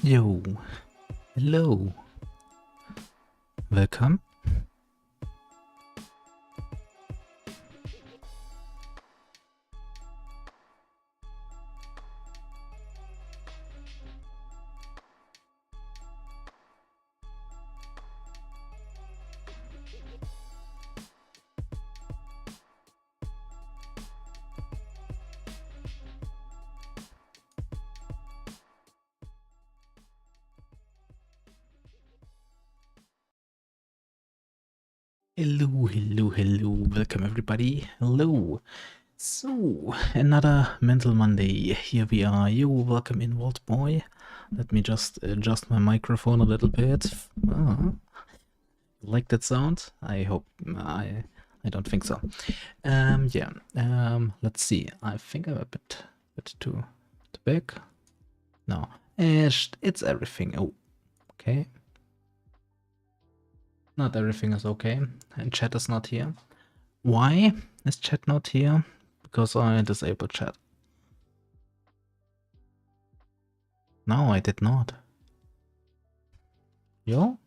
Yo, hello, welcome. Hello, welcome everybody. Hello. So, another Mental Monday. Here we are. Yo, welcome in, Vault Boy. Let me just adjust my microphone a little bit. Like that sound? I hope I don't think so. Let's see. I think I'm a bit too big. No, it's everything. Oh, okay. Not everything is okay, and chat is not here. Why is chat not here? Because I disabled chat. No, I did not. Yo?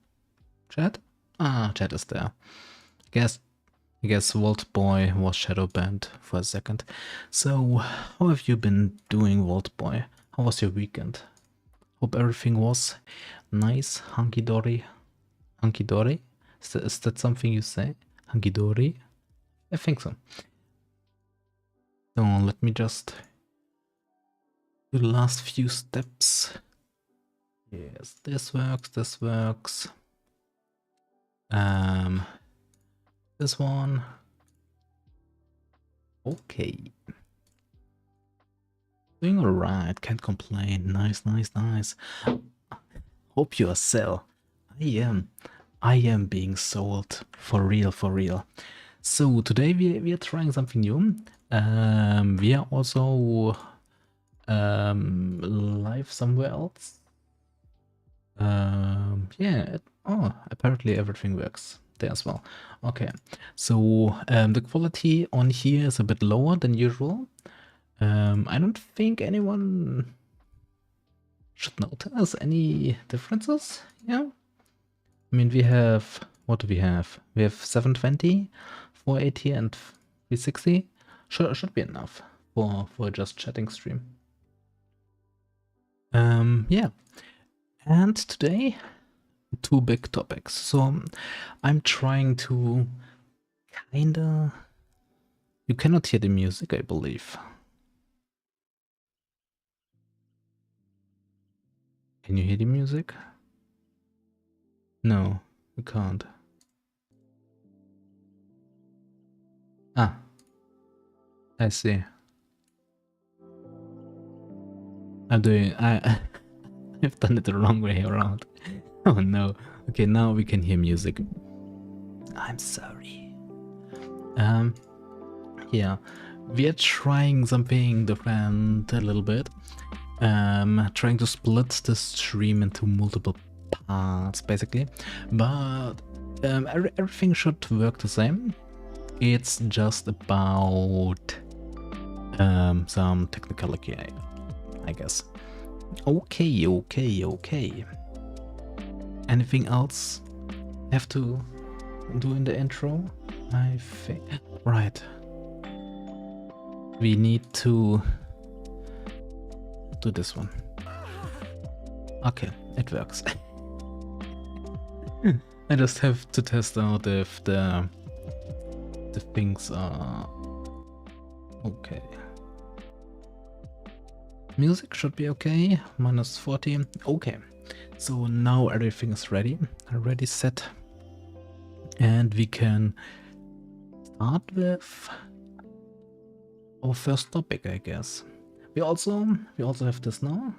Chat? Ah, chat is there. I guess Vault Boy was shadow banned for a second. So, how have you been doing, Vault Boy? How was your weekend? Hope everything was nice, hunky-dory. Hunky-dory? Is that something you say? Hunky-dory? I think so. So let me just do the last few steps. Yes, this works, this works. This one. Okay. Doing alright, can't complain. Nice. Hope you are sell. I am being sold. For real. So today we are trying something new. We are also live somewhere else. Apparently everything works there as well. Okay, so the quality on here is a bit lower than usual. I don't think anyone should notice any differences. Yeah, I mean, we have, what do we have? We have 720, 480 and 360. Should be enough for just chatting stream. Yeah. And today, two big topics. So I'm trying to kinda... You cannot hear the music, I believe. Can you hear the music? No, you can't. Ah, I see. I've done it the wrong way around. Oh no. Okay, now we can hear music. I'm sorry. Yeah, we are trying something different a little bit. Trying to split the stream into multiple parts, basically. But everything should work the same. It's just about some technicality, I guess. Okay. Anything else I have to do in the intro? I think... Right. We need to do this one. Okay, it works. I just have to test out if the things are okay. Music should be okay. Minus 40. Okay. So now everything is ready. Already set. And we can start with our first topic, I guess. We also have this now.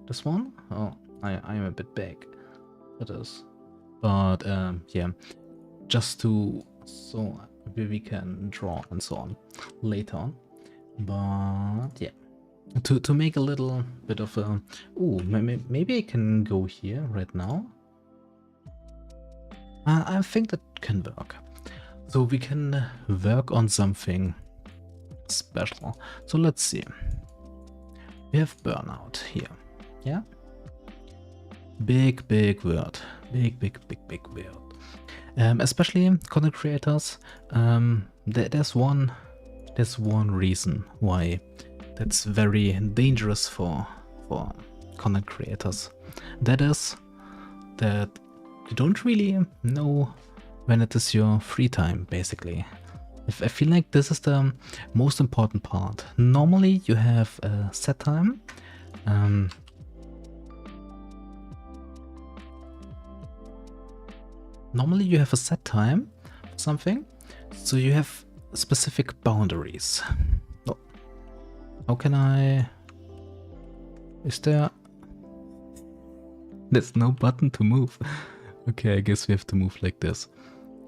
This one. Oh, I am a bit big for this. But yeah, just so we can draw and so on later on. But yeah, to make a little bit of a... Ooh, maybe I can go here right now. I think that can work. So we can work on something special. So let's see. We have Burnout here. Yeah. Big word. Big word. Especially content creators. There's one reason why that's very dangerous for content creators. That is that you don't really know when it is your free time, basically. I feel like this is the most important part. Normally you have a set time. Normally you have a set time for something, so you have specific boundaries. Oh. How can I... Is there... There's no button to move. Okay, I guess we have to move like this.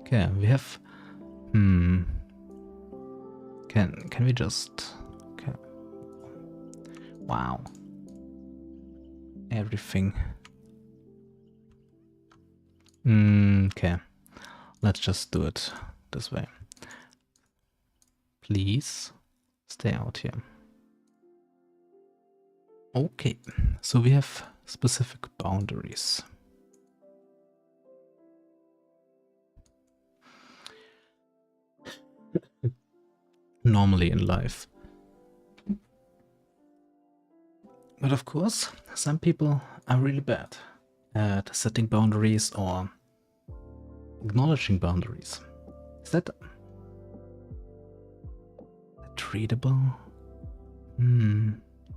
Okay, we have... Can we just... Okay. Wow. Everything. Okay. Let's just do it this way. Please stay out here. Okay, so we have specific boundaries. Normally in life. But of course, some people are really bad at setting boundaries or acknowledging boundaries. Is that treatable?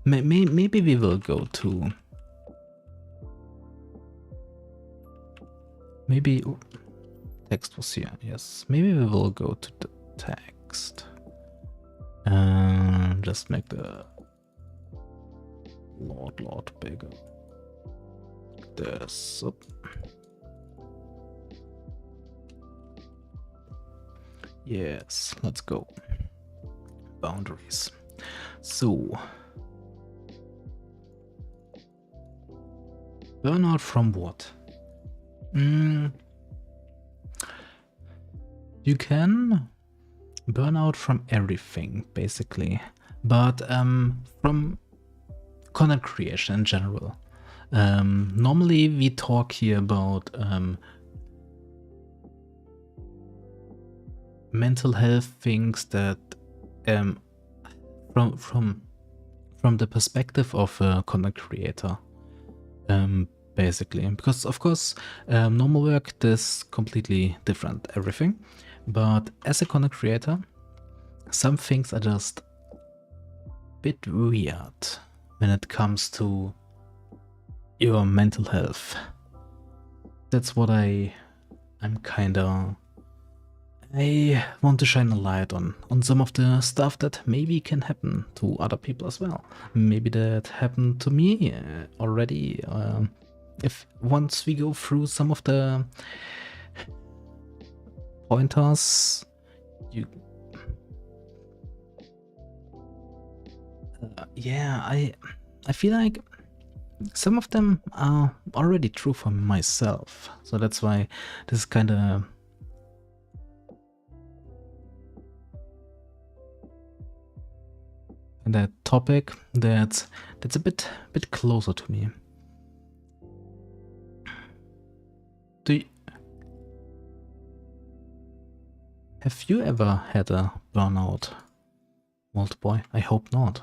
Maybe we will go to... Maybe... Oh, text was here, yes. Maybe we will go to the text. And just make the lot bigger. This up. Yes, let's go. Boundaries. So, burnout from what? You can burn out from everything, basically, but from content creation in general. Normally we talk here about mental health things that from the perspective of a content creator, basically, because of course normal work is completely different, everything, but as a content creator some things are just a bit weird when it comes to your mental health. That's what I want to shine a light on some of the stuff that maybe can happen to other people as well. Maybe that happened to me already. If once we go through some of the pointers, yeah, I feel like some of them are already true for myself, so that's why this is kind of that topic that's a bit closer to me. Have you ever had a burnout, Mold Boy? I hope not.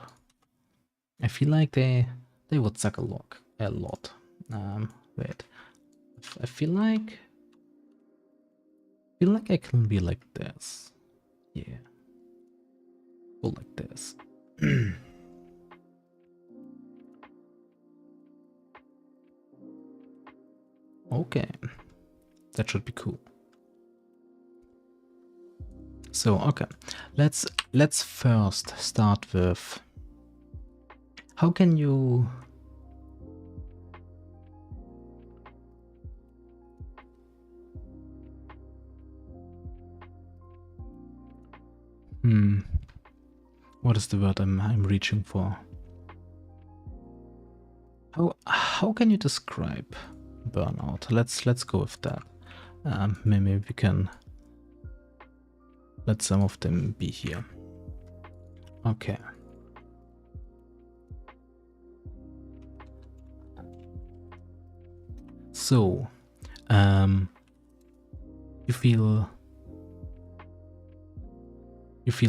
I feel like they would suck a lot. Wait. I feel like I can be like this. Yeah. Go like this. Okay. That should be cool. So, okay. Let's first start with how can you what is the word I'm reaching for? How can you describe burnout? Let's go with that. Maybe we can let some of them be here. Okay. So, you feel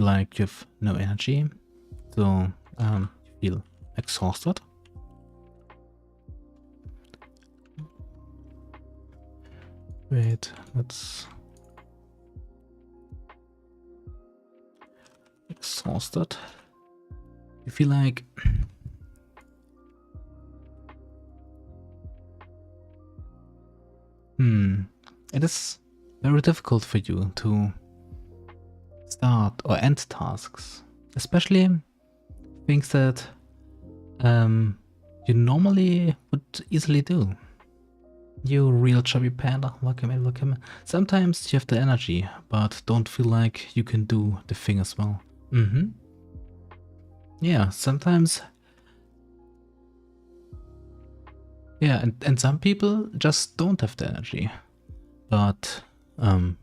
like you have no energy, so you feel exhausted. Wait, let's exhausted. You feel like it is very difficult for you to start or end tasks, especially things that you normally would easily do. You real chubby panda, welcome in, welcome in. Sometimes you have the energy, but don't feel like you can do the thing as well. Yeah, sometimes. Yeah, and some people just don't have the energy. But I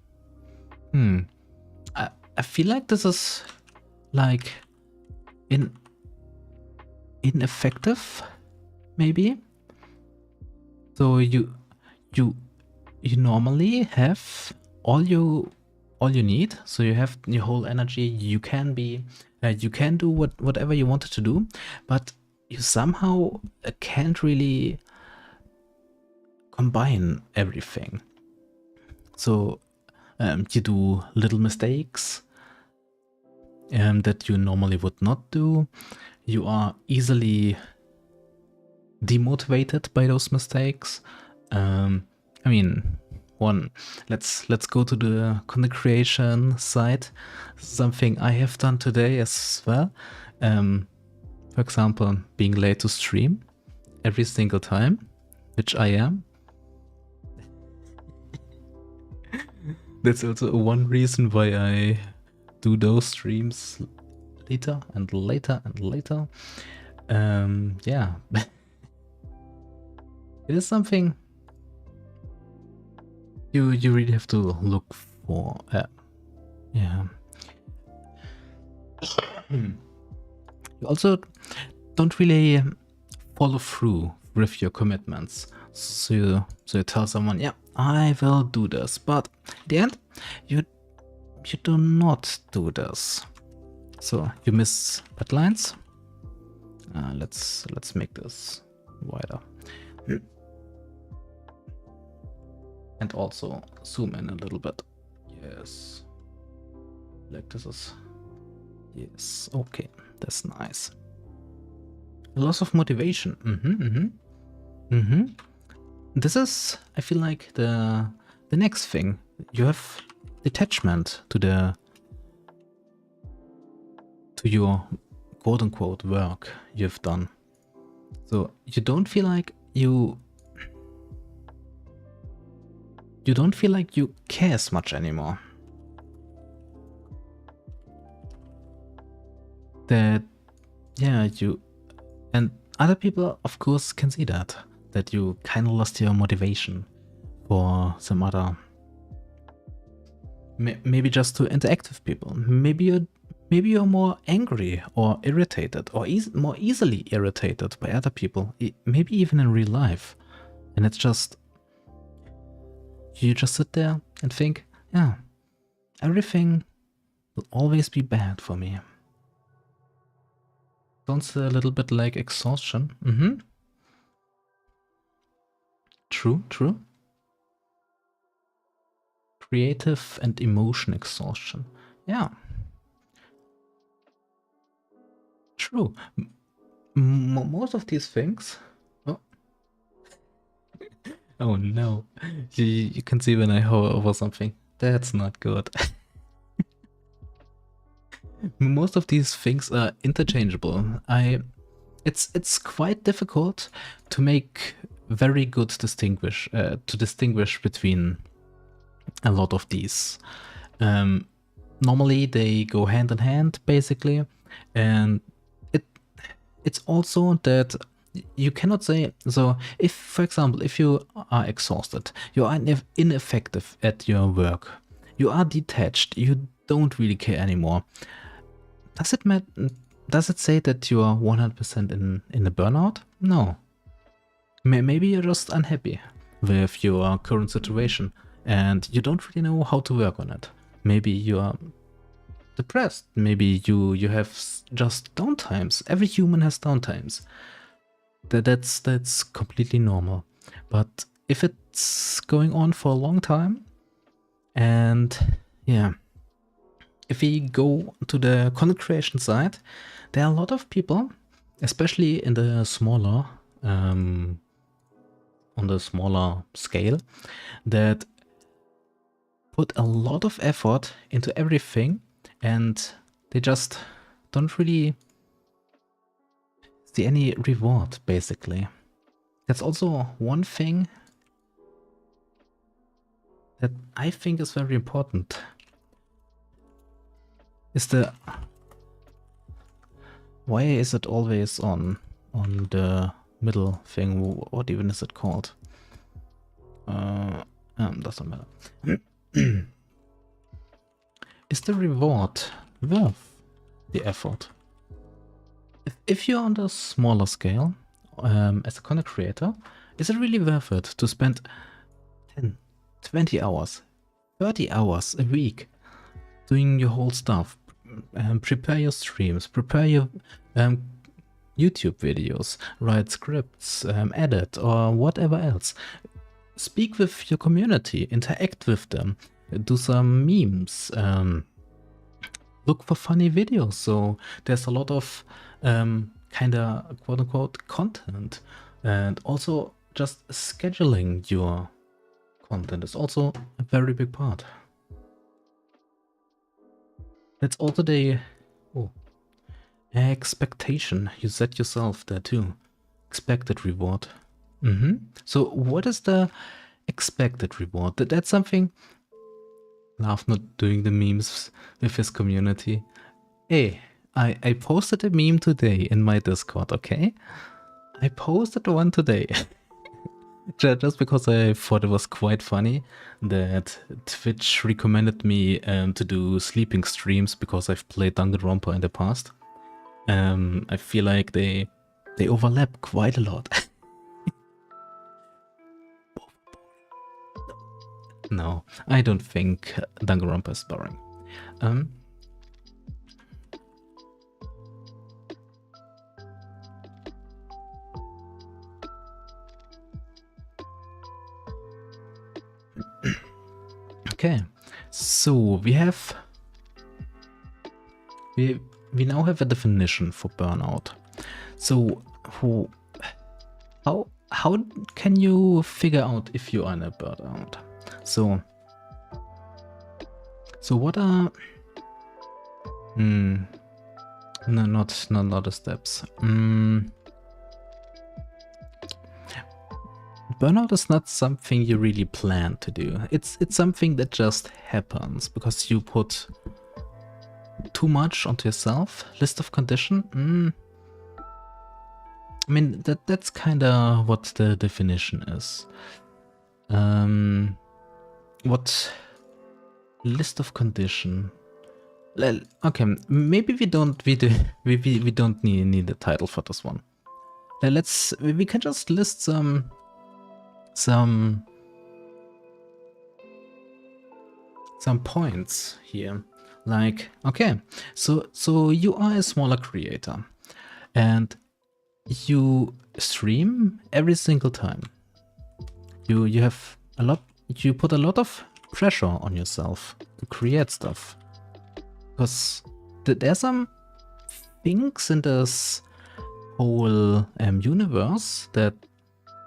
feel like this is like ineffective, maybe. So you normally have all you need. So you have your whole energy. You can be you can do whatever you wanted to do, but you somehow can't really combine everything. So you do little mistakes that you normally would not do. You are easily demotivated by those mistakes. I mean, let's go to the content creation side. Something I have done today as well. For example, being late to stream every single time, which I am. That's also one reason why I do those streams later and later and later. Yeah. It is something you really have to look for. Yeah. You also don't really follow through with your commitments. So you tell someone, yeah, I will do this, but at the end, you do not do this. So you miss deadlines. Let's make this wider. And also zoom in a little bit. Yes. Like this is. Yes. Okay. That's nice. Loss of motivation. This is, I feel like, the next thing. You have detachment to your quote unquote work you've done. So you don't feel like you don't feel like you care as much anymore. That, yeah, you and other people of course can see that you kind of lost your motivation for some other, maybe just to interact with people. Maybe you're more angry or irritated or more easily irritated by other people, maybe even in real life. And it's just, you just sit there and think, yeah, everything will always be bad for me. Sounds a little bit like exhaustion. True. Creative and emotion exhaustion. Yeah. True. Most of these things. Oh, oh no. You can see when I hover over something. That's not good. Most of these things are interchangeable. It's quite difficult to make very good distinguish between a lot of these. Normally they go hand in hand, basically, and it's also that you cannot say, so if, for example, if you are exhausted, you are ineffective at your work, you are detached, you don't really care anymore, does it say that you are 100% in a burnout? No. Maybe you're just unhappy. with your current situation and you don't really know how to work on it. Maybe you are depressed, maybe you have just downtimes. Every human has downtimes. That's completely normal. But if it's going on for a long time, and yeah, if we go to the content creation side, there are a lot of people, especially in the smaller, on the smaller scale, that put a lot of effort into everything and they just don't really see any reward, basically. That's also one thing that I think is very important. Is the... Why is it always on the middle thing? What even is it called? Doesn't matter. Is the reward worth the effort? If you're on the smaller scale, as a content creator, is it really worth it to spend 10, 20 hours, 30 hours a week doing your whole stuff? Prepare your streams, prepare your YouTube videos, write scripts, edit, or whatever else. Speak with your community, interact with them, do some memes, look for funny videos. So there's a lot of kinda quote-unquote content, and also just scheduling your content is also a very big part. That's also the expectation. You set yourself there too. Expected reward. So what is the expected reward? That's something. Love not doing the memes with his community. Hey, I posted a meme today in my Discord, okay? I posted one today. Just because I thought it was quite funny that Twitch recommended me to do sleeping streams because I've played Danganronpa in the past. I feel like they overlap quite a lot. No, I don't think Danganronpa is boring. Okay, so we now have a definition for burnout. So how can you figure out if you are in a burnout? So what are no, not the steps. Burnout is not something you really plan to do. It's something that just happens because you put too much onto yourself. List of condition. I mean that's kind of what the definition is. What list of condition? Okay, maybe we don't need a title for this one. We can just list some points here. Like, okay, so you are a smaller creator and you stream every single time. You have you put a lot of pressure on yourself to create stuff, because there's some things in this whole universe that,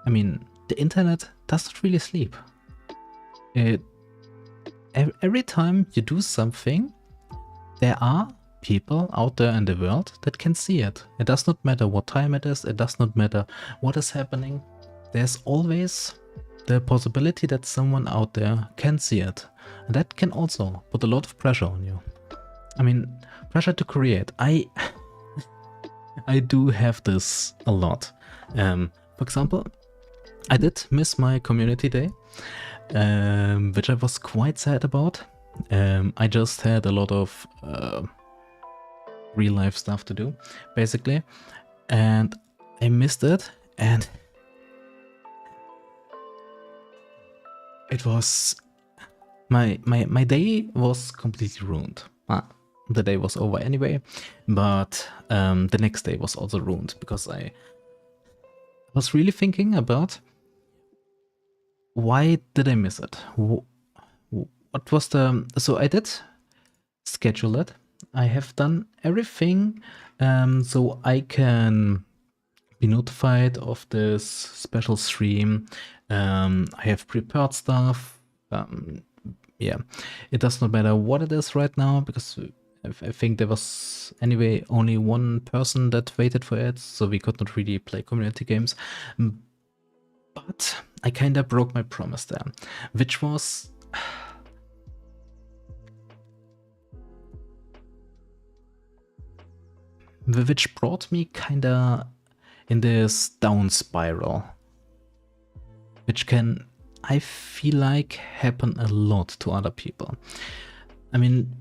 I mean, the internet doesn't really sleep. Every time you do something, there are people out there in the world that can see it. It does not matter what time it is, it does not matter what is happening. There's always the possibility that someone out there can see it. And that can also put a lot of pressure on you. I mean, pressure to create. I do have this a lot. For example, I did miss my community day, which I was quite sad about. I just had a lot of real life stuff to do, basically, and I missed it. And it was my day was completely ruined. The day was over anyway, but the next day was also ruined because I was really thinking about why did I miss it? What was the... So I did schedule it. I have done everything so I can be notified of this special stream. I have prepared stuff. Yeah, it does not matter what it is right now because I think there was anyway only one person that waited for it, so we could not really play community games. But I kind of broke my promise there, which was... which brought me kind of in this down spiral, which can, I feel like, happen a lot to other people. I mean,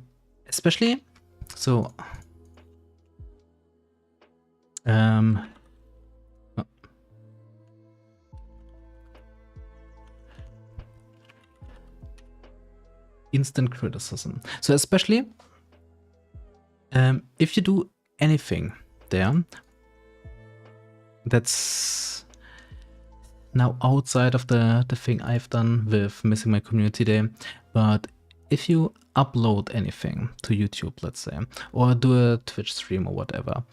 especially, so, instant criticism. So especially, if you do anything there that's now outside of the thing I've done with missing my community day, but if you upload anything to YouTube, let's say, or do a Twitch stream or whatever,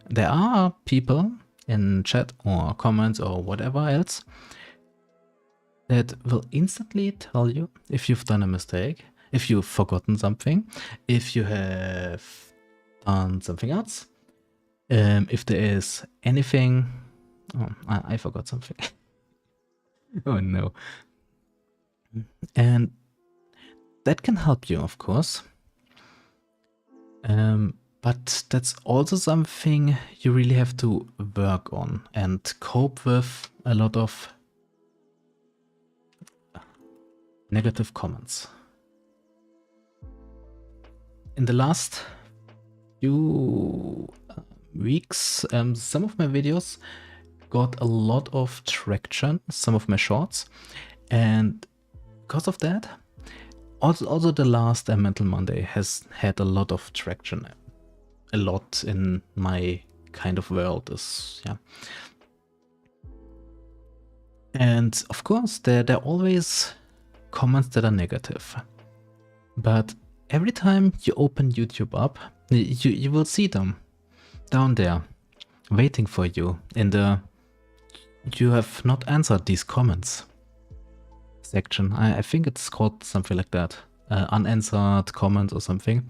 there are people in chat or comments or whatever else that will instantly tell you if you've done a mistake, if you've forgotten something, if you have done something else, if there is anything... Oh, I forgot something. Oh no. And that can help you, of course. But that's also something you really have to work on and cope with a lot of negative comments. In the last few weeks, some of my videos got a lot of traction, some of my shorts, and because of that, also the last Mental Monday has had a lot of traction. A lot in my kind of world is, yeah. And of course, there are always comments that are negative. But every time you open YouTube up, you will see them down there, waiting for you in the "you have not answered these comments" section. I think it's called something like that. Unanswered comments or something.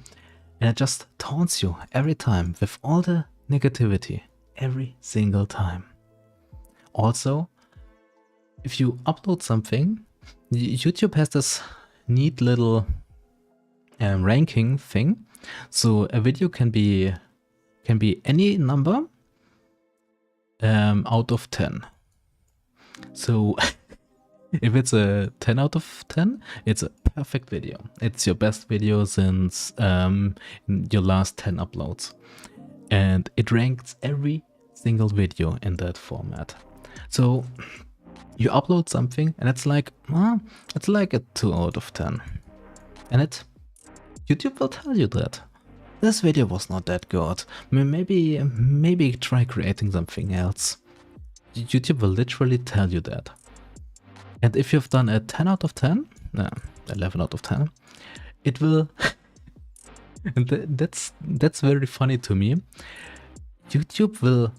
And it just taunts you every time with all the negativity. Every single time. Also, if you upload something, YouTube has this neat little ranking thing. So a video can be any number out of 10. So if it's a 10 out of 10, it's a perfect video. It's your best video since your last 10 uploads. And it ranks every single video in that format. So you upload something and it's like a 2 out of 10. And YouTube will tell you that this video was not that good. Maybe try creating something else. YouTube will literally tell you that. And if you've done a 10 out of 10, 11 out of 10, it will... and that's very funny to me. YouTube will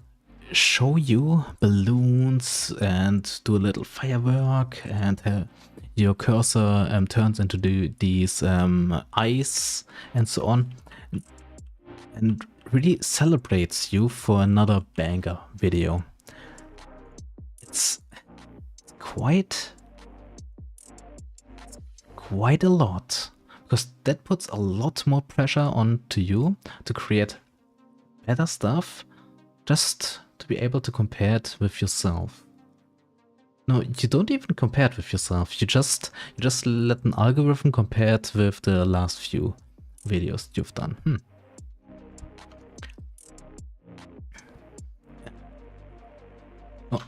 show you balloons and do a little firework, and your cursor turns into these eyes and so on, and really celebrates you for another banger video. It's quite a lot, because that puts a lot more pressure onto you to create better stuff, just to be able to compare it with yourself. No, you don't even compare it with yourself. You just let an algorithm compare it with the last few videos you've done. Oh.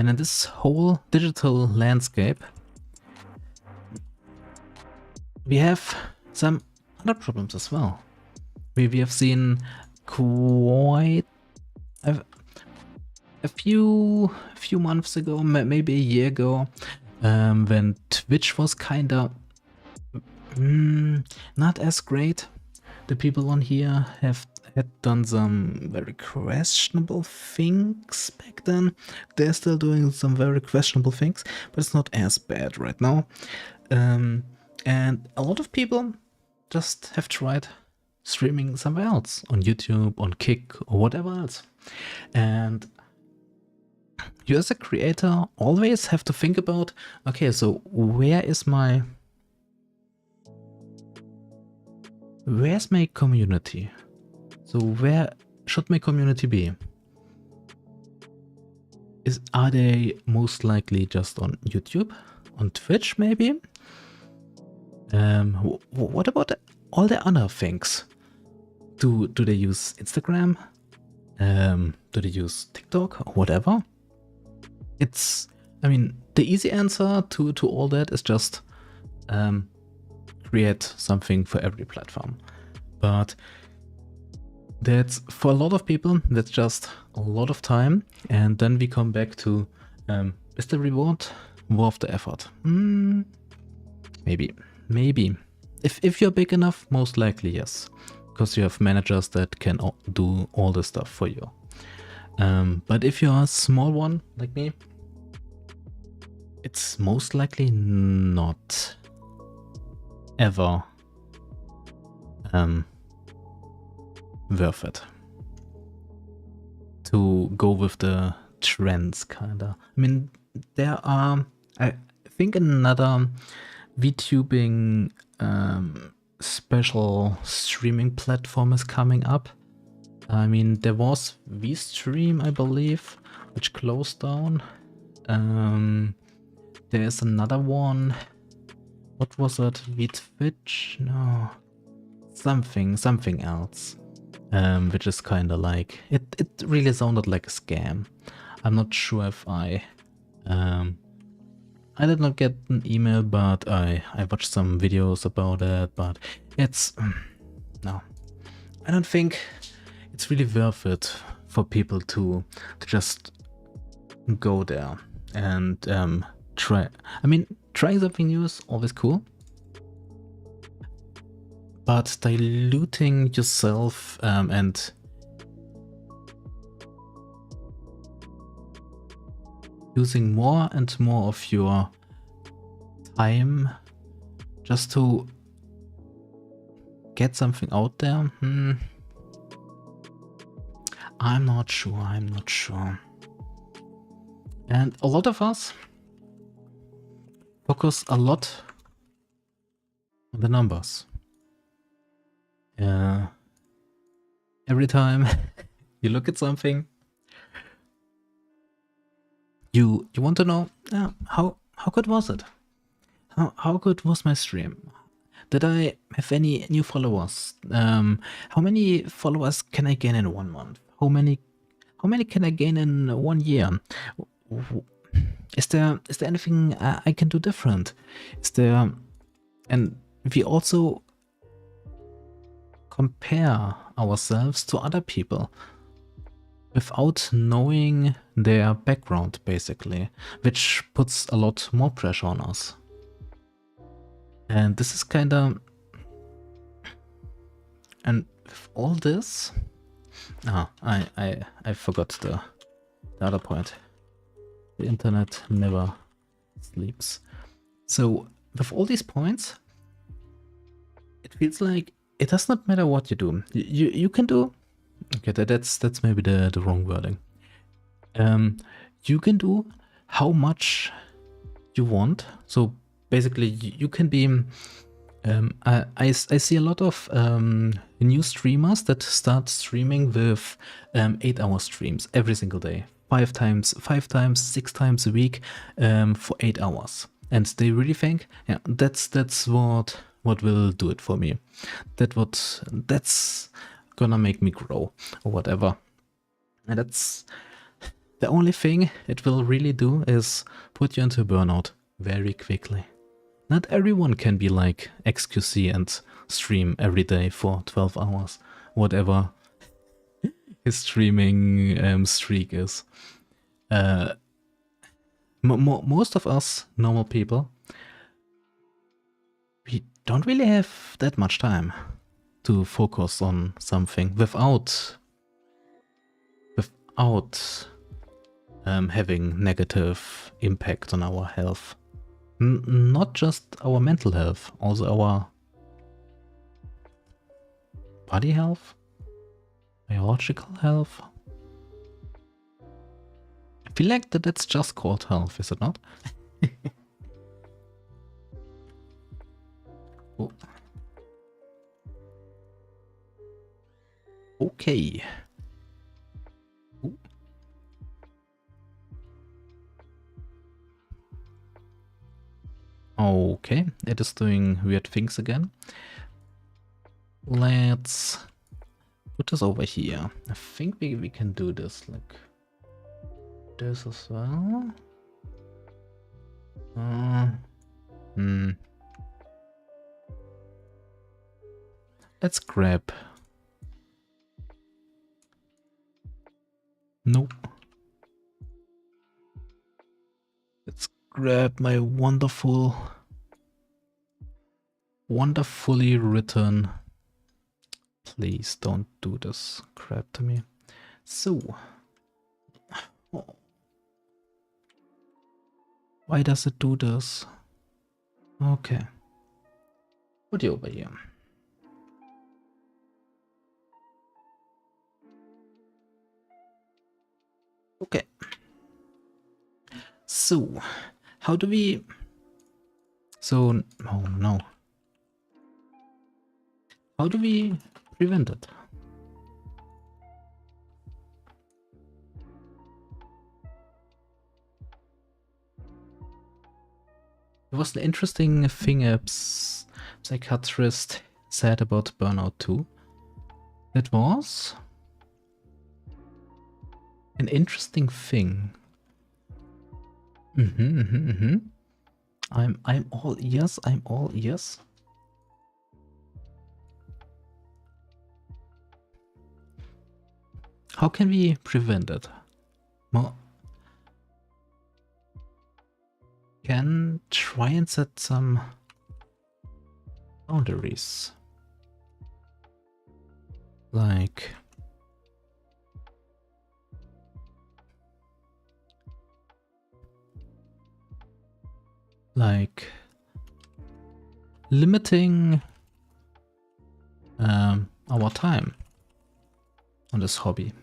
And in this whole digital landscape, we have some other problems as well. We have seen quite a few months ago, maybe a year ago, when Twitch was kinda not as great. The people on here had done some very questionable things back then. They're still doing some very questionable things, but it's not as bad right now. And a lot of people just have tried streaming somewhere else, on YouTube, on Kick, or whatever else. And you as a creator always have to think about, okay, so where's my community? So where should my community be? Are they most likely just on YouTube, on Twitch maybe? What about all the other things? Do they use Instagram? Do they use TikTok or whatever? I mean, the easy answer to all that is just create something for every platform. But that's, for a lot of people, that's just a lot of time. And then we come back to, is the reward worth the effort? Maybe. If you're big enough, most likely yes. Because you have managers that can do all the stuff for you. But if you're a small one, like me, it's most likely not ever worth it to go with the trends, kinda. I mean, there are, I think, another VTubing special streaming platform is coming up. I mean, there was VStream, I believe, which closed down. There's another one. What was it? VTwitch? No. Something else. Which is kind of like, it really sounded like a scam. I'm not sure if I did not get an email, but I watched some videos about it, but it's, no. I don't think it's really worth it for people to just go there and try. I mean, trying something new is always cool, but diluting yourself and using more and more of your time just to get something out there, I'm not sure. And a lot of us focus a lot on the numbers. Every time you look at something, you want to know, how good was it? How good was my stream? Did I have any new followers? How many followers can I gain in 1 month? How many can I gain in 1 year? Is there anything I can do different? And we also compare ourselves to other people without knowing their background, basically, which puts a lot more pressure on us. And this is kind of, and with all this, I forgot the other point. The internet never sleeps. So with all these points, it feels like it does not matter what you do. You can do, okay, that's maybe the wrong wording. You can do how much you want. So basically, you can be. I see a lot of new streamers that start streaming with 8-hour streams every single day, 5 times, 6 times a week, for 8 hours, and they really think, yeah, that's what will do it for me. That's gonna make me grow or whatever. And that's The only thing it will really do is put you into burnout very quickly. Not everyone can be like XQC and stream every day for 12 hours, whatever his streaming streak is. Most of us normal people, we don't really have that much time to focus on something without having negative impact on our health. Not just our mental health, also our body health, biological health. I feel like that's just called health, is it not? Oh. Okay. Ooh. Okay, it is doing weird things again. Let's put this over here. I think we can do this like this as well. Let's grab. Nope. Let's grab my wonderfully written. Please don't do this crap to me. So, oh. Why does it do this? Okay. Put you over here. Okay. So, how do we... So, oh no. How do we prevent it? There was an interesting thing a psychiatrist said about Burnout 2. That was an interesting thing. I'm all ears. I'm all ears. How can we prevent it? Well, can try and set some boundaries. Like limiting our time on this hobby.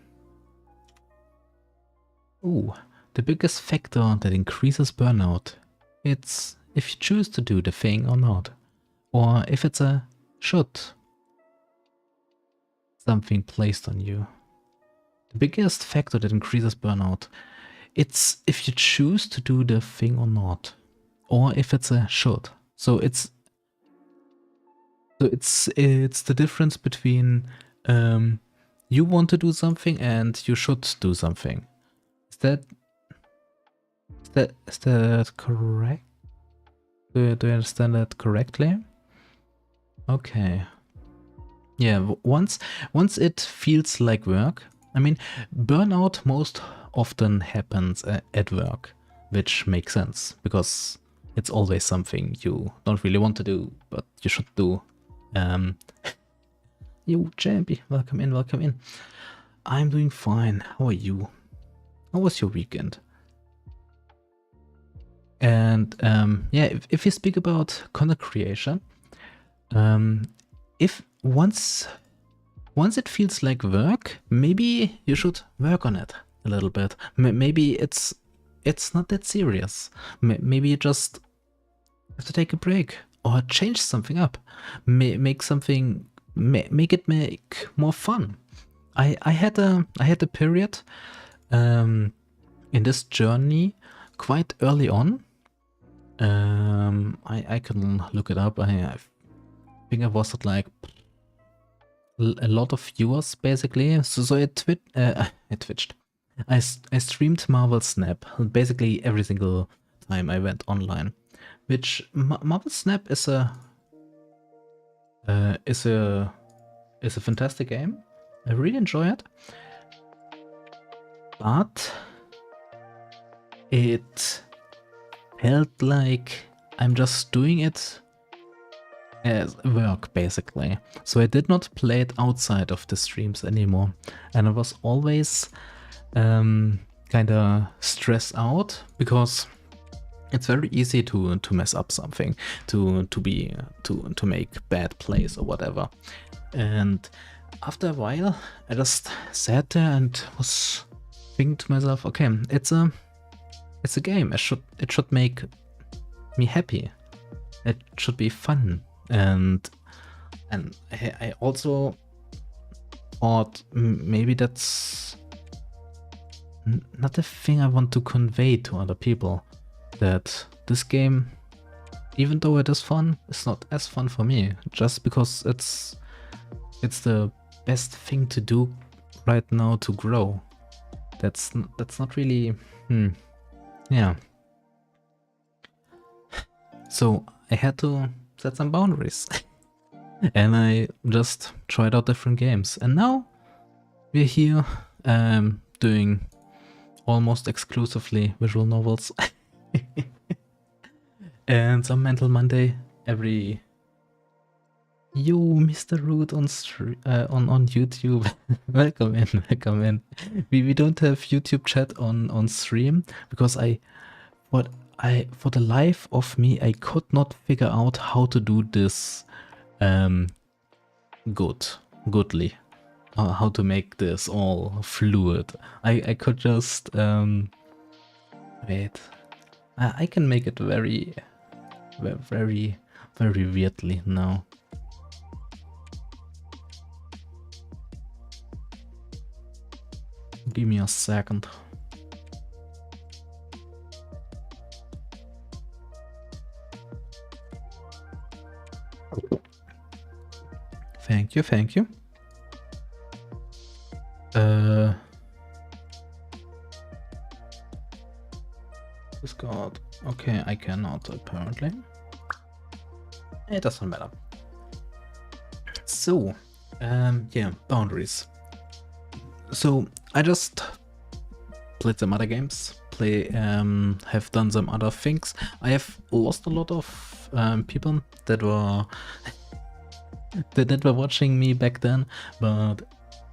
Ooh, the biggest factor that increases burnout, it's if you choose to do the thing or not, or if it's a should something placed on you. The biggest factor that increases burnout, it's if you choose to do the thing or not, or if it's a should. So it's the difference between you want to do something and you should do something. Is that correct? Do I understand that correctly? Okay. Yeah, once it feels like work. I mean, burnout most often happens at work, which makes sense because it's always something you don't really want to do, but you should do. You Champy, welcome in, welcome in. I'm doing fine. How are you? How was your weekend? And yeah, if you speak about content creation, if once it feels like work, maybe you should work on it a little bit. Maybe it's not that serious. Maybe you just have to take a break or change something up. Make it more fun. I had a period in this journey quite early on. I can look it up. I think I was at like a lot of viewers basically. So I twitched. I streamed Marvel Snap basically every single time I went online, which Marvel Snap is a fantastic game. I really enjoy it, but it felt like I'm just doing it as work basically. So I did not play it outside of the streams anymore, and I was always kind of stressed out because it's very easy to mess up something, to make bad plays or whatever. And after a while, I just sat there and was thinking to myself, okay, it's a game. It should make me happy. It should be fun. And I also thought maybe that's not the thing I want to convey to other people, that this game, even though it is fun, it's not as fun for me, just because it's the best thing to do right now to grow. That's not really yeah. So I had to set some boundaries and I just tried out different games, and now we're here doing almost exclusively visual novels and some Mental Monday every... Yo, Mr. Root on YouTube. Welcome in. We don't have YouTube chat on stream because for the life of me I could not figure out how to do this goodly. How to make this all fluid. I could just wait. I can make it very weirdly now. Give me a second. Thank you. Discord. Okay, I cannot apparently. It doesn't matter. So, yeah, boundaries. So I just played some other games, have done some other things. I have lost a lot of people that were watching me back then, but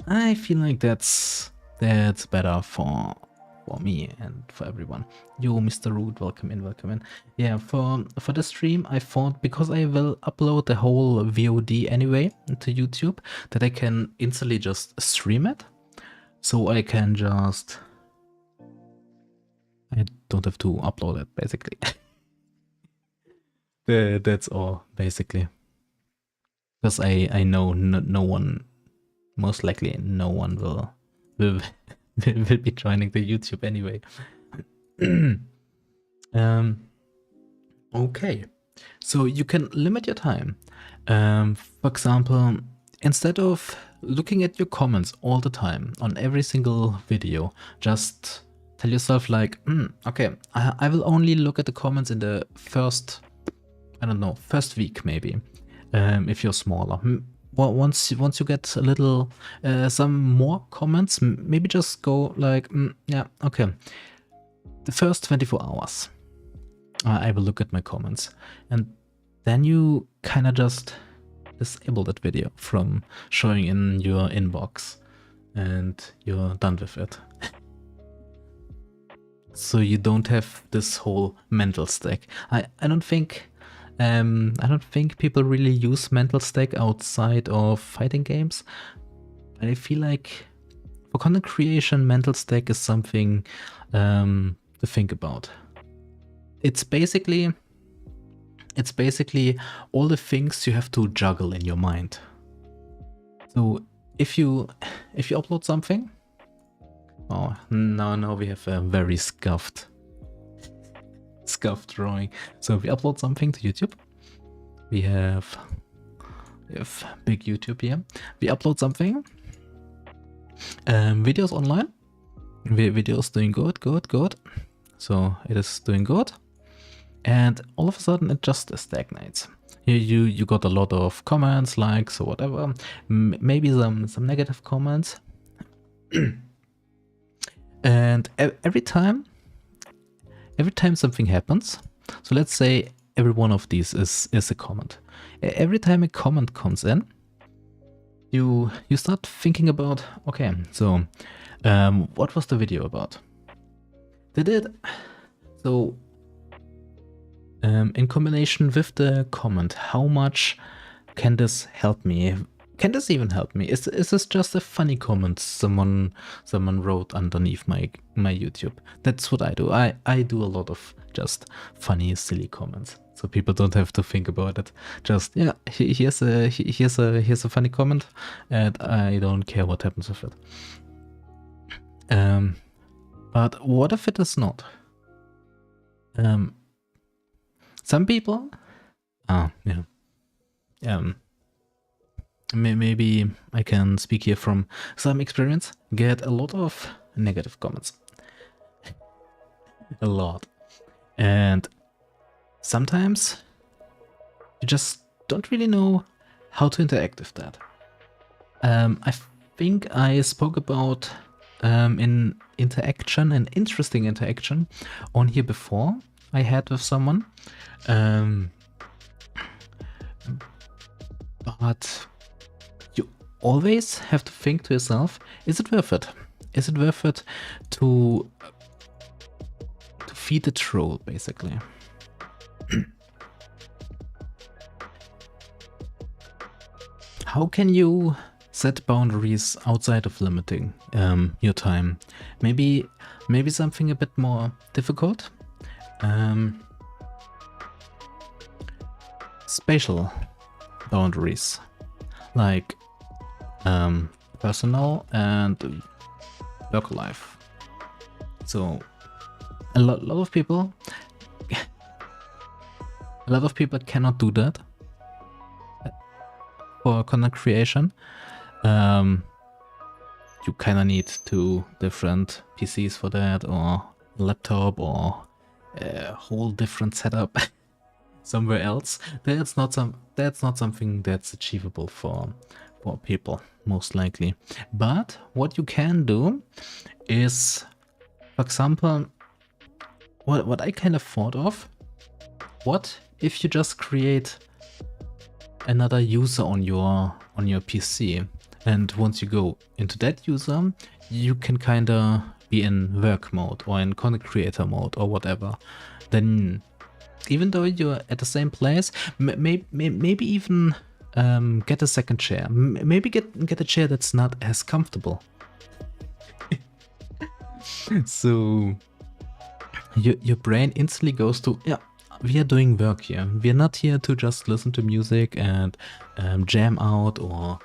I feel like that's better for me and for everyone. Yo, Mr. Root, welcome in. Yeah, for the stream, I thought, because I will upload the whole VOD anyway to YouTube, that I can instantly just stream it. So I can just... I don't have to upload it, basically. That's all, basically. Because I know no one, most likely no one will be joining the YouTube anyway. Okay, so you can limit your time. For example, instead of looking at your comments all the time on every single video, just tell yourself like, okay, I will only look at the comments in the first, I don't know, first week maybe, if you're smaller. Once you get a little, some more comments, maybe just go like, yeah, okay, the first 24 hours, I will look at my comments, and then you kind of just disable that video from showing in your inbox, and you're done with it. So you don't have this whole mental stack. I don't think people really use mental stack outside of fighting games. But I feel like for content creation, mental stack is something to think about. It's basically all the things you have to juggle in your mind. So if you upload something, oh, now we have a very scuffed drawing. So if we upload something to YouTube, we have big YouTube here. We upload something, videos online. Video is doing good. So it is doing good. And all of a sudden it just stagnates. Here you got a lot of comments, likes, or whatever. Maybe some negative comments. And every time something happens, so let's say every one of these is a comment. Every time a comment comes in, you start thinking about, okay, so what was the video about? So in combination with the comment, how much can this help me? Can this even help me? Is this just a funny comment someone wrote underneath my YouTube? That's what I do. I do a lot of just funny, silly comments, so people don't have to think about it. Just, yeah, here's a funny comment, and I don't care what happens with it. But what if it is not? Some people, maybe I can speak here from some experience, get a lot of negative comments. A lot. And sometimes you just don't really know how to interact with that. I think I spoke about in interaction, an interesting interaction on here before I had with someone. But you always have to think to yourself, is it worth it? Is it worth it to feed the troll, basically? How can you set boundaries outside of limiting your time? Maybe something a bit more difficult. Spatial boundaries, like personal and work life. So a lot of people cannot do that for content creation. You kind of need 2 different PCs for that, or a laptop, or a whole different setup somewhere else. That's not something that's achievable for people, most likely. But what you can do is, for example, what I kind of thought of, what if you just create another user on your PC, and once you go into that user, you can kind of be in work mode or in content creator mode or whatever. Then even though you're at the same place, maybe even get a second chair. Maybe get a chair that's not as comfortable. So your brain instantly goes to, yeah, we are doing work here. We are not here to just listen to music and jam out, or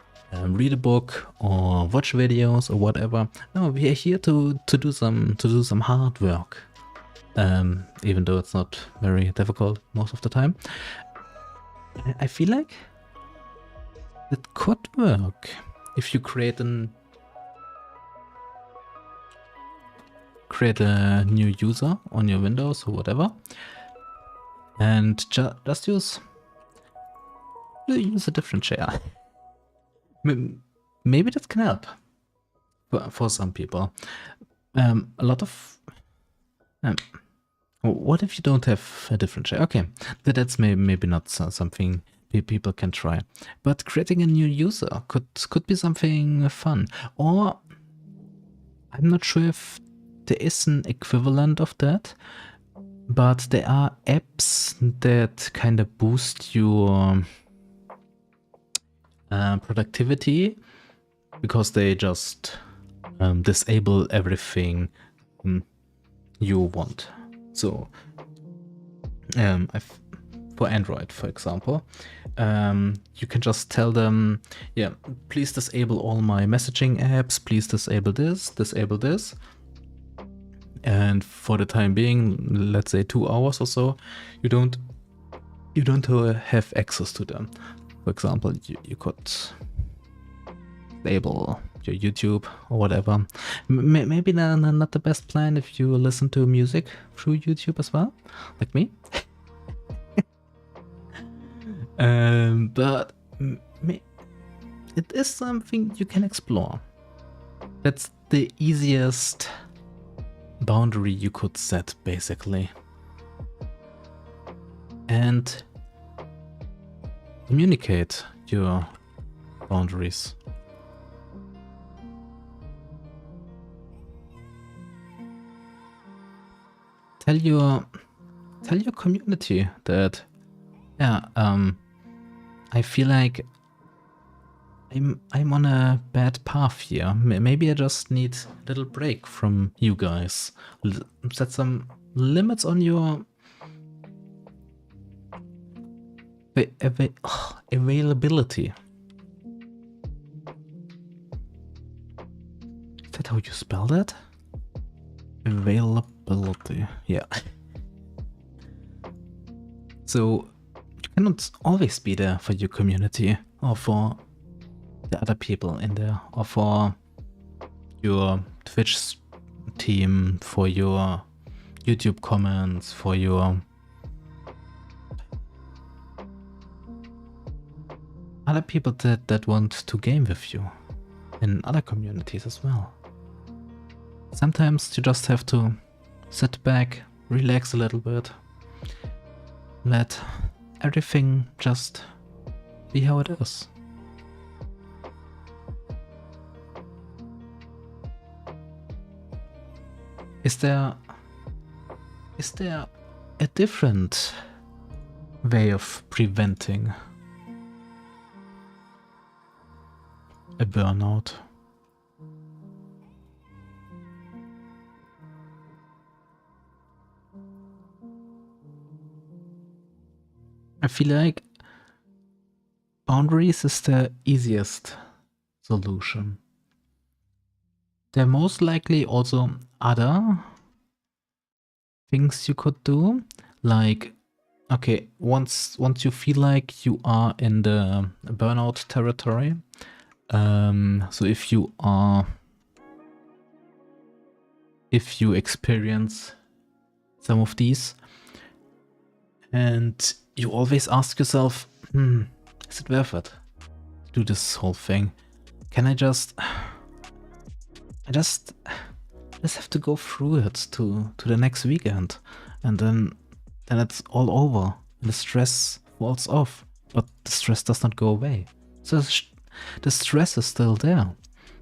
read a book or watch videos or whatever. No, we are here to do some hard work. Even though it's not very difficult most of the time. I feel like it could work if you create a new user on your Windows or whatever, and just use a different chair. Maybe that can help for some people. A lot of what if you don't have a different chair? Okay, that's maybe not something people can try. But creating a new user could be something fun. Or I'm not sure if there is an equivalent of that, but there are apps that kind of boost your productivity, because they just disable everything you want. So for Android, for example, you can just tell them, yeah, please disable all my messaging apps, please disable this, and for the time being, let's say 2 hours or so, you don't have access to them. For example, you could disable your YouTube or whatever. Maybe not the best plan if you listen to music through YouTube as well, like me. But it is something you can explore. That's the easiest boundary you could set, basically. And communicate your boundaries. Tell your community that, yeah, I feel like I'm on a bad path here. Maybe I just need a little break from you guys. Set some limits on your availability. Is that how you spell that? Availability, yeah. So you cannot always be there for your community or for the other people in there, or for your Twitch team, for your YouTube comments, for your other people that want to game with you in other communities as well. Sometimes you just have to sit back, relax a little bit, let everything just be how it is. Is there a different way of preventing a burnout? I feel like boundaries is the easiest solution. There are most likely also other things you could do, like, okay, once you feel like you are in the burnout territory, so if you experience some of these, and you always ask yourself, is it worth it to do this whole thing? Can I just have to go through it to the next weekend, and then it's all over and the stress falls off, but the stress does not go away. So the stress is still there.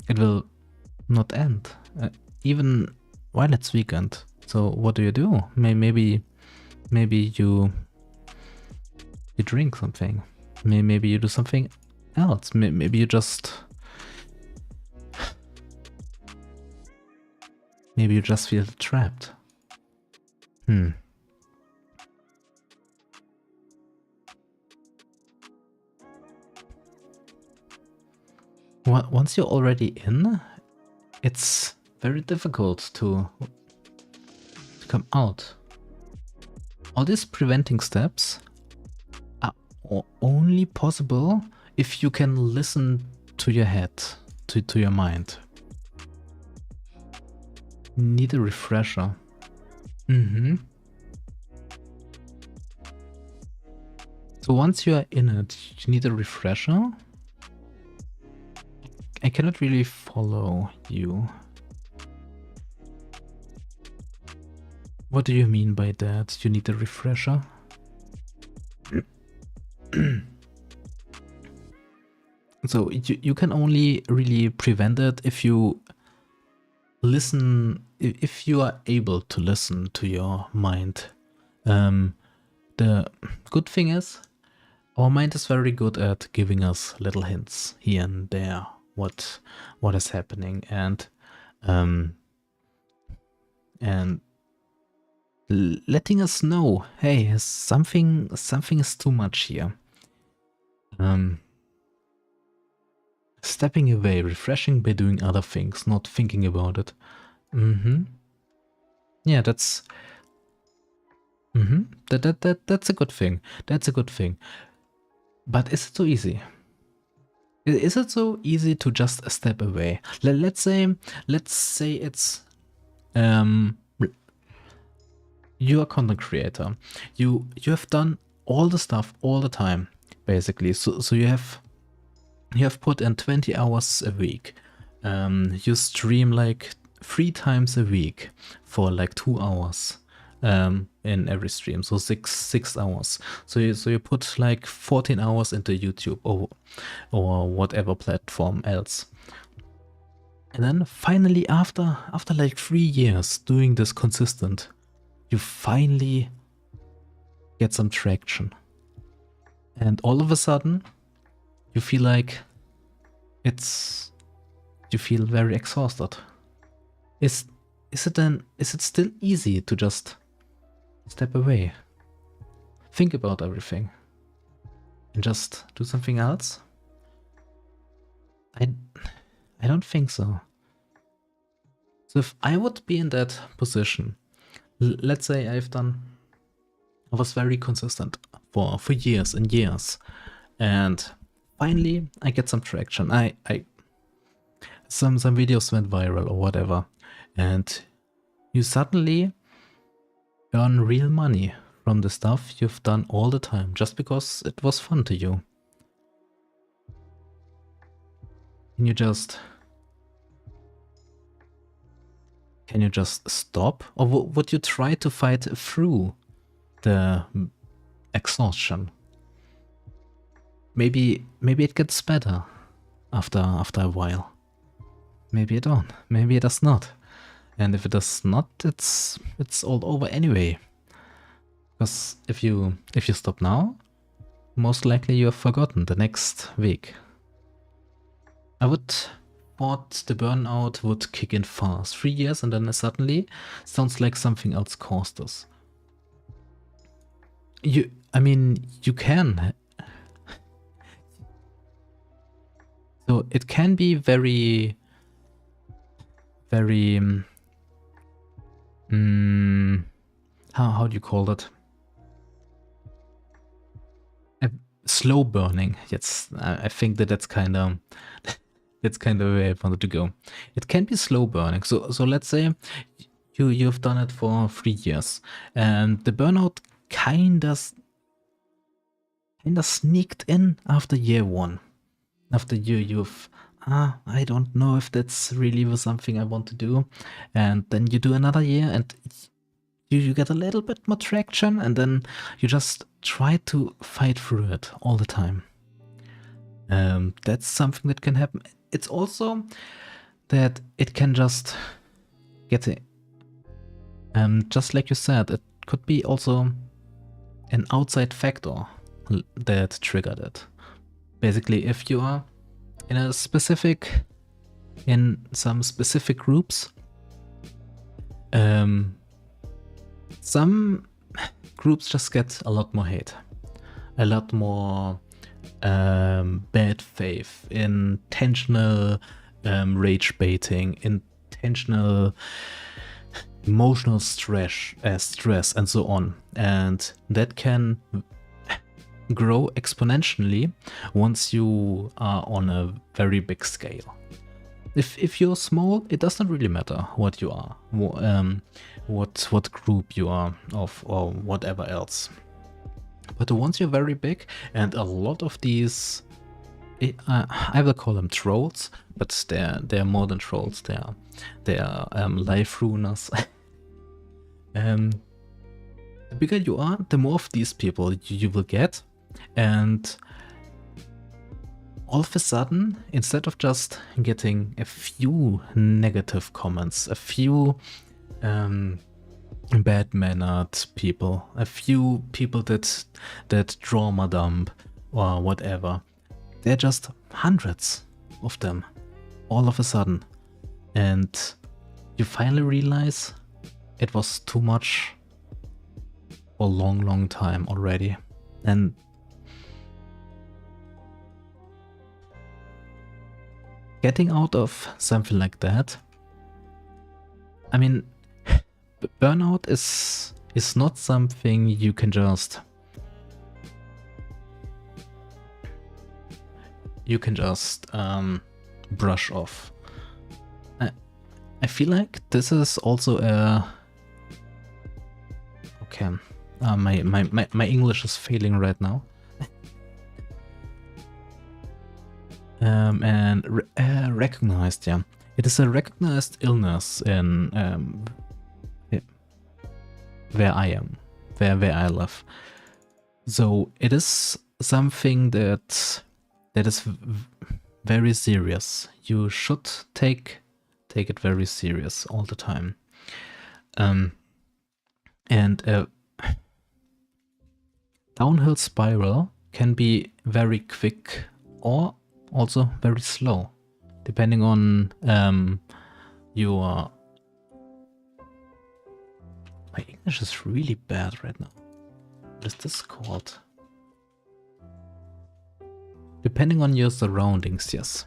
It will not end, even while it's weekend. So what do? Maybe you drink something. Maybe you do something else. Maybe you just feel trapped. Once you're already in, it's very difficult to come out. All these preventing steps are only possible if you can listen to your head, to your mind. Need a refresher. So once you are in it, you need a refresher. I cannot really follow you. What do you mean by that? You need a refresher? So you can only really prevent it if you listen, if you are able to listen to your mind. The good thing is, our mind is very good at giving us little hints here and there what is happening, and letting us know, hey, something is too much here. Stepping away, refreshing by doing other things, not thinking about it. Yeah, that's that's a good thing. That's a good thing. But is it so easy? Is it so easy to just step away? Let's say it's um you're a content creator. You have done all the stuff all the time, basically. So you have put in 20 hours a week. You stream like 3 times a week for like 2 hours in every stream, so six hours. So you put like 14 hours into YouTube or whatever platform else. And then finally, after like 3 years doing this consistent, you finally get some traction. And all of a sudden, you feel like you feel very exhausted. Is it still easy to just step away, think about everything, and just do something else? I don't think so. So if I would be in that position, let's say I was very consistent for years and years, and finally I get some traction. Some videos went viral or whatever, and you suddenly earn real money from the stuff you've done all the time just because it was fun to you. Can you just stop, or would you try to fight through the exhaustion? Maybe it gets better after a while. Maybe it don't. Maybe it does not. And if it does not, it's all over anyway. Because if you stop now, most likely you have forgotten the next week. I would thought the burnout would kick in fast. 3 years and then suddenly sounds like something else caused us. You can. So it can be very how do you call it? Slow burning. Yes, I think that's kind of where I wanted to go. It can be slow burning. So let's say you've done it for 3 years, and the burnout kinda sneaked in after year 1. After you've I don't know if that's really something I want to do, and then you do another year and you get a little bit more traction, and then you just try to fight through it all the time. That's something that can happen. It's also that it can just get it. Just like you said, it could be also an outside factor that triggered it. Basically, if you are in some specific groups, some groups just get a lot more hate, a lot more bad faith, intentional rage baiting, intentional emotional stress, and so on. And that can grow exponentially once you are on a very big scale. If you're small, it doesn't really matter what you are, what group you are of, or whatever else. But once you're very big, and a lot of these, I will call them trolls, but they're more than trolls. They are life ruiners. The bigger you are, the more of these people you will get, and all of a sudden, instead of just getting a few negative comments, a few bad-mannered people, a few people that drama dump or whatever, they're just hundreds of them all of a sudden, and you finally realize it was too much for a long time already. And getting out of something like that, I mean, burnout is not something you can just you can just brush off. I feel like this is also a... Okay, my English is failing right now. And recognized, yeah. It is a recognized illness in where I am, where I live. So it is something that is very serious. You should take it very serious all the time. And a downhill spiral can be very quick or also very slow, depending on your... My English is really bad right now. What is this called? Depending on your surroundings, yes.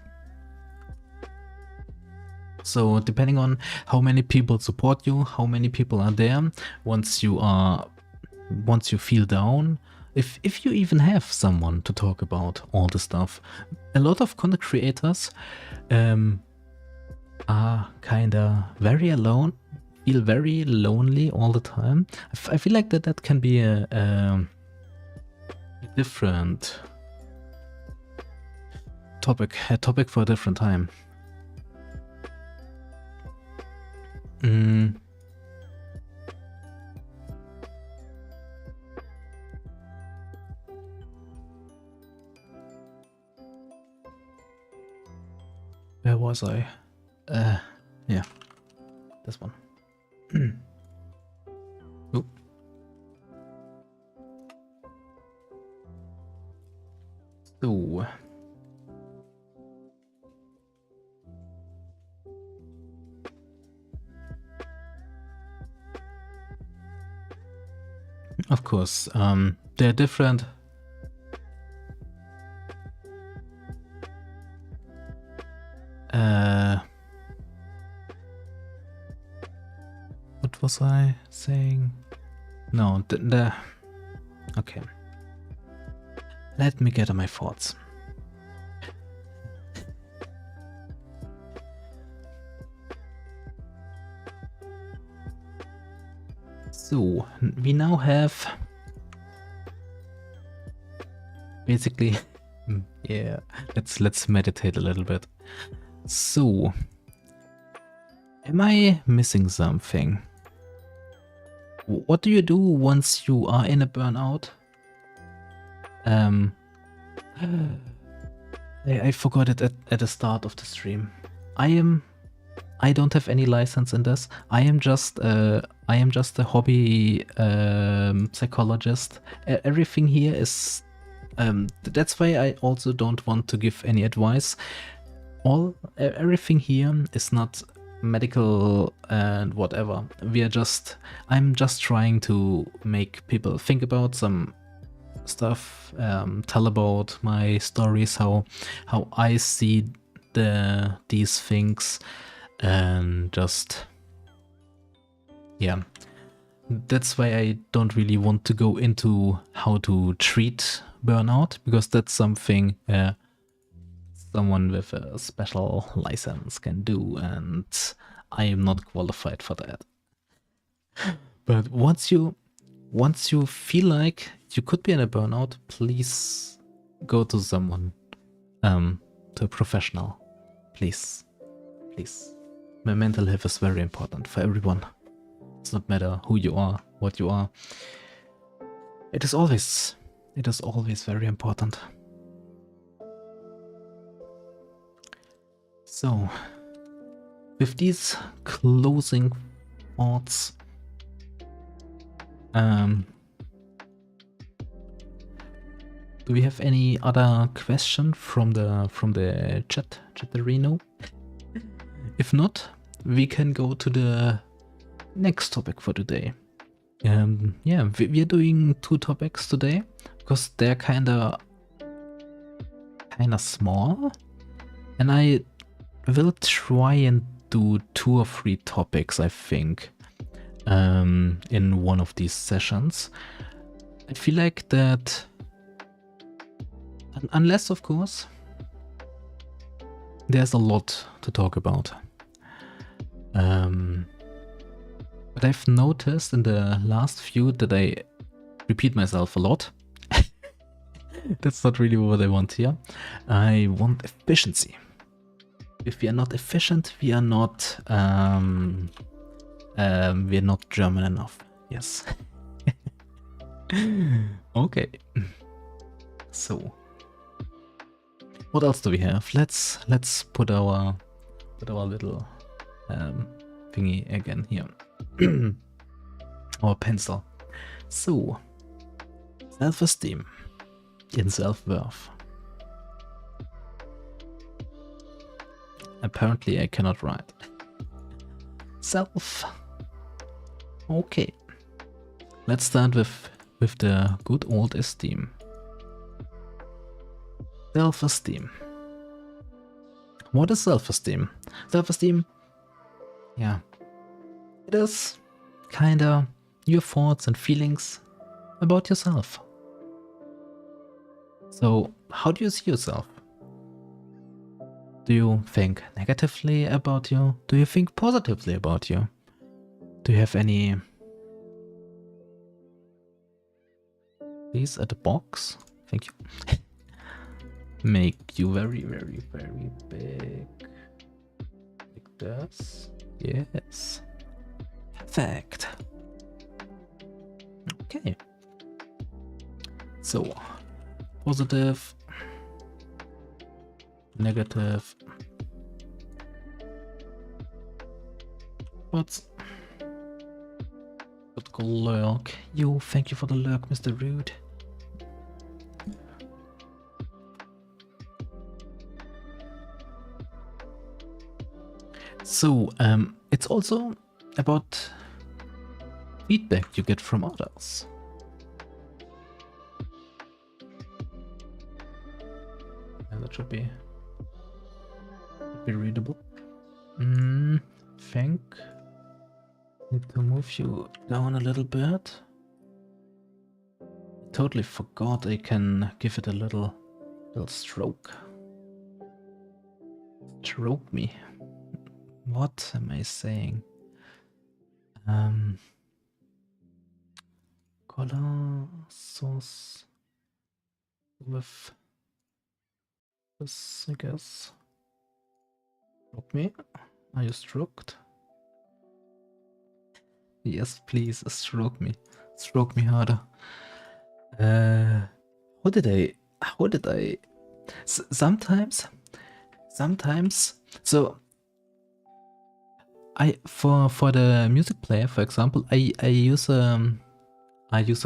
So depending on how many people support you, how many people are there, once you feel down, if you even have someone to talk about all the stuff. A lot of content creators are kinda very alone, feel very lonely all the time. I feel like that can be a different topic, for a different time. Where was I? Yeah, this one. Oop. So. Of course, they're different. What was I saying? No, okay. Let me get to my thoughts. So, we now have basically, yeah, let's meditate a little bit. So, am I missing something? What do you do once you are in a burnout? I forgot it at the start of the stream. I don't have any license in this. I am just a hobby psychologist. Everything here is that's why I also don't want to give any advice. Everything here is not medical and whatever. I'm just trying to make people think about some stuff, tell about my stories, how I see these things, and just, yeah. That's why I don't really want to go into how to treat burnout, because that's something someone with a special license can do, and I am not qualified for that. But once you feel like you could be in a burnout, please go to someone, to a professional. Please. My mental health is very important for everyone. It's not matter who you are, what you are. It is always very important. So, with these closing thoughts, do we have any other question from the chat-arena? If not, we can go to the next topic for today. Yeah, we're doing 2 topics today because they're kinda small, and I will try and do 2 or 3 topics, I think, in one of these sessions. I feel like that, unless of course there's a lot to talk about. But I've noticed in the last few that I repeat myself a lot. That's not really what I want here. I want efficiency. If we are not efficient, we are not German enough. Yes. Okay. So, what else do we have? Let's put our little thingy again here. Our pencil. So, self-esteem in self-worth. Apparently I cannot write. Self. Okay. Let's start with the good old esteem. Self-esteem. What is self-esteem? Self-esteem, yeah, it is kinda your thoughts and feelings about yourself. So, how do you see yourself? Do you think negatively about you? Do you think positively about you? Do you have any... Please, at the box? Thank you. Make you very, very, very big. Like this. Yes. Perfect. Okay. So, positive, negative. What's lurk? You, thank you for the lurk, Mr. Rude. So, it's also about feedback you get from others. Yeah, that should be readable. Think. Need to move you down a little bit. Totally forgot I can give it a little stroke. Stroke me. What am I saying? Color source with this, I guess. Stroke me. Are you stroked? Yes, please, stroke me. Stroke me harder. How did I? Sometimes. So for the music player, for example, I use a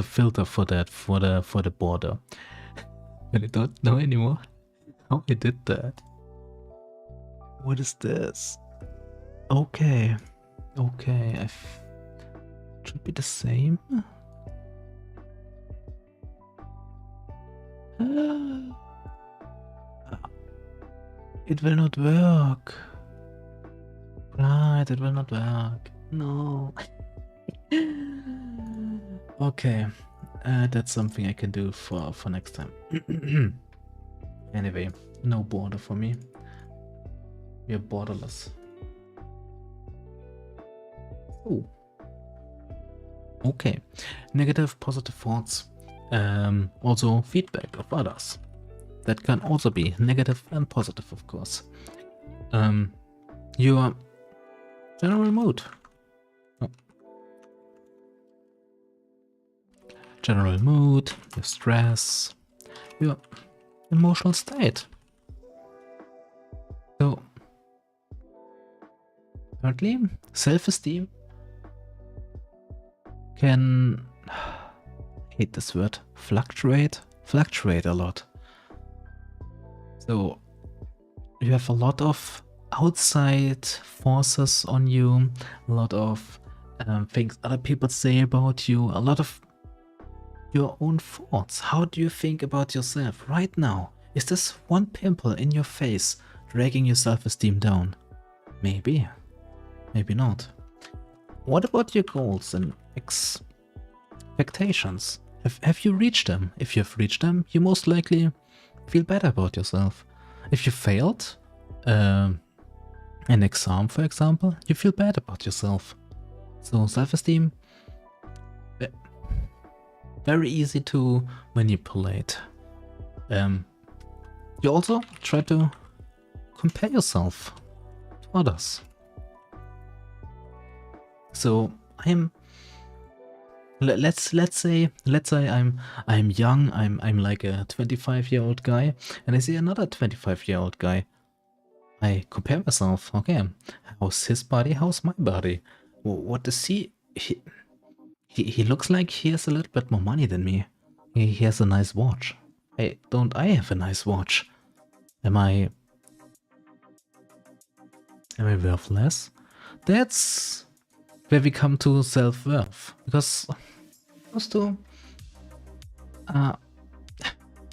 filter for that for the border. And I don't know anymore how I did that. What is this? Okay, should be the same. It will not work. Right, it will not work. No. Okay, that's something I can do for next time. Anyway, no border for me. We are borderless. Oh. Okay. Negative, positive thoughts. Also feedback of others. That can also be negative and positive, of course. Your general mood. Oh. General mood, your stress, your emotional state. So, thirdly, self-esteem can, I hate this word, fluctuate a lot. So, you have a lot of outside forces on you, a lot of things other people say about you, a lot of your own thoughts. How do you think about yourself right now? Is this one pimple in your face dragging your self-esteem down? Maybe, maybe not. What about your goals and expectations? Have you reached them? If you've reached them, you most likely feel better about yourself. If you failed, an exam, for example, you feel bad about yourself. So self-esteem, very easy to manipulate. You also try to compare yourself to others. So let's say I'm young, I'm like a 25-year-old guy, and I see another 25-year-old guy. I compare myself. Okay, how's his body? How's my body? What does he looks like he has a little bit more money than me. He has a nice watch. Don't I have a nice watch? Am I worth less? That's where we come to self-worth, because those two,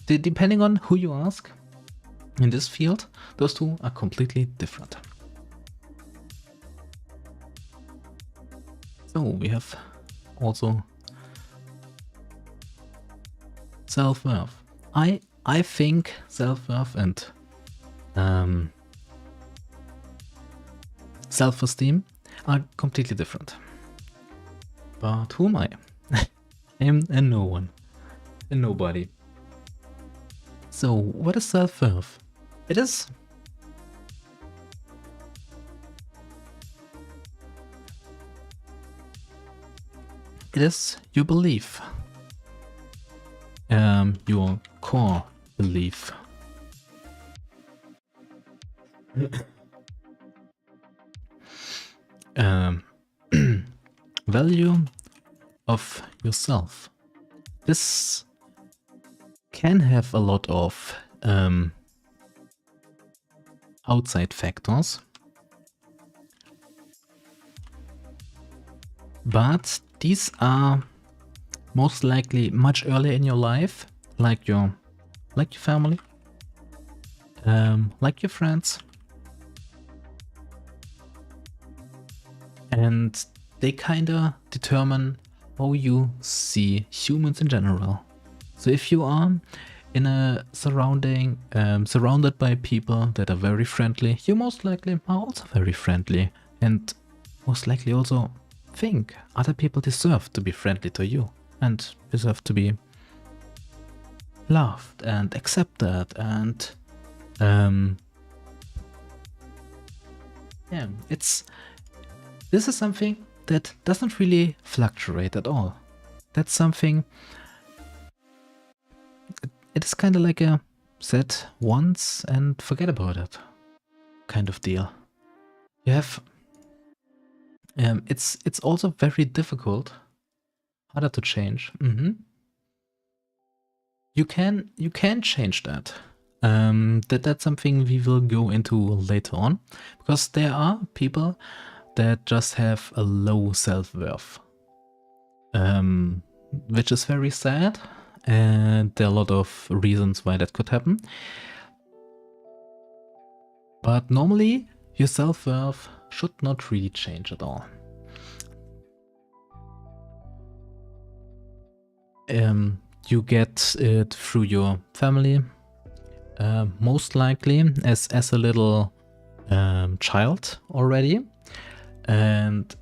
depending on who you ask in this field, those two are completely different. So we have also self-worth. I think self-worth and self-esteem are completely different. But who am I? I'm a no one, a nobody. So what is self-worth? It is your belief, your core belief. Value of yourself. This can have a lot of outside factors, but these are most likely much earlier in your life, like your family, like your friends, and they kinda determine how you see humans in general. So if you are in a surrounded by people that are very friendly, you most likely are also very friendly, and most likely also think other people deserve to be friendly to you and deserve to be loved and accepted, and yeah, this is something that doesn't really fluctuate at all. That's something, it is kind of like a set once and forget about it kind of deal. You have, it's also very difficult, harder to change. You can change that. That's something we will go into later on, because there are people that just have a low self-worth, which is very sad, and there are a lot of reasons why that could happen. But normally your self-worth should not really change at all. You get it through your family, most likely as a little child already, and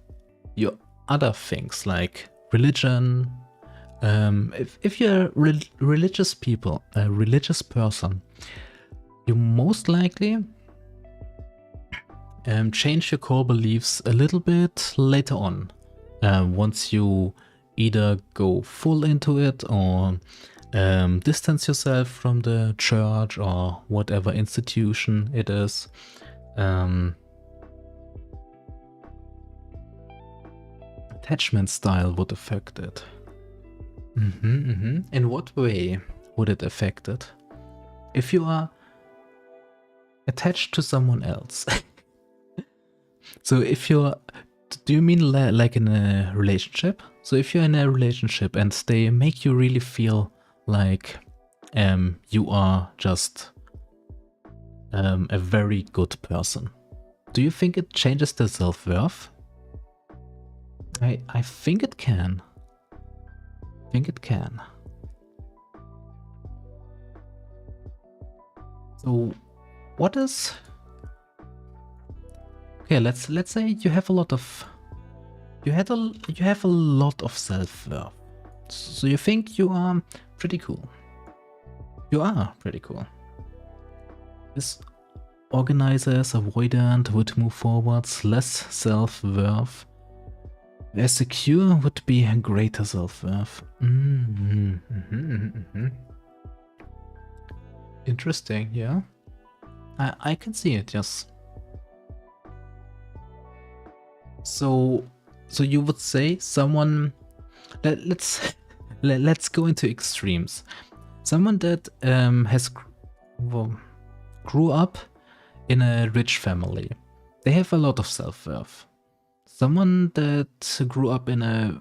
your other things like religion. If you're a religious person, you most likely change your core beliefs a little bit later on, once you either go full into it or distance yourself from the church or whatever institution it is. Attachment style would affect it. In what way would it affect it? If you are attached to someone else. So if you're, do you mean like in a relationship? So if you're in a relationship and they make you really feel like you are just a very good person, do you think it changes the self-worth? I think it can. So what is Okay, let's say you have a lot of you have a lot of self-worth. So you think you are pretty cool. You are pretty cool. This organizers avoidant would move forwards, less self-worth. Where secure would be greater self-worth. Interesting, yeah. I can see it, yes. So you would say someone let's go into extremes. Someone that grew up in a rich family. They have a lot of self-worth. Someone that grew up in a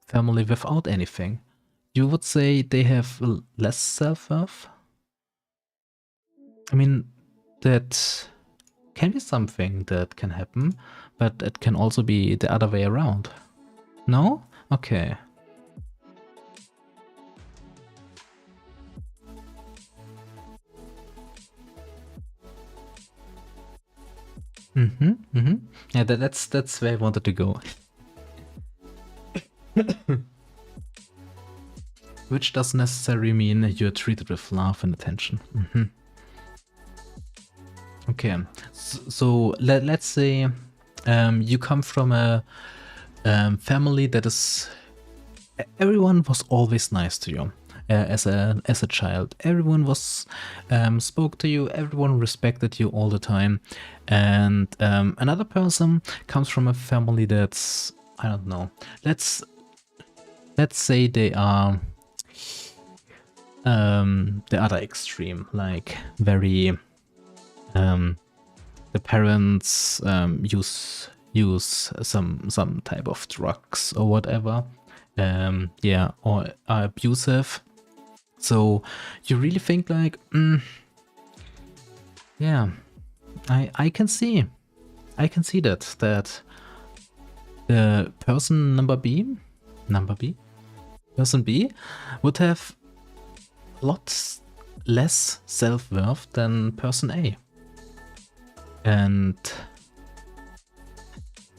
family without anything. You would say they have less self-worth? I mean, that can be something that can happen, but it can also be the other way around. No? Okay. Yeah, that's where I wanted to go. Which doesn't necessarily mean you're treated with love and attention. Okay, so let's say you come from a family that is... Everyone was always nice to you as a child. Everyone was spoke to you. Everyone respected you all the time. And another person comes from a family that's, I don't know. Let's say they are the other extreme, like very the parents use some type of drugs or whatever, yeah, or are abusive. So you really think like, yeah, I can see that the person B would have lots less self-worth than person A. And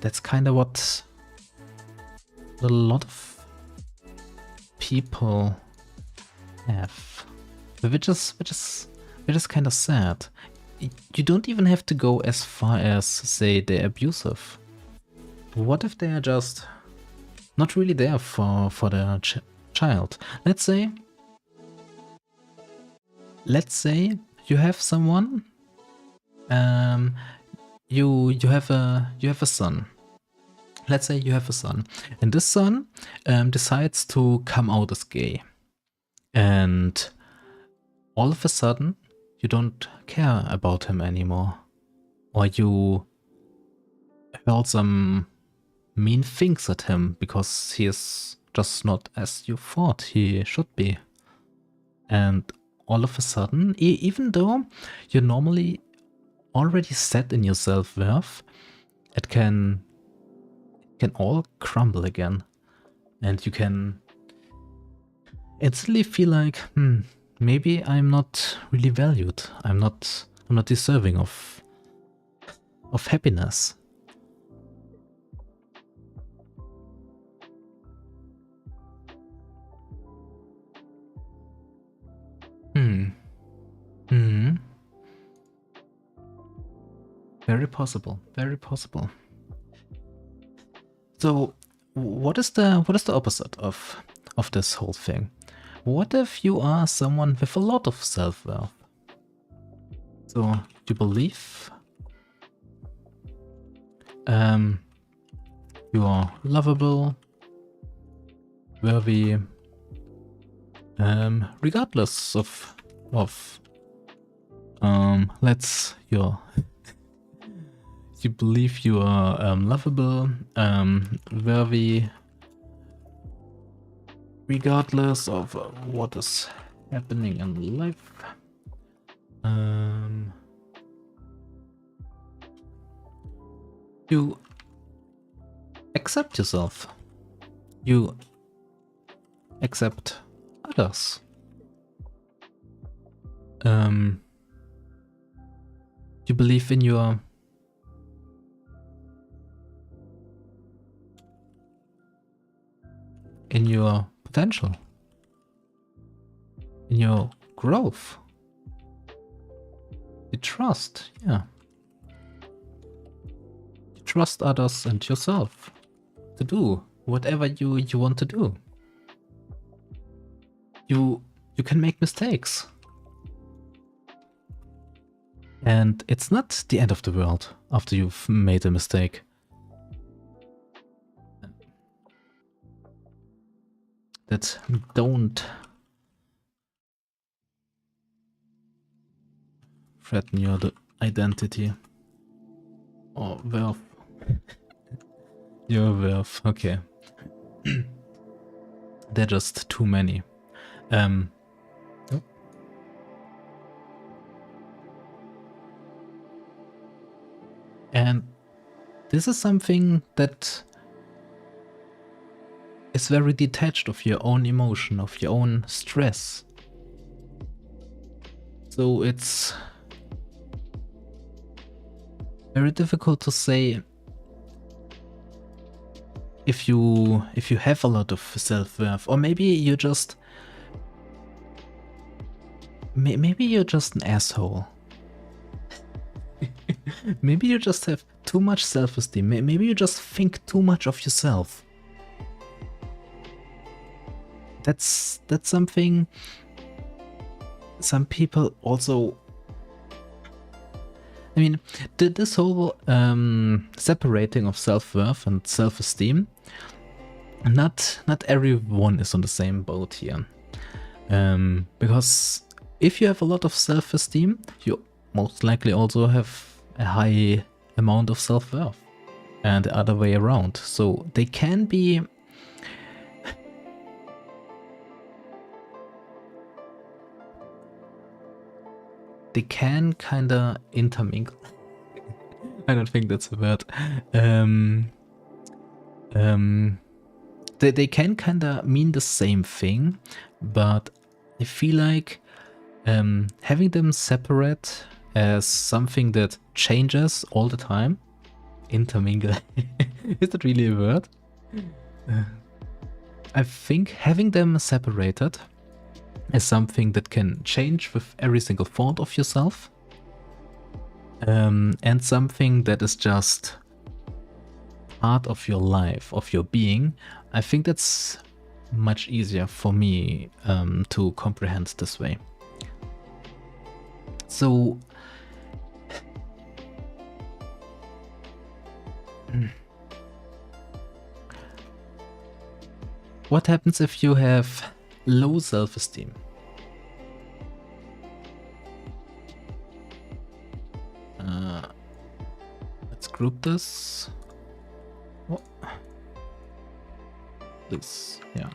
that's kind of what a lot of people have, which is kind of sad. You don't even have to go as far as say they're abusive. What if they are just not really there for their child? Let's say you have someone. You have a son. Let's say you have a son, and this son decides to come out as gay, and all of a sudden you don't care about him anymore, or you hurl some mean things at him because he is just not as you thought he should be. And all of a sudden, even though you're normally already set in your self-worth, it can all crumble again, and you can instantly feel like, maybe I'm not really valued. I'm not deserving of happiness. Very possible. Very possible. So, what is the opposite of this whole thing? What if you are someone with a lot of self-worth? So you believe you are lovable, worthy, regardless of you believe you are lovable, worthy, regardless of what is happening in life. You accept yourself. You accept others. You believe in your in your potential, in your growth. You trust, yeah. You trust others and yourself to do whatever you want to do. You can make mistakes. And it's not the end of the world after you've made a mistake. That don't threaten your identity or worth. Your worth, okay. They're just too many. And this is something that is very detached of your own emotion, of your own stress. So it's very difficult to say if you have a lot of self-worth, or maybe you just maybe you're just an asshole. Maybe you just have too much self-esteem. Maybe you just think too much of yourself. That's something some people also. I mean, this whole separating of self-worth and self-esteem, not everyone is on the same boat here. Because if you have a lot of self-esteem, you most likely also have a high amount of self-worth, and the other way around. So they can be kinda intermingle. I don't think that's a word. They can kinda mean the same thing, but I feel like having them separate as something that changes all the time. Intermingle. Is that really a word? I think having them separated as something that can change with every single thought of yourself, and something that is just part of your life, of your being, I think that's much easier for me to comprehend this way. So what happens if you have low self-esteem? Let's group this. Oh. This, yeah.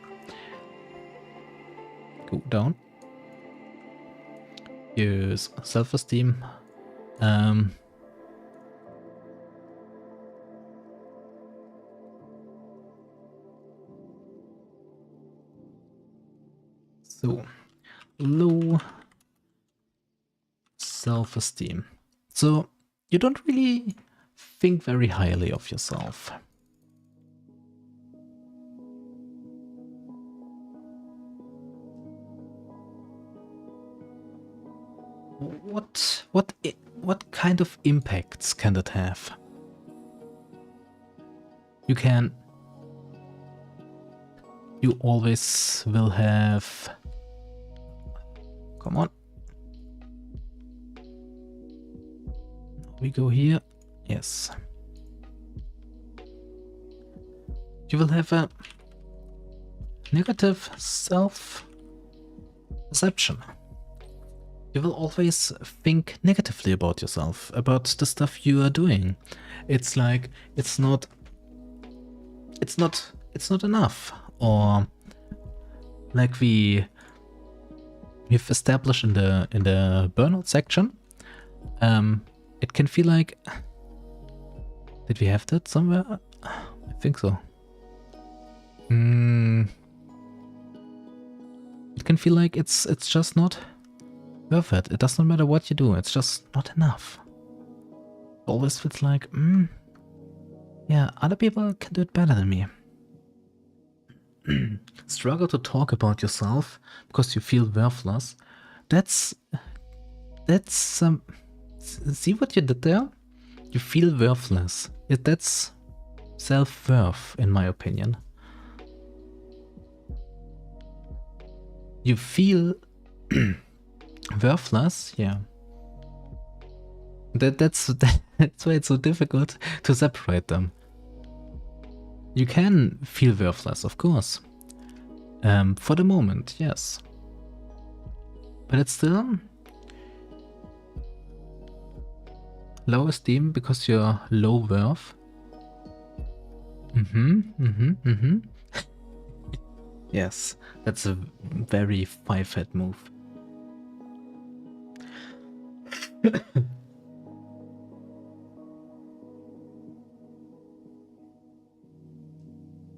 Go down. Use self-esteem. So, low self-esteem. So, you don't really think very highly of yourself. What kind of impacts can that have? You always will have. Come on. We go here. Yes. You will have a negative self-perception. You will always think negatively about yourself, about the stuff you are doing. It's like it's not enough, or like we've established in the burnout section. It can feel like, did we have that somewhere? I think so. It can feel like it's just not worth it. It doesn't matter what you do, it's just not enough. It always feels like, yeah, other people can do it better than me. struggle to talk about yourself because you feel worthless, that's see what you did there? You feel worthless. That's self-worth, in my opinion. You feel worthless, yeah. That's why it's so difficult to separate them. You can feel worthless, of course. For the moment, yes. But it's still low esteem because you're low worth. Yes, that's a very five-head move.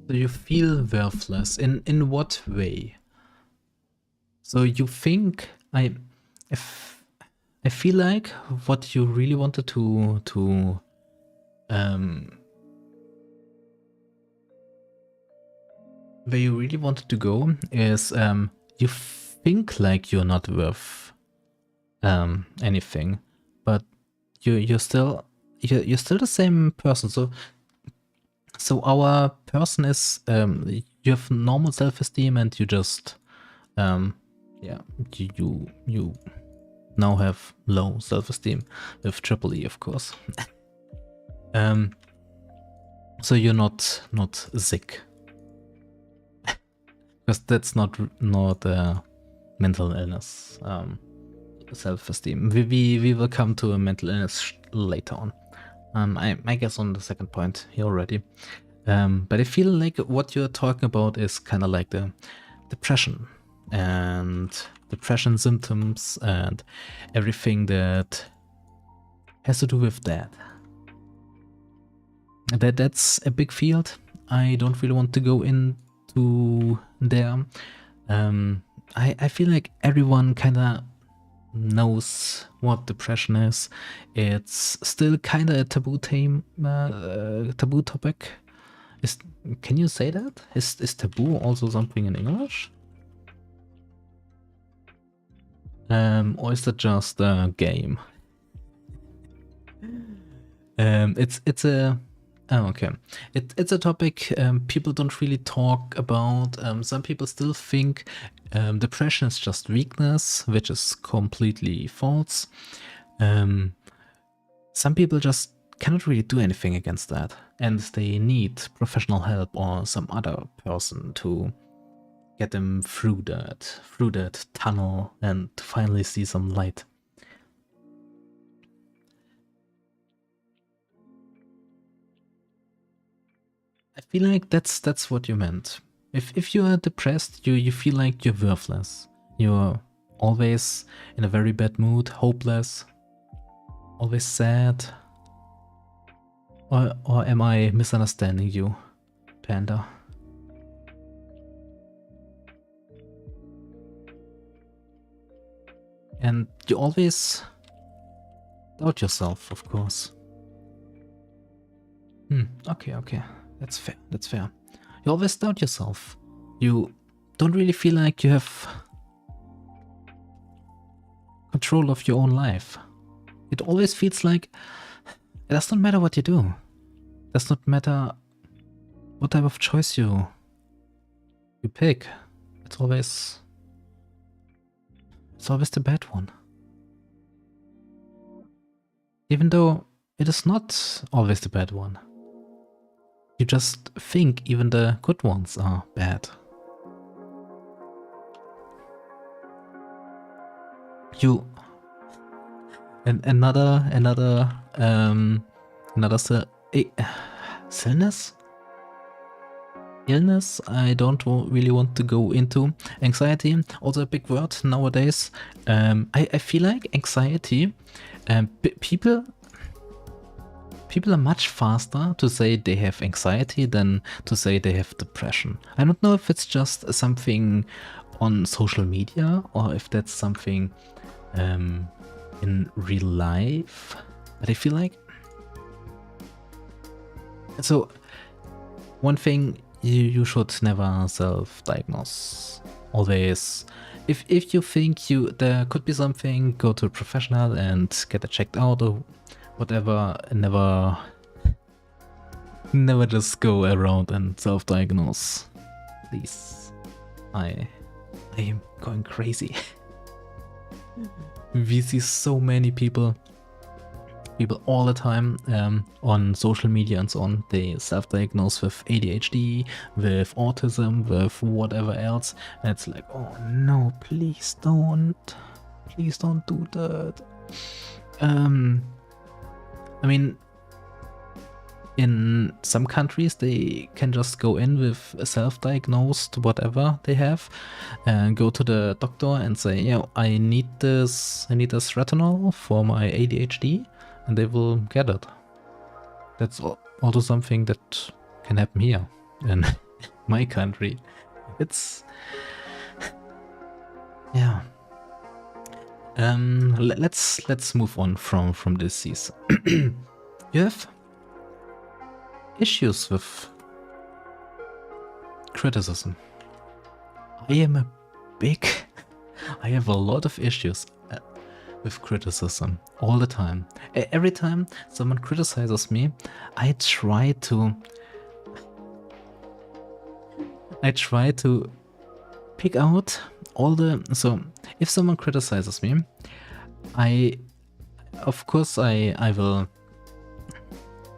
So you feel worthless. In what way? So you think I feel like what you really wanted to where you really wanted to go is you think like you're not worth anything, but you're still the same person. So our person is you have normal self-esteem and you just yeah, you now have low self-esteem with triple E, of course. So you're not sick, because that's not mental illness. Self-esteem. We will come to a mental illness later on. I guess on the second point here already. But I feel like what you're talking about is kind of like the depression and depression symptoms and everything that has to do with that. That's a big field. I don't really want to go into there. I feel like everyone kind of knows what depression is. It's still kind of a taboo topic. Can you say that? Is taboo also something in English? Or is that just a game? It's a okay. It's a topic people don't really talk about. Some people still think depression is just weakness, which is completely false. Some people just cannot really do anything against that, and they need professional help or some other person to get them through that tunnel and to finally see some light. I feel like that's what you meant. If you are depressed, you feel like you're worthless. You're always in a very bad mood, hopeless, always sad. Or am I misunderstanding you, Panda? And you always doubt yourself, of course. Okay. That's fair. You always doubt yourself. You don't really feel like you have control of your own life. It always feels like it does not matter what you do. It does not matter what type of choice you pick. It's always the bad one. Even though it is not always the bad one. You just think even the good ones are bad. Another illness I don't really want to go into. Anxiety, also a big word nowadays. I feel like anxiety, people are much faster to say they have anxiety than to say they have depression. I don't know if it's just something on social media or if that's something in real life, but I feel like... So, one thing you should never self-diagnose. Always, if you think there could be something, go to a professional and get it checked out or whatever. Never just go around and self-diagnose. Please. I am going crazy. We see so many people all the time on social media and so on. They self-diagnose with ADHD, with autism, with whatever else. And it's like, oh no, please don't do that. I mean, in some countries they can just go in with a self-diagnosed whatever they have and go to the doctor and say, yeah, I need this retinol for my ADHD, and they will get it. That's also something that can happen here in my country. It's yeah. Let's move on from disease. You have issues with criticism. I have a lot of issues with criticism all the time. Every time someone criticizes me, I try to pick out all the... So if someone criticizes me, of course I will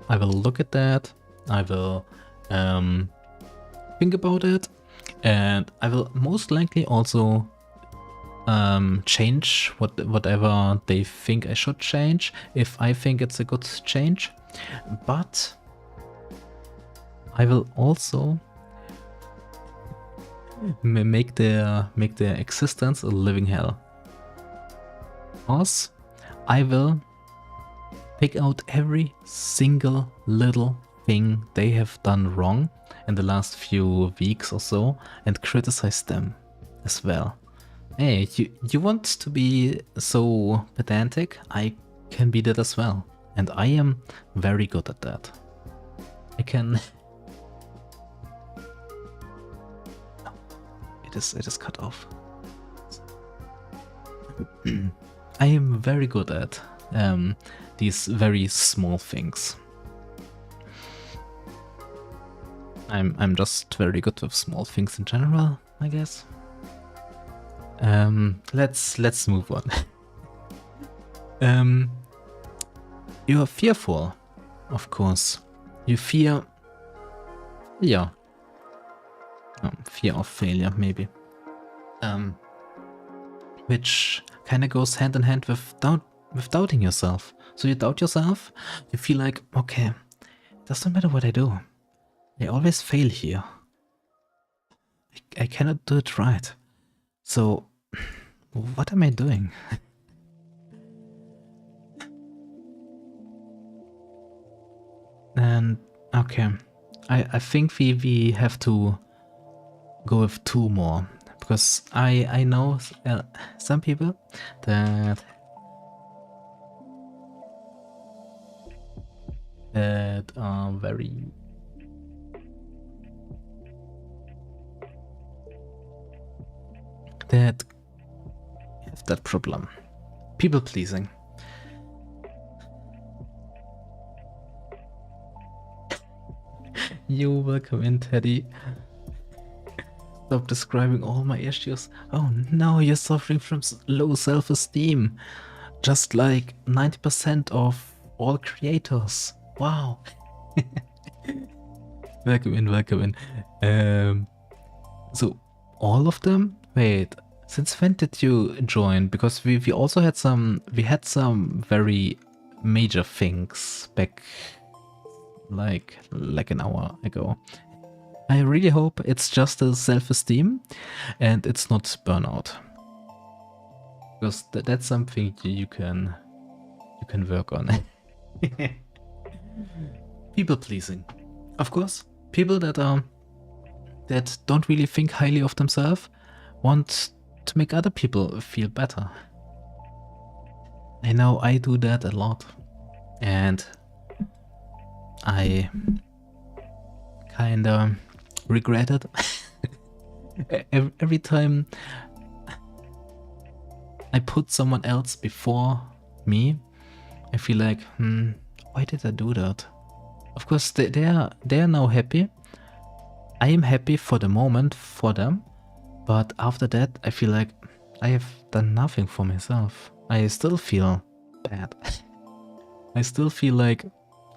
look at that. I will think about it, and I will most likely also change whatever they think I should change if I think it's a good change. But I will also make their existence a living hell. Because I will pick out every single little thing they have done wrong in the last few weeks or so and criticize them as well. Hey, you want to be so pedantic? I can be that as well. And I am very good at that. I can... It is cut off. I am very good at these very small things. I'm just very good with small things in general, I guess. Let's move on. You are fearful, of course. You fear, yeah, fear of failure, maybe. Which kind of goes hand in hand with doubting yourself. So you doubt yourself. You feel like, okay, it doesn't matter what I do. I always fail here. I cannot do it right. So, what am I doing? And, okay. I think we have to go with two more. Because I know some people that are very... that have that problem. People pleasing. You welcome in, Teddy. Stop describing all my issues. Oh no, you're suffering from low self-esteem. Just like 90% of all creators. Wow. Welcome in. So all of them? Wait, since when did you join? Because we also had some very major things back like an hour ago. I really hope it's just a self-esteem and it's not burnout. Because that's something you can work on. People pleasing. Of course, people that don't really think highly of themselves want to make other people feel better. I know I do that a lot. And I kinda regret it. Every time I put someone else before me, I feel like, why did I do that? Of course, they are now happy. I am happy for the moment for them, but after that, I feel like I have done nothing for myself. I still feel bad. I still feel like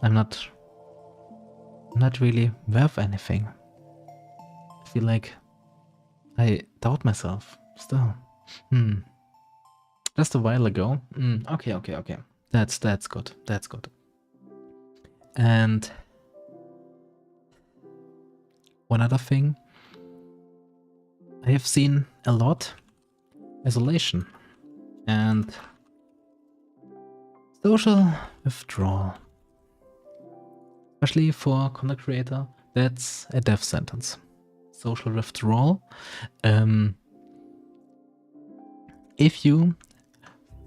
I'm not really worth anything. I feel like I doubt myself still. Just a while ago. Okay. That's good. That's good. And one other thing, I have seen a lot isolation and social withdrawal. Especially for content creator, that's a death sentence. Social withdrawal. If you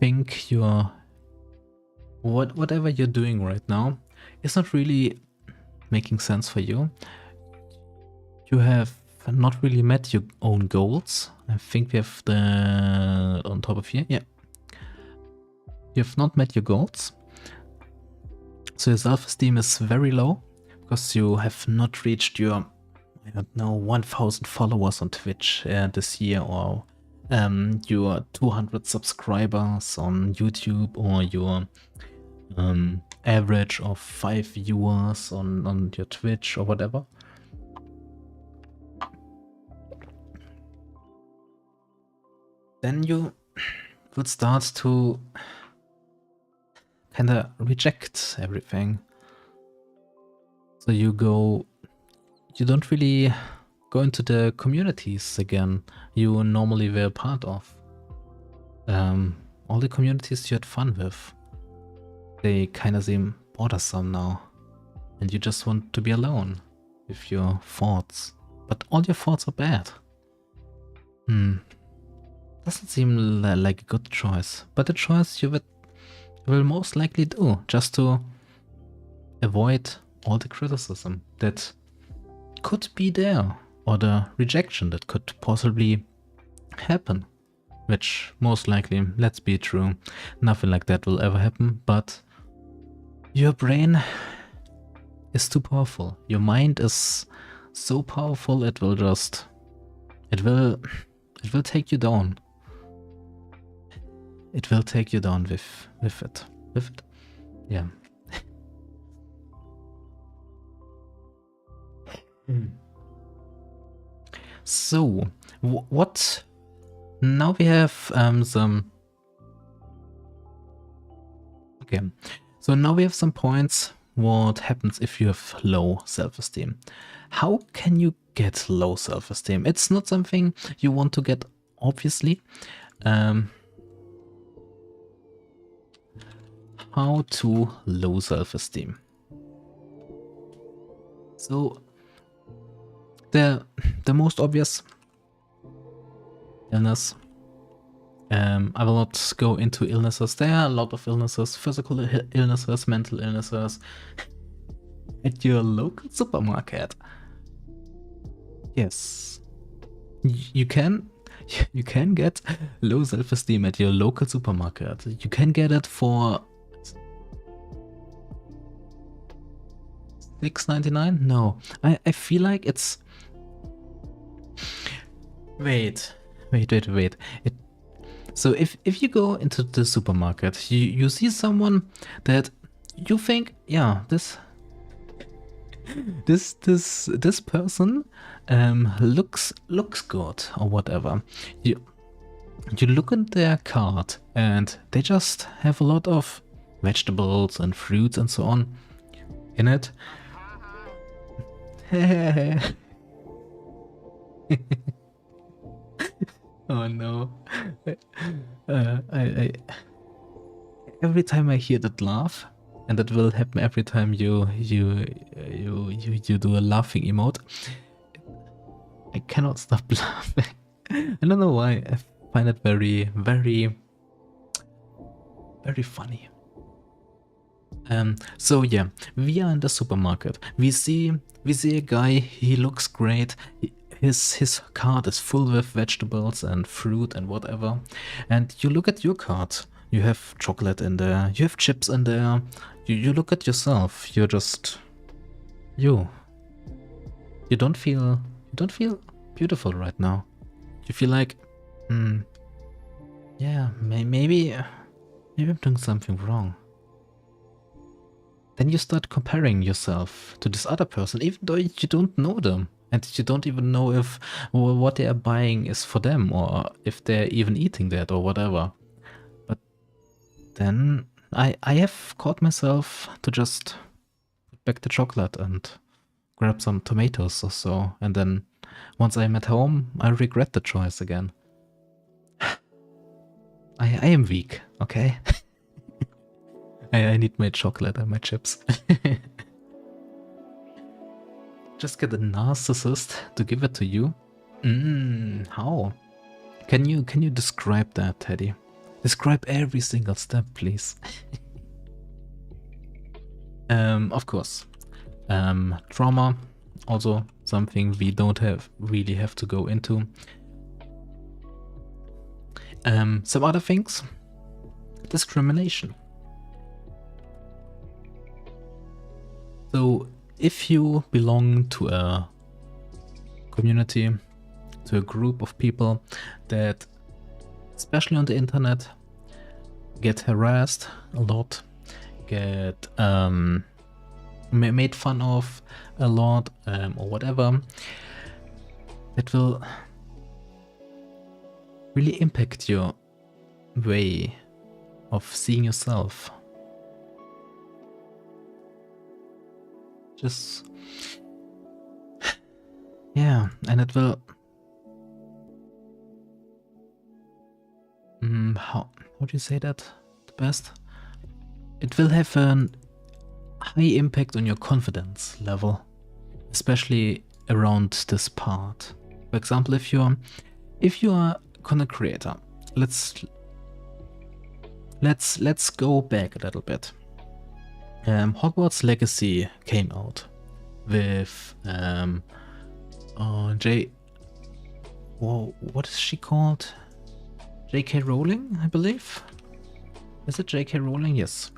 think you're whatever you're doing right now is not really making sense for you, you have not really met your own goals. I think we have the on top of here. Yeah, you have not met your goals, so your self-esteem is very low because you have not reached your, I don't know, 1,000 followers on Twitch this year, or your 200 subscribers on YouTube, or your average of 5 viewers on your Twitch or whatever. Then you would start to kind of reject everything. So you don't really go into the communities again you normally were part of. All the communities you had fun with, they kind of seem bothersome now. And you just want to be alone with your thoughts. But all your thoughts are bad. Doesn't seem like a good choice. But a choice you will most likely do, just to avoid all the criticism that could be there, or the rejection that could possibly happen. Which most likely, let's be true, nothing like that will ever happen, but your brain is too powerful. Your mind is so powerful, it will take you down. It will take you down with it. Yeah. So, what? Now we have some. Okay, so now we have some points. What happens if you have low self-esteem? How can you get low self-esteem? It's not something you want to get, obviously. How to low self-esteem? So the most obvious illness. I will not go into illnesses. There are a lot of illnesses, physical illnesses, mental illnesses. At your local supermarket. Yes, you can get low self-esteem at your local supermarket. You can get it for $6.99? No, I feel like it's. Wait. So if you go into the supermarket, you see someone that you think, yeah, this person looks good or whatever. You look at their cart and they just have a lot of vegetables and fruits and so on in it. Oh no. I every time I hear that laugh, and that will happen every time you do a laughing emote, I cannot stop laughing. I don't know why. I find it very, very, very funny. So yeah, we are in the supermarket. We see a guy. He looks great. His cart is full with vegetables and fruit and whatever. And you look at your cart. You have chocolate in there. You have chips in there. You look at yourself. You're just you. You don't feel beautiful right now. You feel like, yeah, maybe I'm doing something wrong. Then you start comparing yourself to this other person, even though you don't know them. And you don't even know if what they are buying is for them or if they're even eating that or whatever. But then I have caught myself to just put back the chocolate and grab some tomatoes or so. And then once I'm at home, I regret the choice again. I am weak, okay? I need my chocolate and my chips. Just get a narcissist to give it to you? How? Can you describe that, Teddy? Describe every single step, please. Of course. Trauma, also something we don't really have to go into. Some other things. Discrimination. So if you belong to a community, to a group of people that, especially on the internet, get harassed a lot, get made fun of a lot, or whatever, it will really impact your way of seeing yourself. Just, yeah, and it will, how do you say that the best? It will have a high impact on your confidence level, especially around this part. For example, if you are content creator, let's go back a little bit. Hogwarts Legacy came out with what is she called? J.K. Rowling, I believe. Is it J.K. Rowling? Yes.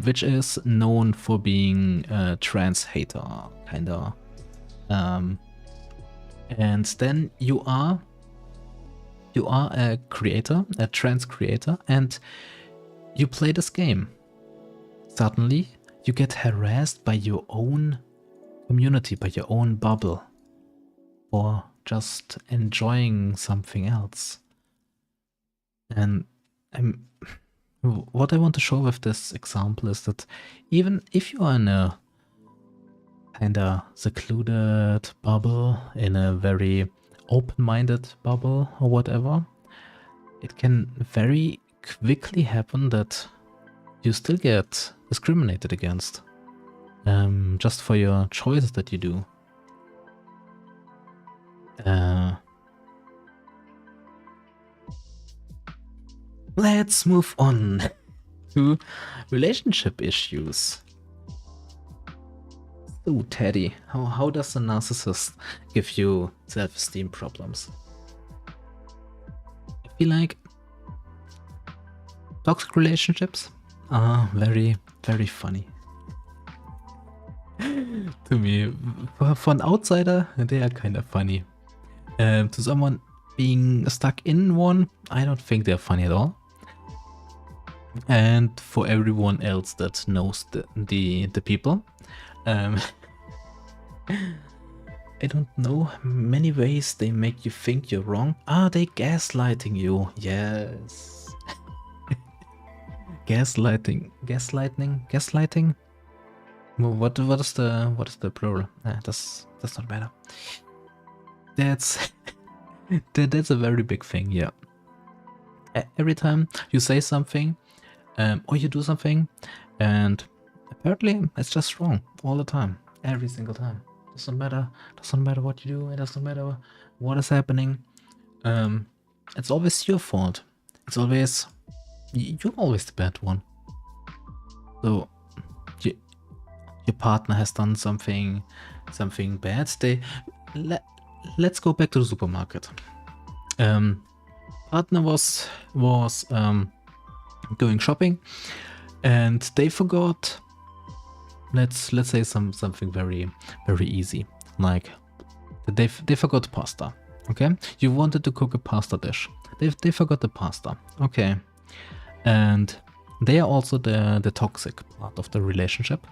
Which is known for being a trans hater, kinda. And then you are a creator, a trans creator, and you play this game. Suddenly, you get harassed by your own community, by your own bubble, or just enjoying something else. And what I want to show with this example is that even if you are in a kinda secluded bubble, in a very open-minded bubble or whatever, it can very quickly happen that you still get discriminated against, just for your choices that you do. Let's move on to relationship issues. So, Teddy, how does a narcissist give you self-esteem problems? I feel like toxic relationships are very, very funny. To me, for an outsider, they are kind of funny. To someone being stuck in one, I don't think they're funny at all. And for everyone else that knows the people, I don't know, many ways they make you think you're wrong. Are they gaslighting you? Yes. Gaslighting. What is the plural? That's not matter. That's that's a very big thing. Yeah. Every time you say something, or you do something, and apparently it's just wrong all the time, every single time. Doesn't matter what you do. It doesn't matter what is happening. It's always your fault. It's always you're always the bad one. So your partner has done something bad. Let's go back to the supermarket. Partner was going shopping, and they forgot. Let's say something very easy, like they forgot pasta. Okay, you wanted to cook a pasta dish. They forgot the pasta. Okay, and they are also the toxic part of the relationship.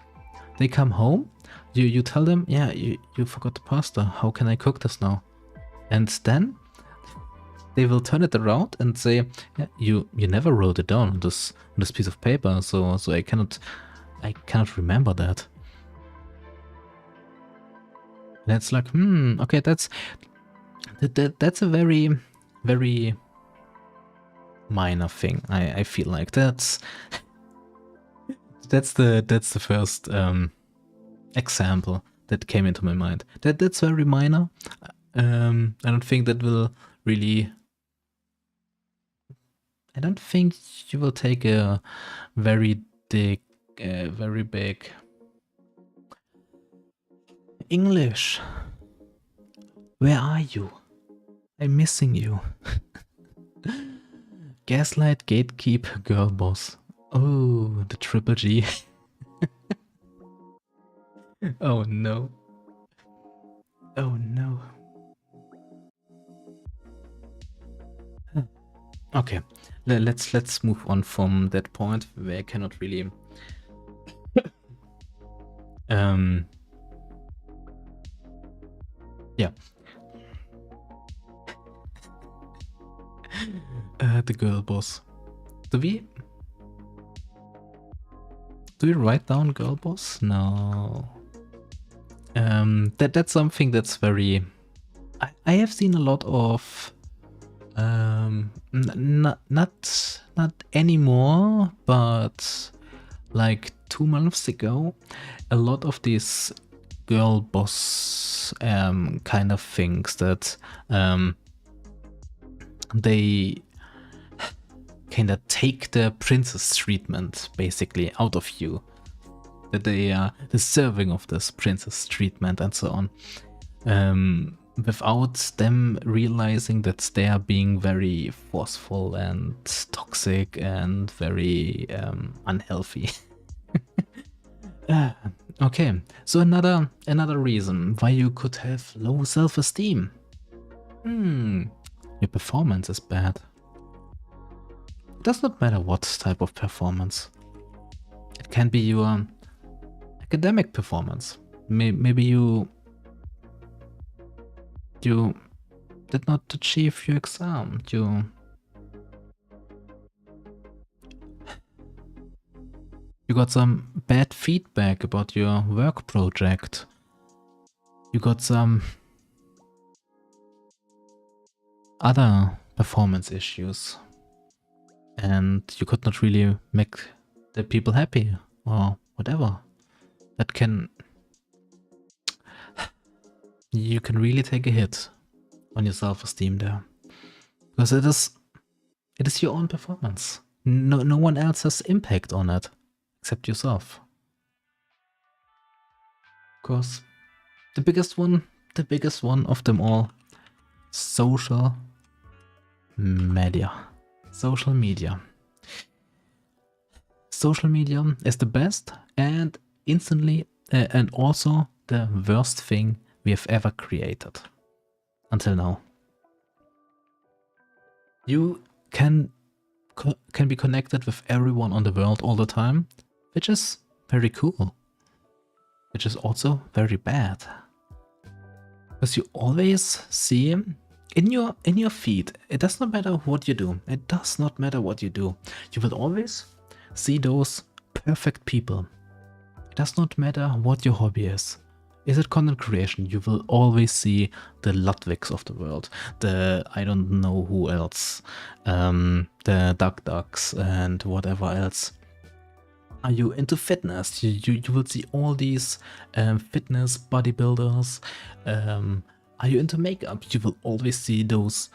They come home, you tell them, yeah, you forgot the pasta. How can I cook this now? And then they will turn it around and say, yeah, you never wrote it down on this piece of paper, so I cannot remember that. And it's like, okay, that's a very minor thing. I feel like that's the first example that came into my mind. That's very minor. I don't think that will really. I don't think you will take a very big English. Where are you? I'm missing you. Gaslight, gatekeep, girl boss. Oh, the triple G. Oh no. Oh no. Okay, let's move on from that point where I cannot really yeah. The girl boss. Do we write down girl boss? No. That's something that's very. I have seen a lot of. Not anymore, but like 2 months ago, a lot of these girl boss kind of things that they kind of take the princess treatment basically out of you, that they are deserving of this princess treatment and so on, without them realizing that they are being very forceful and toxic and very unhealthy. Okay, so another reason why you could have low self-esteem. Your performance is bad. It does not matter what type of performance. It can be your academic performance. Maybe you did not achieve your exam. You got some bad feedback about your work project. You got some other performance issues. And you could not really make the people happy or whatever. That can... You can really take a hit on your self-esteem there. Because it is your own performance. No one else has impact on it. Except yourself. Of course, the biggest one of them all, social media. Social media. Social media is the best and instantly and also the worst thing we have ever created until now. You can be connected with everyone on the world all the time, which is very cool, which is also very bad, because you always see in your feed, it does not matter what you do, you will always see those perfect people. It does not matter what your hobby is. Is it content creation? You will always see the Ludwigs of the world, the I don't know who else, the Ducks and whatever else. Are you into fitness? You will see all these fitness bodybuilders. Are you into makeup? You will always see those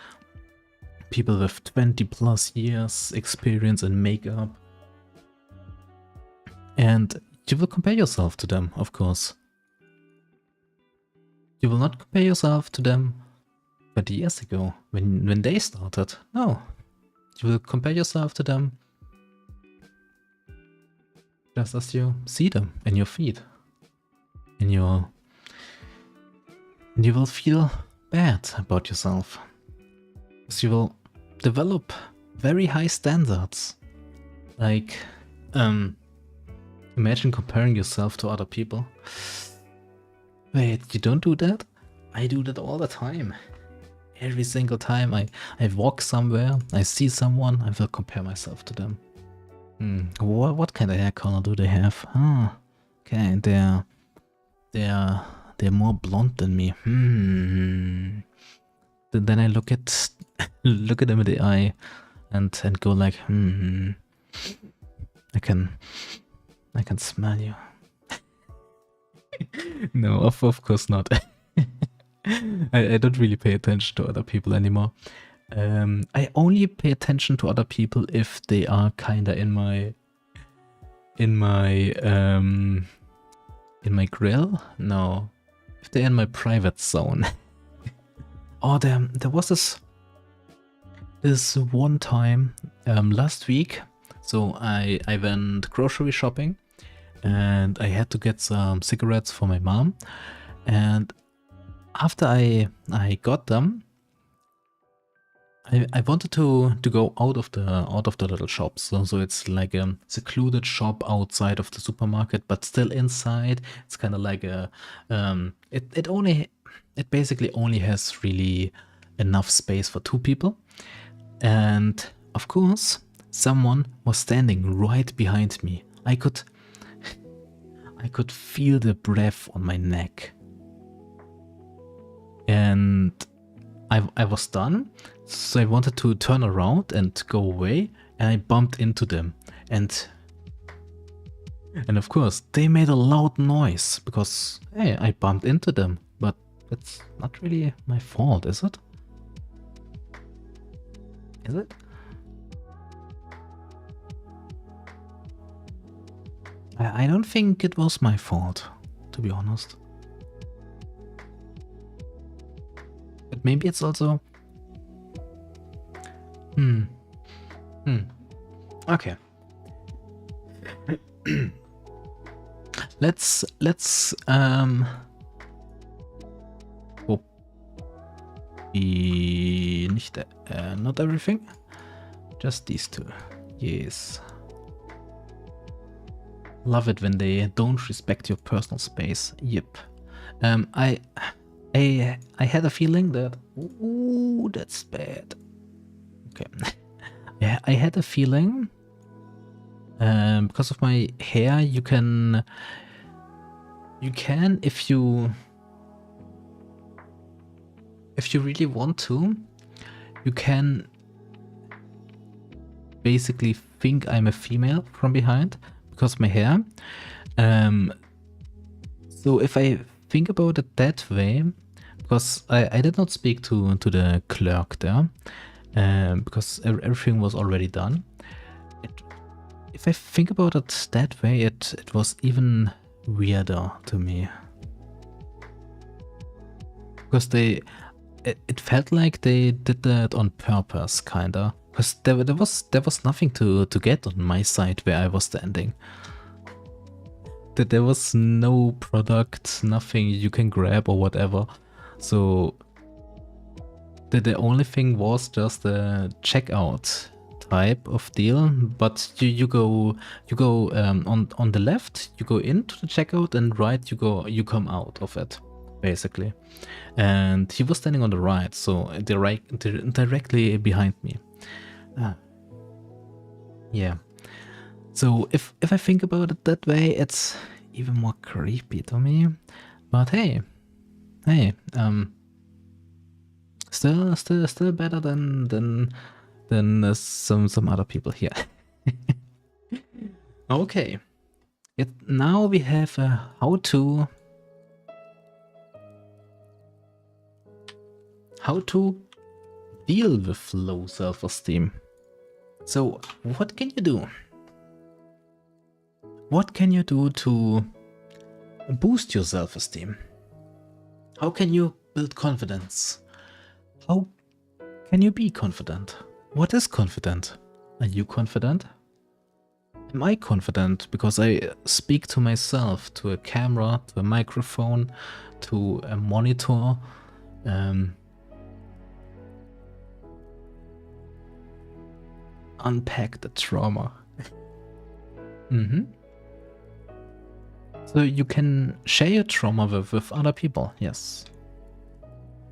people with 20 plus years experience in makeup. And you will compare yourself to them, of course. You will not compare yourself to them 20 years ago when they started. No. You will compare yourself to them just as you see them in your feed. And you will feel bad about yourself. Because you will develop very high standards. Like, imagine comparing yourself to other people. Wait, you don't do that? I do that all the time. Every single time I walk somewhere, I see someone, I will compare myself to them. What kind of hair color do they have? Ah, okay, they're more blonde than me. Then I look at them in the eye and go like, I can smell you. No, of course not. I don't really pay attention to other people anymore. I only pay attention to other people if they are kinda in my grill. No, if they're in my private zone. Oh, there was this one time last week. So I went grocery shopping, and I had to get some cigarettes for my mom. And after I got them, I wanted to go out of the little shop. So it's like a secluded shop outside of the supermarket, but still inside. It's kind of like a it basically only has really enough space for 2 people. And of course, someone was standing right behind me. I could feel the breath on my neck. And I was done, so I wanted to turn around and go away, and I bumped into them. And of course, they made a loud noise because, hey, I bumped into them. But it's not really my fault, is it? Is it? I don't think it was my fault, to be honest. But maybe it's also... Okay. Let's not everything, just these 2. Yes. Love it when they don't respect your personal space. Yep. I had a feeling that... Ooh, that's bad. Okay. Yeah, I had a feeling... because of my hair, you can if you really want to, you can basically think I'm a female from behind because of my hair. So if I think about it that way, because I did not speak to the clerk there, because everything was already done. If I think about it that way, it was even weirder to me. Because it felt like they did that on purpose, kinda. Because there was nothing to get on my side where I was standing. There was no product, nothing you can grab or whatever. So the only thing was just a checkout type of deal, but you go on the left, you go into the checkout, and right you come out of it, basically. And he was standing on the right, so directly behind me. Yeah. So if I think about it that way, it's even more creepy to me. But hey, still better than some other people here. Okay. Now we have a how to deal with low self-esteem. So what can you do what can you do to boost your self-esteem? How can you build confidence? How can you be confident? What is confident? Are you confident? Am I confident because I speak to myself, to a camera, to a microphone, to a monitor? Unpack the trauma. So you can share your trauma with other people, yes.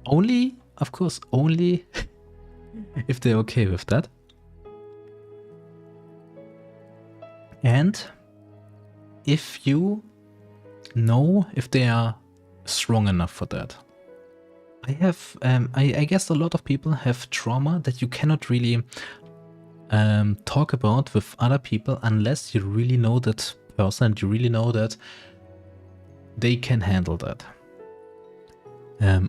Only, of course, only if they're okay with that. And if you know if they are strong enough for that. I guess a lot of people have trauma that you cannot really talk about with other people unless you really know that person and you really know that they can handle that.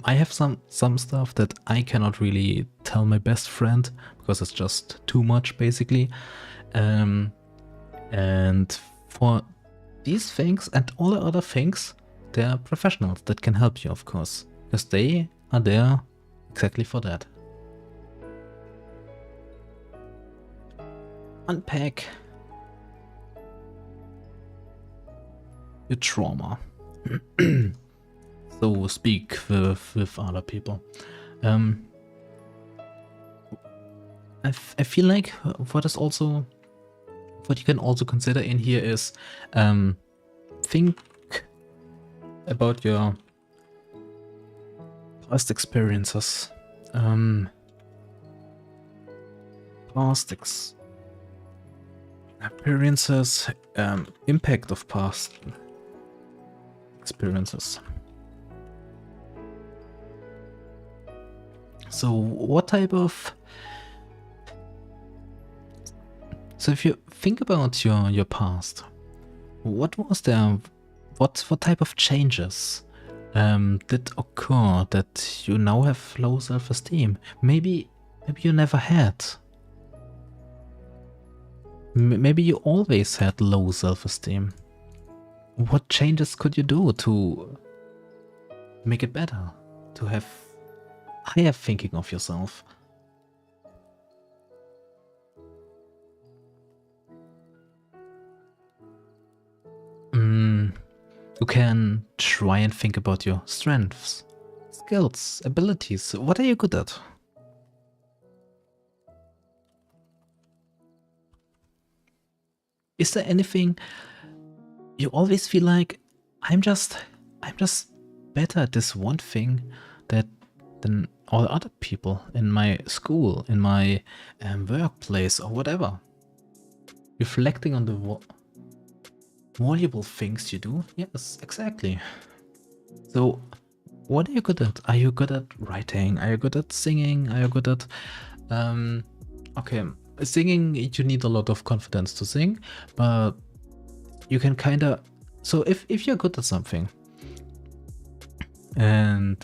I have some stuff that I cannot really tell my best friend because it's just too much basically. And for these things and all the other things, there are professionals that can help you, of course, because they are there exactly for that. Unpack your trauma. So speak with other people. I feel like what you can also consider in here is think about your past experiences. Impact of past experiences. So what type of... So if you think about your past, what was there? What type of changes did occur that you now have low self-esteem? Maybe you never had. Maybe you always had low self-esteem. What changes could you do to make it better? To have higher thinking of yourself? You can try and think about your strengths, skills, abilities. What are you good at? Is there anything you always feel like I'm just better at this one thing than all other people in my school, in my workplace or whatever? Reflecting on the valuable things you do? Yes, exactly. So, what are you good at? Are you good at writing? Are you good at singing? Are you good at... okay, singing, you need a lot of confidence to sing, but you can kind of... So, if you're good at something, and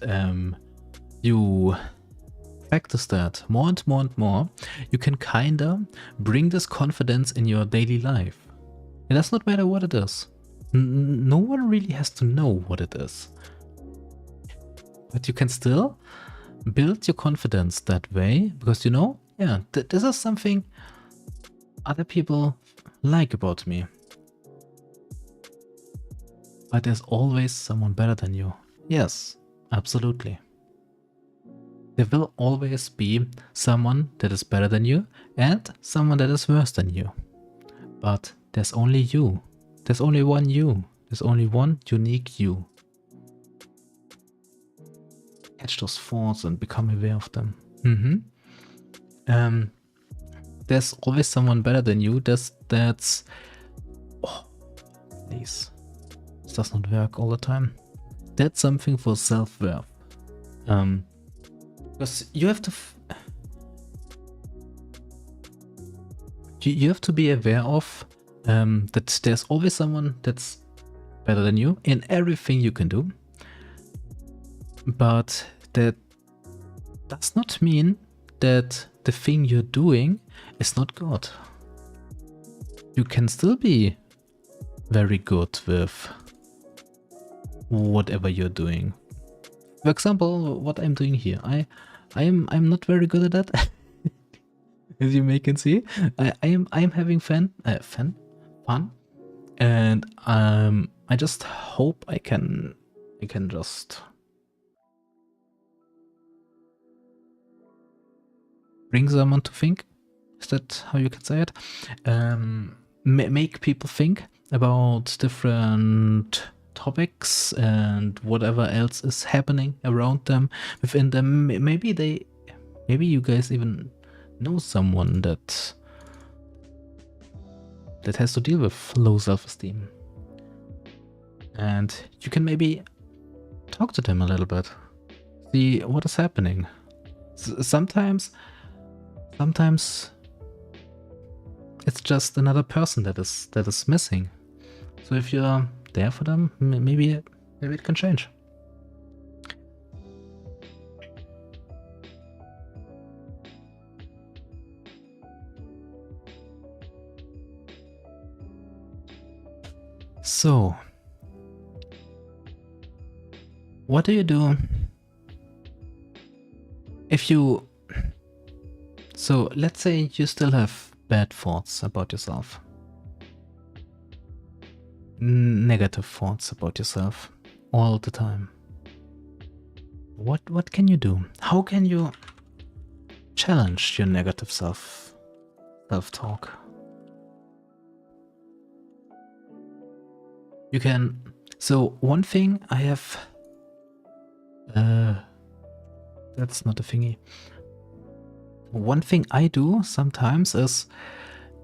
you practice that more and more and more, you can kind of bring this confidence in your daily life. It does not matter what it is. No one really has to know what it is. But you can still build your confidence that way because you know, yeah, this is something other people like about me. But there's always someone better than you. Yes, absolutely. There will always be someone that is better than you and someone that is worse than you. But there's only you. There's only one you. There's only one unique you. Catch those thoughts and become aware of them. There's always someone better than you. That's... Oh, please. This does not work all the time. That's something for self-worth. Because you have to... You have to be aware of that there's always someone that's better than you in everything you can do. But that does not mean that the thing you're doing is not good. You can still be very good with whatever you're doing. For example, what I'm doing here, I'm not very good at that. As you may can see, I'm having fun, and I just hope I can just bring someone to think. Is that how you can say it? Make people think about different topics and whatever else is happening around them, within them. Maybe you guys even know someone that has to deal with low self-esteem, and you can maybe talk to them a little bit, see what is happening. Sometimes it's just another person that is missing. So if you're there for them, maybe it can change. So, what do you do if you... So, let's say you still have bad thoughts about yourself. Negative thoughts about yourself all the time. What can you do? How can you challenge your negative self-talk? You can... So one thing I have... that's not a thingy. One thing I do sometimes is,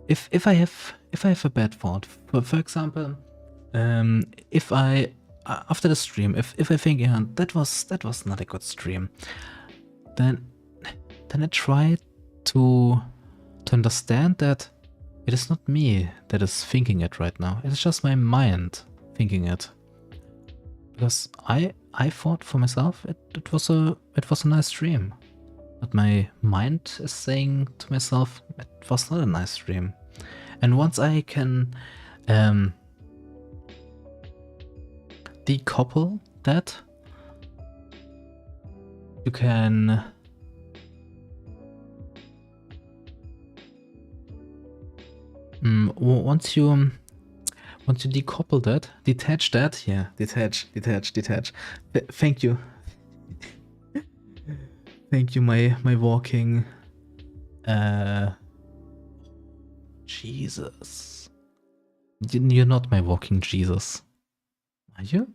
if I have a bad thought, for example, if I after the stream, if I think, yeah, that was not a good stream, then I try to understand that it is not me that is thinking it right now. It's just my mind thinking it. Because I thought for myself it was a nice stream. But my mind is saying to myself it was not a nice stream. And once I can decouple that, you can once you decouple that, detach that, yeah, detach. Thank you. Thank you, my walking Jesus. You're not my walking Jesus. Are you?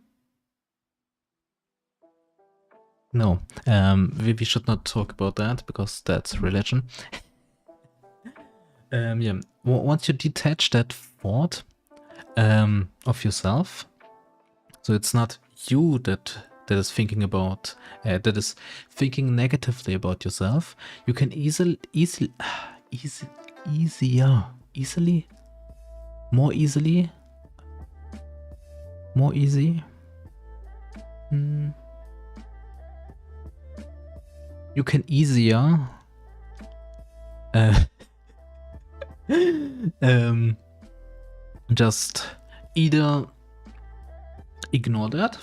No. We should not talk about that because that's religion. Yeah. Once you detach that thought of yourself, so it's not you that is thinking about, that is thinking negatively about yourself, you can more easy. You can easier just either ignore that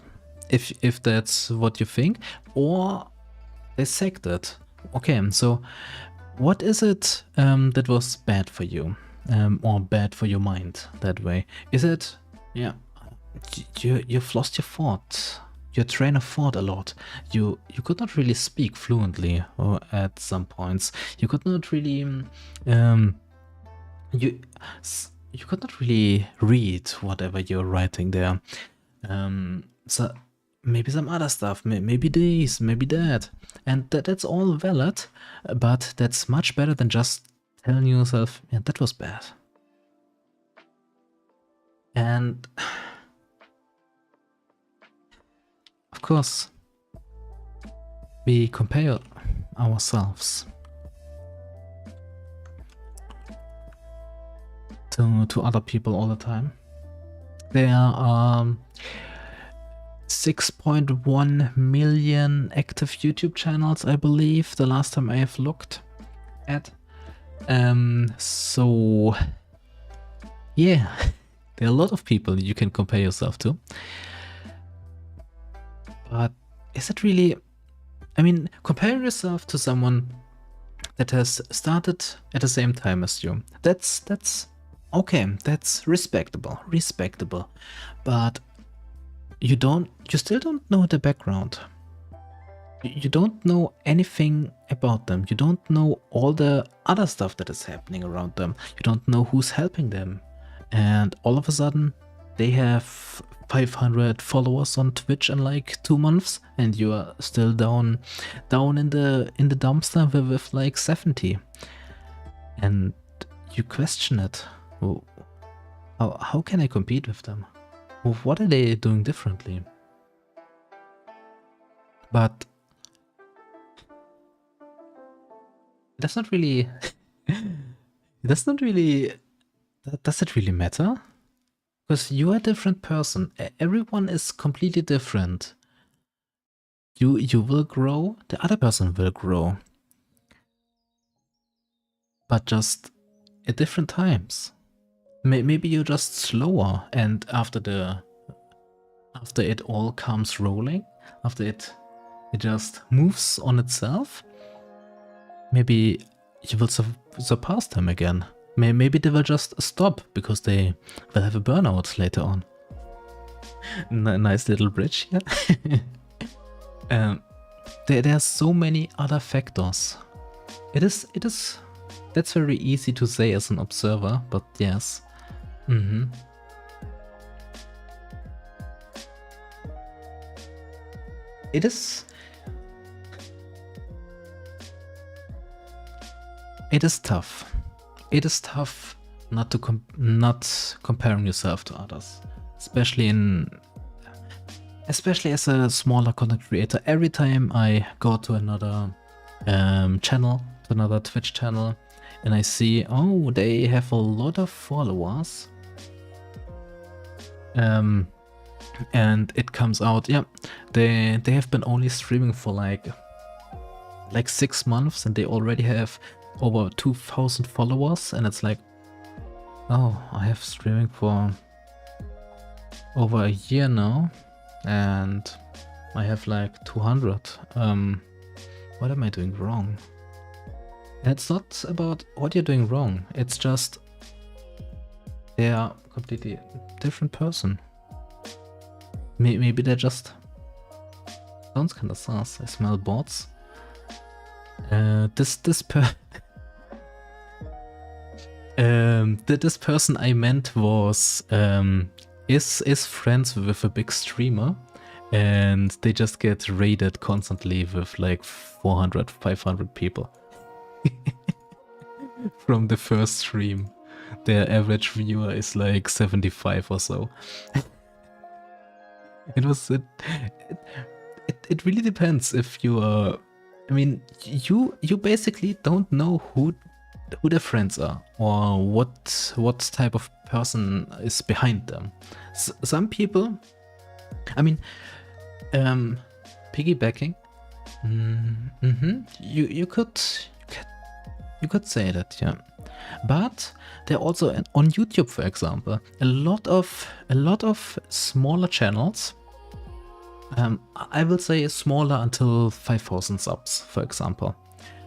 if that's what you think, or dissect it. Okay, so what is it that was bad for you, or bad for your mind that way? Is it, yeah, you've lost your thought, your train of thought a lot. You could not really speak fluently, or at some points you could not really you could not really read whatever you're writing there. So maybe some other stuff, maybe this, maybe that, and that's all valid, but that's much better than just telling yourself, yeah, that was bad. And of course, we compare ourselves to other people all the time. There are 6.1 million active YouTube channels, I believe, the last time I have looked at. So yeah, There are a lot of people you can compare yourself to. But is it really... I mean, comparing yourself to someone that has started at the same time as you, that's okay, that's respectable. But you still don't know the background. You don't know anything about them. You don't know all the other stuff that is happening around them. You don't know who's helping them. And all of a sudden, they have 500 followers on Twitch in like 2 months, and you are still down in the dumpster with like 70. And you question it. Well, how can I compete with them? What are they doing differently? But that's not really... Does it really matter? Because you are a different person. Everyone is completely different. You will grow, the other person will grow. But just at different times. Maybe you're just slower, and after it all comes rolling, after it just moves on itself, maybe you will surpass them again. Maybe they will just stop because they will have a burnout later on. Nice little bridge here. There are so many other factors. That's very easy to say as an observer, but yes. It is tough. It is tough not comparing yourself to others, especially as a smaller content creator. Every time I go to another channel, to another Twitch channel, and I see, oh, they have a lot of followers, and it comes out, yeah, they have been only streaming for like 6 months, and they already have over 2,000 followers, and it's like, oh, I have streaming for over a year now, and I have like 200. What am I doing wrong? And it's not about what you're doing wrong, it's just they are a completely different person. Maybe they're just... Sounds kinda sus. I smell bots. This person I meant was is friends with a big streamer, and they just get raided constantly with like 400, 500 people. From the first stream. Their average viewer is like 75 or so. It really depends if you are... I mean, you basically don't know who their friends are, or what type of person is behind them. Some people... I mean, piggybacking... You could say that, yeah. But there are also on YouTube, for example, a lot of smaller channels. I will say smaller until 5,000 subs, for example.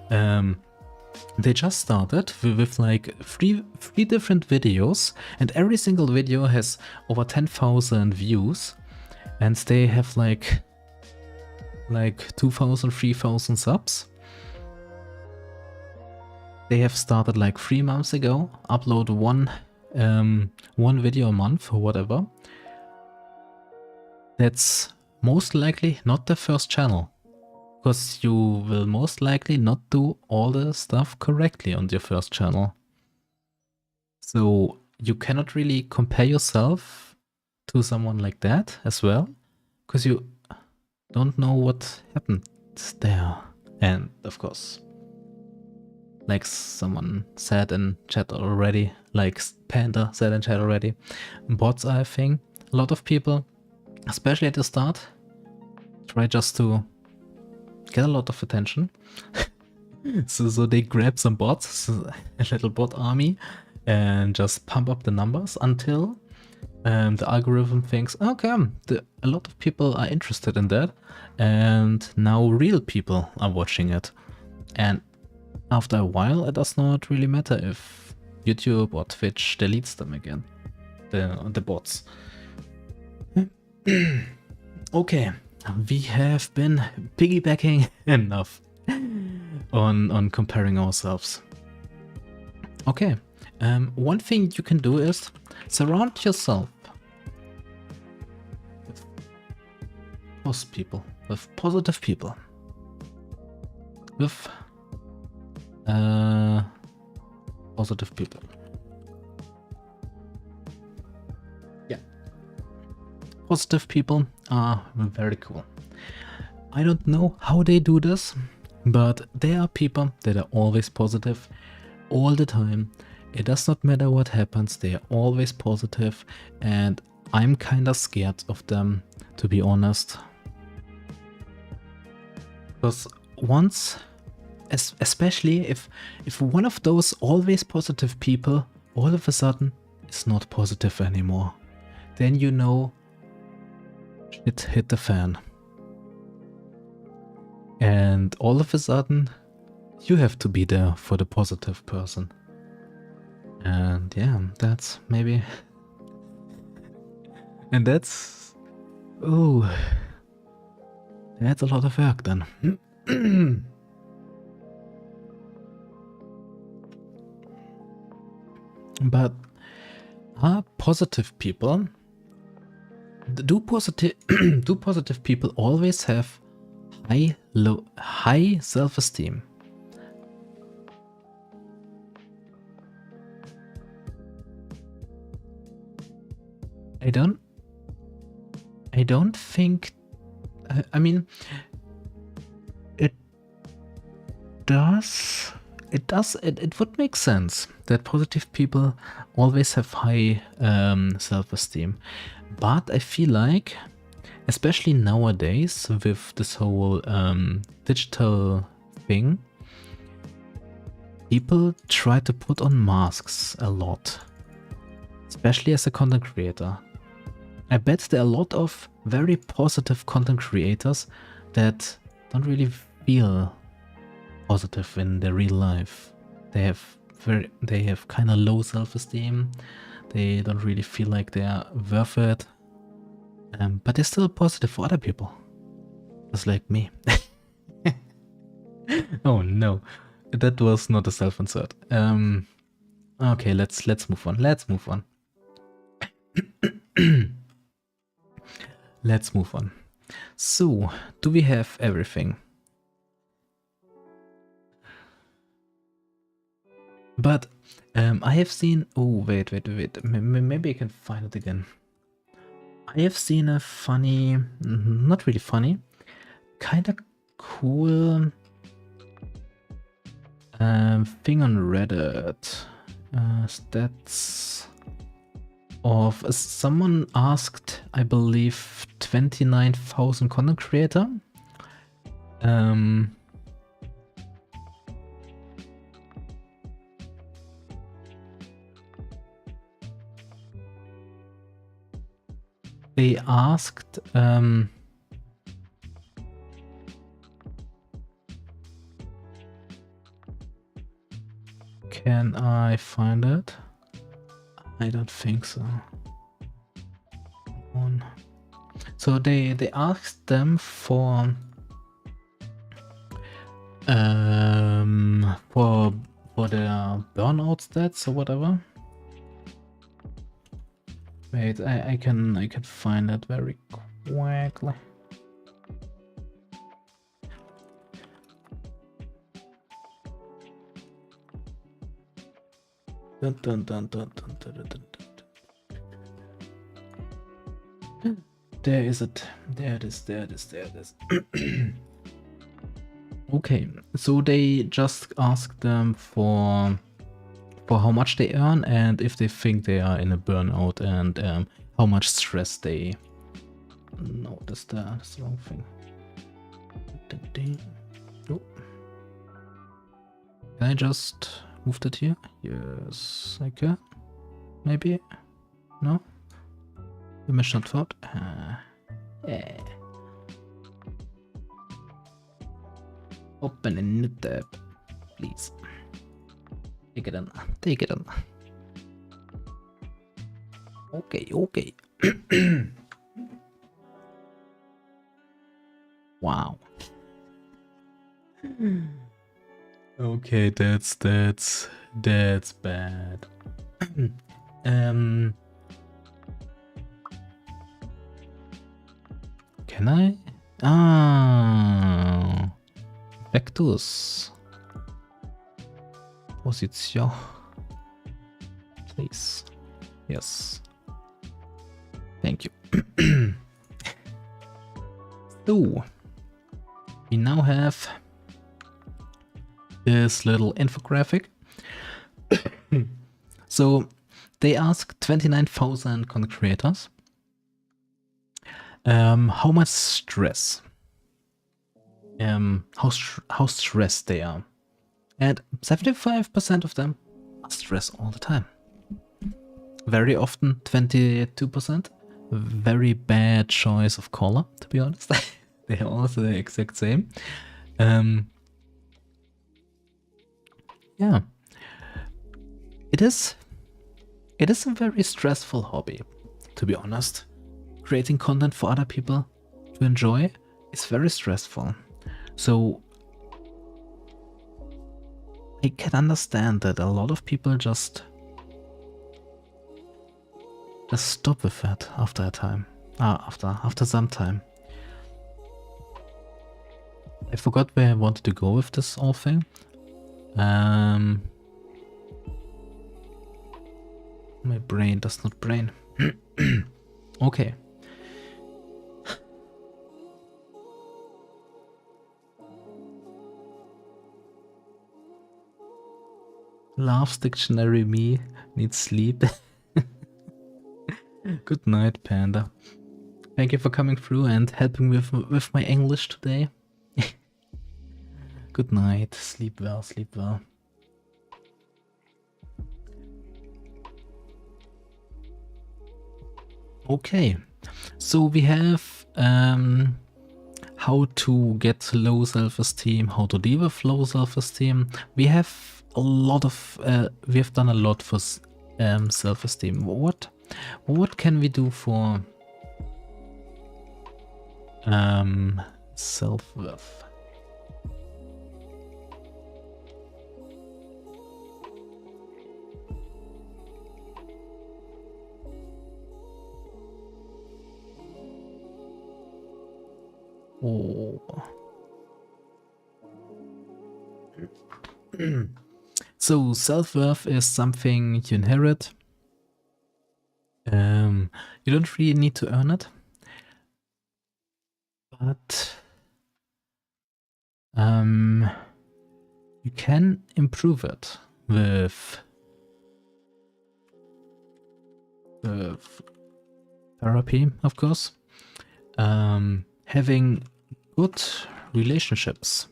They just started with like three different videos, and every single video has over 10,000 views, and they have like 2,000, 3,000 subs. They have started like 3 months ago, upload one video a month or whatever. That's most likely not the first channel, because you will most likely not do all the stuff correctly on your first channel. So you cannot really compare yourself to someone like that as well, because you don't know what happened there. And of course, like someone said in chat already, like Panda said in chat already, bots are a thing. A lot of people, especially at the start, try just to get a lot of attention. so they grab some bots, a little bot army, and just pump up the numbers until The algorithm thinks, okay, a lot of people are interested in that, and now real people are watching it. And after a while, it does not really matter if YouTube or Twitch deletes them again, the bots. Okay, we have been piggybacking enough on comparing ourselves. Okay, one thing you can do is surround yourself with positive people, with positive people. Yeah, positive people are very cool. I don't know how they do this, but there are people that are always positive all the time. It does not matter what happens, they are always positive, and I'm kinda scared of them, to be honest. Because once, especially if one of those always positive people all of a sudden is not positive anymore, then you know shit hit the fan. And all of a sudden, you have to be there for the positive person. And yeah, that's maybe... And that's... Oh... That's a lot of work then. But are positive people... Do positive people always have high self-esteem? I don't think... I mean, it would make sense that positive people always have high self-esteem. But I feel like, especially nowadays with this whole digital thing, people try to put on masks a lot, especially as a content creator. I bet there are a lot of very positive content creators that don't really feel positive in their real life. They have kind of low self-esteem. They don't really feel like they are worth it. But they're still positive for other people. Just like me. Oh no, that was not a self-insert. Okay, let's move on. Let's move on. Let's move on. So, do we have everything? But I have seen... Oh, wait. Maybe I can find it again. I have seen a funny... Not really funny. Kinda cool... thing on Reddit. Stats... of someone asked, I believe, 29,000 content creator. They asked, can I find it? I don't think so. So they asked them for their burnout stats or whatever. Wait, I can find it very quickly. Dun, dun, dun, dun, dun, dun, dun, dun. There is it. There it is. Okay, so they just asked them for how much they earn and if they think they are in a burnout and how much stress they... No, that's the wrong thing. Oh. Can I just move that here? Yes, I can. Maybe? No? Image not found. Open a new tab, please. Take it in. Take it in. Okay, okay. Wow. Okay, that's bad. Can I? Ah, Vectus. Position. Please. Yes. Thank you. So, we now have this little infographic. So, they ask 29,000 content creators how much stress, how stressed they are. And 75% of them are stressed all the time. Very often, 22%. Very bad choice of color, to be honest. They are also the exact same. Yeah. It is a very stressful hobby, to be honest. Creating content for other people to enjoy is very stressful. So I can understand that a lot of people just stop with that after a time. After some time. I forgot where I wanted to go with this whole thing. My brain does not brain. Okay. Laughs dictionary me needs sleep. Good night, Panda. Thank you for coming through and helping with my English today. Good night. Sleep well, sleep well. Okay, so we have how to get low self-esteem, how to deal with low self-esteem. We have a lot of we have done a lot for self-esteem. What can we do for self-worth? Oh. So self-worth is something you inherit. You don't really need to earn it, but you can improve it with therapy, of course. Having good relationships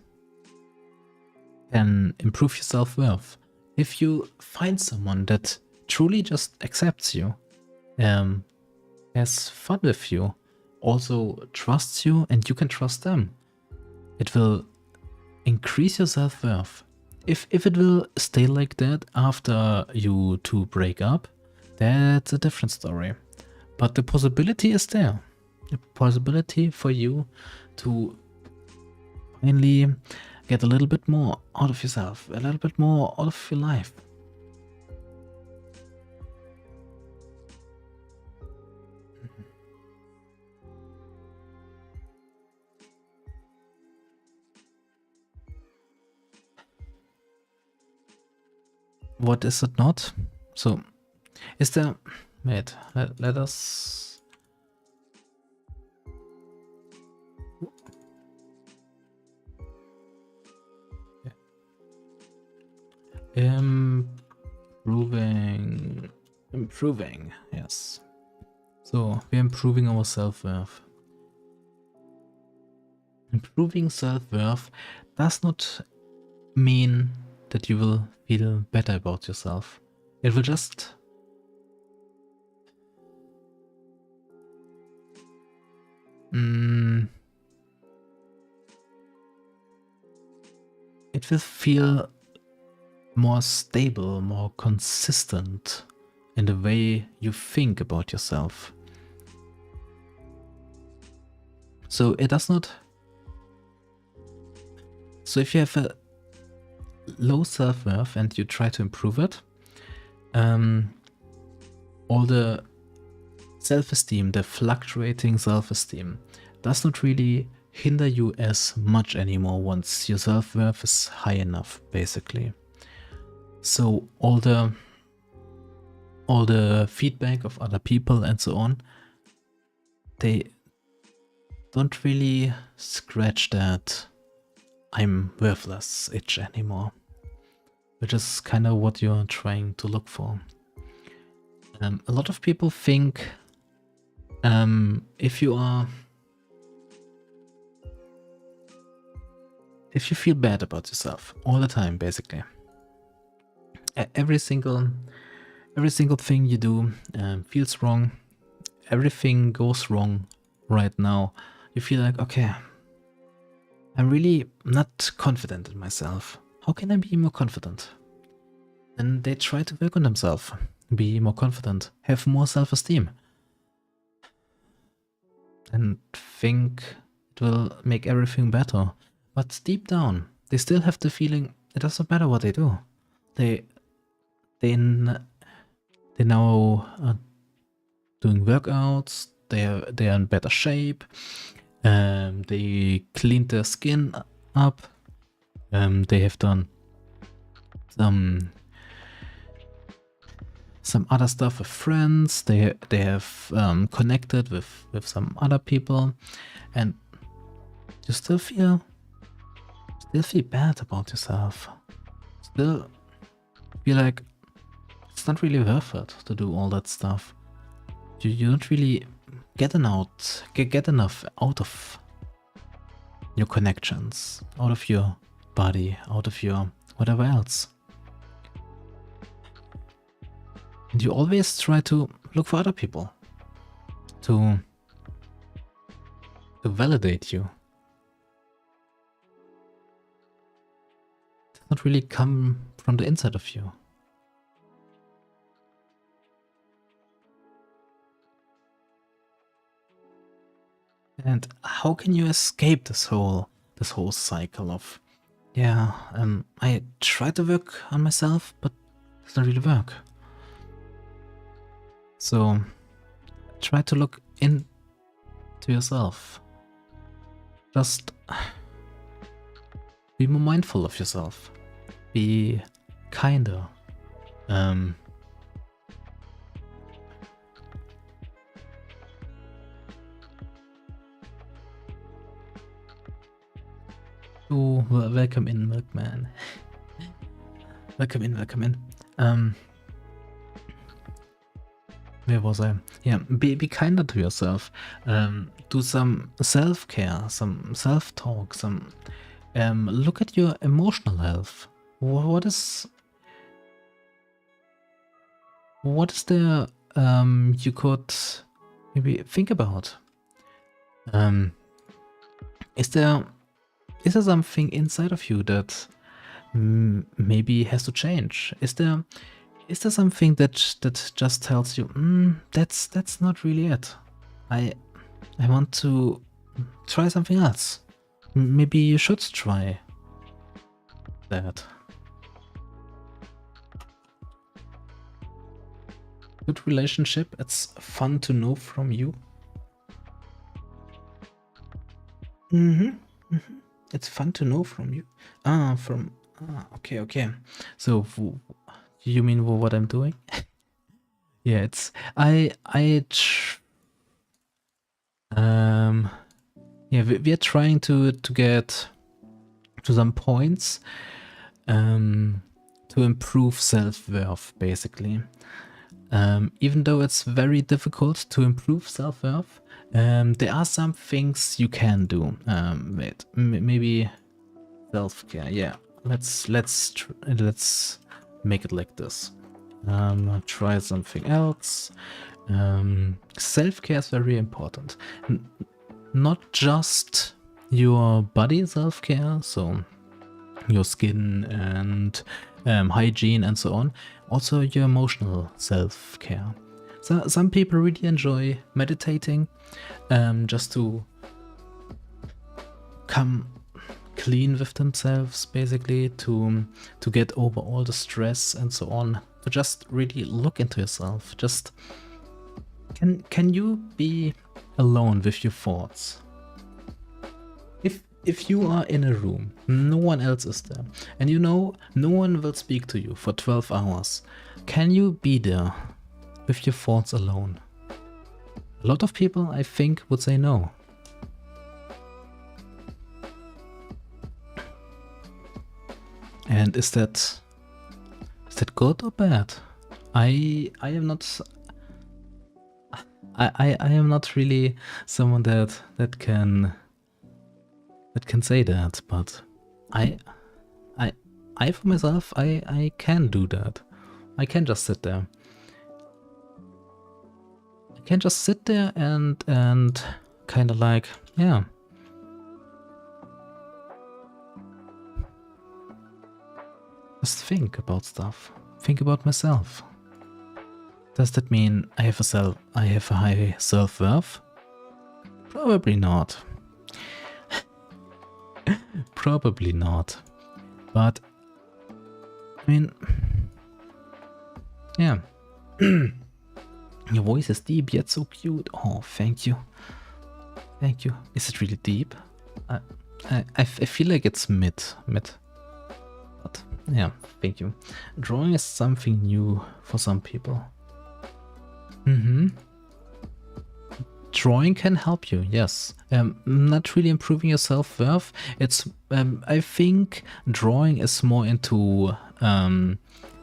can improve your self-worth. If you find someone that truly just accepts you, has fun with you, also trusts you and you can trust them, it will increase your self-worth. If it will stay like that after you two break up, that's a different story. But the possibility is there. The possibility for you to finally get a little bit more out of yourself, a little bit more out of your life. What is it not? So, is there... Wait, let us... Improving, yes. So, we're improving our self-worth. Improving self-worth does not mean that you will feel better about yourself. It will just it will feel more stable, more consistent in the way you think about yourself. So it does not. So if you have a low self-worth and you try to improve it, all the self-esteem, the fluctuating self-esteem, does not really hinder you as much anymore once your self-worth is high enough, basically. So all the feedback of other people and so on, they don't really scratch that I'm worthless itch anymore, which is kind of what you're trying to look for. A lot of people think if you feel bad about yourself all the time, basically, every single thing you do feels wrong, everything goes wrong right now, you feel like, okay, I'm really not confident in myself. How can I be more confident? And they try to work on themselves, be more confident, have more self-esteem, and think it will make everything better. But deep down, they still have the feeling it doesn't matter what they do. They now are doing workouts. They are in better shape. They cleaned their skin up. They have done some other stuff with friends. They have connected with some other people, and you still feel bad about yourself. Still feel like it's not really worth it to do all that stuff. You don't really get enough out of your connections, out of your body, out of your whatever else. And you always try to look for other people to validate you. It does not really come from the inside of you. And how can you escape this whole cycle of, yeah, I try to work on myself, but it doesn't really work. So try to look into yourself. Just be more mindful of yourself. Be kinder. Oh, welcome in, Milkman. Welcome in. Where was I? Yeah, be kinder to yourself. Do some self-care, some self-talk, some look at your emotional health. What is there you could maybe think about? Is there something inside of you that maybe has to change? Is there something that just tells you, that's not really it. I want to try something else. Maybe you should try that. Good relationship. It's fun to know from you. It's fun to know from you. Okay. So you mean what I'm doing? Yeah, it's yeah, we're trying to get to some points to improve self-worth, basically. Even though it's very difficult to improve self-worth, there are some things you can do. Wait, maybe self-care. Yeah, let's make it like this. Try something else. Self-care is very important. not just your body self-care, so your skin and hygiene and so on, also your emotional self-care. So some people really enjoy meditating, just to come clean with themselves, basically, to get over all the stress and so on, to just really look into yourself. Just can you be alone with your thoughts? If you are in a room, no one else is there, and you know no one will speak to you for 12 hours, can you be there with your thoughts alone? A lot of people, I think, would say no. And is that good or bad? I am not. I am not really someone that can say that, but I for myself, I can do that. I can just sit there. I can just sit there and kind of like, yeah. Just think about stuff. Think about myself. Does that mean I have a high self-worth? Probably not. Probably not. But I mean, yeah. Your voice is deep yet so cute. Oh, thank you. Thank you. Is it really deep? I feel like it's mid. But yeah, thank you. Drawing is something new for some people. Drawing can help you, yes. Not really improving your self-worth. It's I think drawing is more into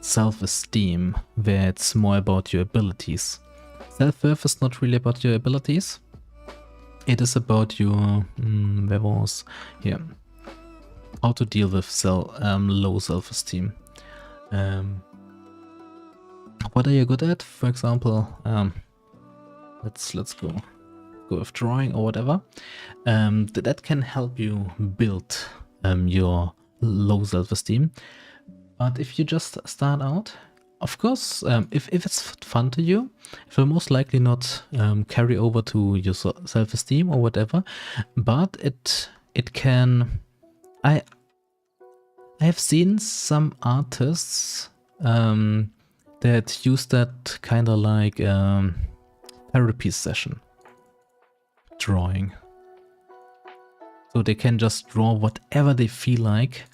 self-esteem, where it's more about your abilities. Self-worth is not really about your abilities. It is about your where was here? How to deal with low self-esteem. What are you good at? For example, let's go with drawing or whatever. That can help you build your low self-esteem. But if you just start out, of course, if it's fun to you, it will most likely not carry over to your self-esteem or whatever. But it can. I have seen some artists that use that kind of like therapy session drawing. So they can just draw whatever they feel like,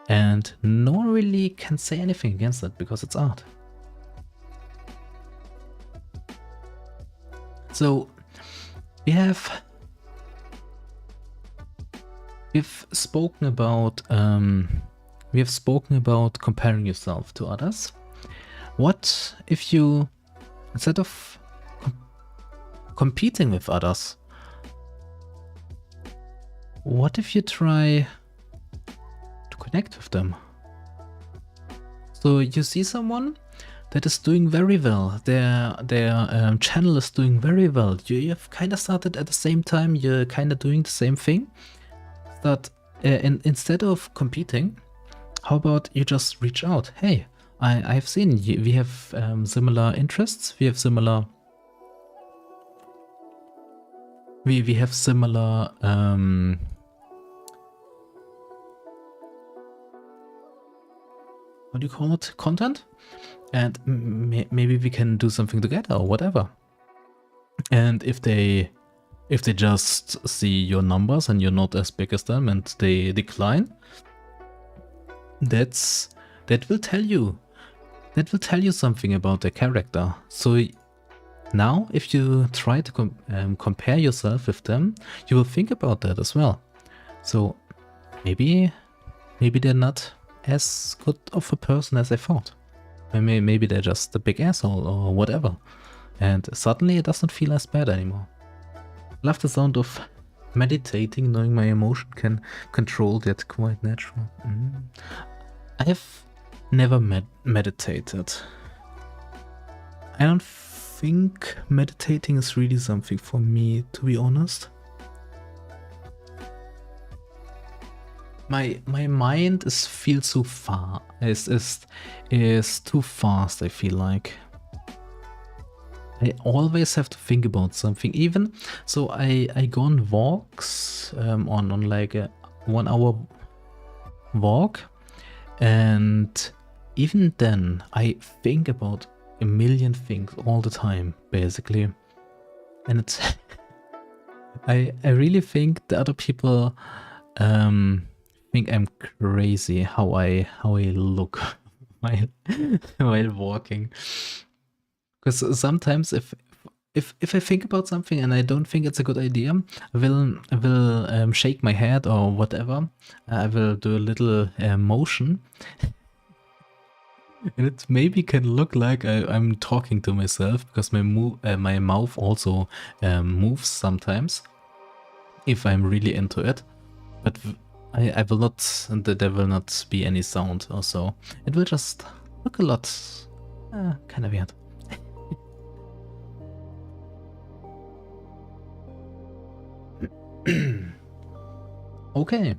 and no one really can say anything against that because it's art. So we've spoken about comparing yourself to others. What if you, instead of competing with others, what if you try to connect with them? So you see someone that is doing very well. Their channel is doing very well. You have kind of started at the same time. You're kind of doing the same thing. That instead of competing, how about you just reach out? Hey, I've seen you, we have similar interests. We have similar. We have similar. What do you call it? Content, and maybe we can do something together or whatever. And if they just see your numbers and you're not as big as them and they decline, that will tell you something about their character. So now if you try to compare yourself with them, you will think about that as well. So maybe they're not as good of a person as I thought. Maybe they're just a big asshole or whatever. And suddenly it doesn't feel as bad anymore. Love the sound of meditating, knowing my emotion can control that quite natural. I have never meditated. I don't think meditating is really something for me, to be honest. my mind feels too far. Is too fast. I feel like I always have to think about something. Even so, I go on walks on like a 1 hour walk, and even then I think about a million things all the time, basically, and it's I really think the other people think I'm crazy how I look while while walking. Because sometimes if I think about something and I don't think it's a good idea, I will shake my head or whatever. I will do a little motion, and it maybe can look like I'm talking to myself because my mouth also moves sometimes if I'm really into it. But I will not. There will not be any sound or so. It will just look a lot kind of weird. Okay,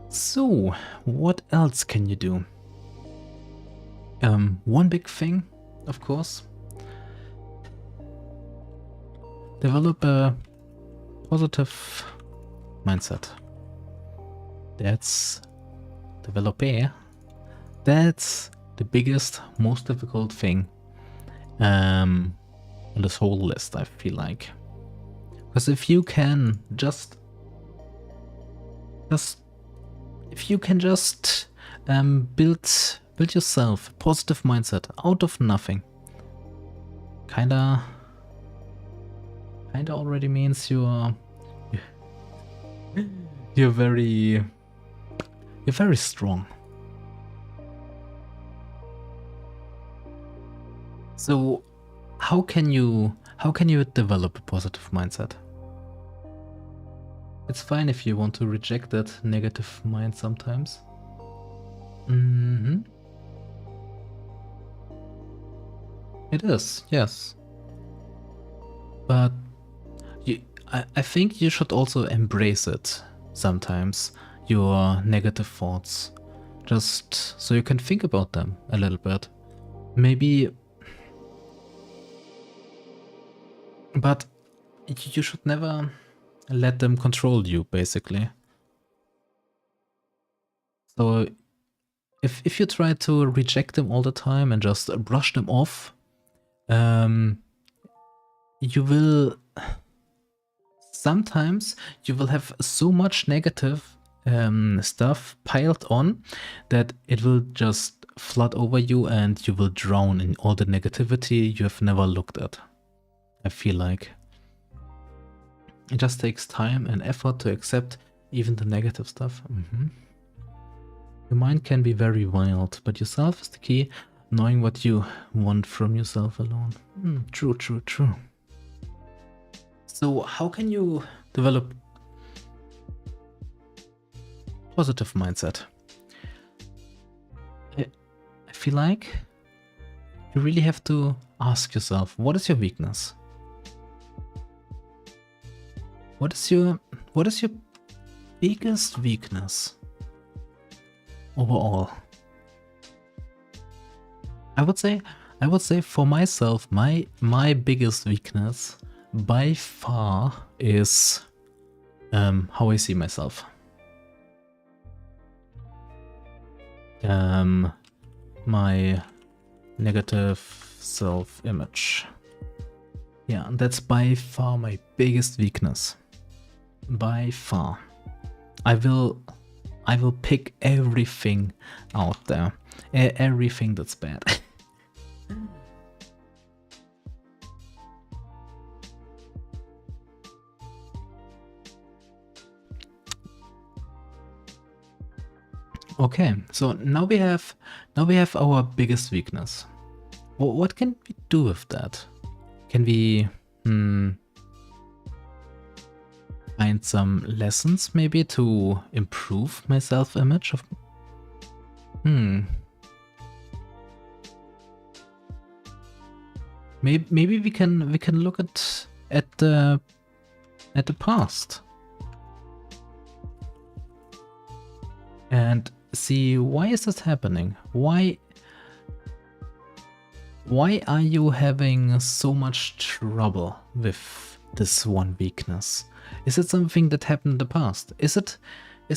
so what else can you do? One big thing, of course, develop a positive mindset. That's That's the biggest, most difficult thing on this whole list, I feel like. Because if you can just build yourself a positive mindset out of nothing, kinda already means you're very strong. So how can you develop a positive mindset? It's fine if you want to reject that negative mind sometimes. It is, yes. But I think you should also embrace it sometimes, your negative thoughts, just so you can think about them a little bit. Maybe, but you should never let them control you, basically. So if you try to reject them all the time and just brush them off, sometimes you will have so much negative stuff piled on that it will just flood over you and you will drown in all the negativity you have never looked at. I feel like it just takes time and effort to accept even the negative stuff. Your mind can be very wild, but yourself is the key, knowing what you want from yourself alone. True. So how can you develop positive mindset? I feel like you really have to ask yourself, what is your weakness? What is your biggest weakness overall? I would say for myself, my biggest weakness by far is how I see myself. My negative self-image. Yeah, that's by far my biggest weakness. By far. I will pick everything out there. Everything that's bad. Okay, so now we have our biggest weakness. What can we do with that? Can we find some lessons maybe to improve my self-image? Maybe we can look at the past. and see, why is this happening? Why are you having so much trouble with this one weakness? Is it something that happened in the past? Is it a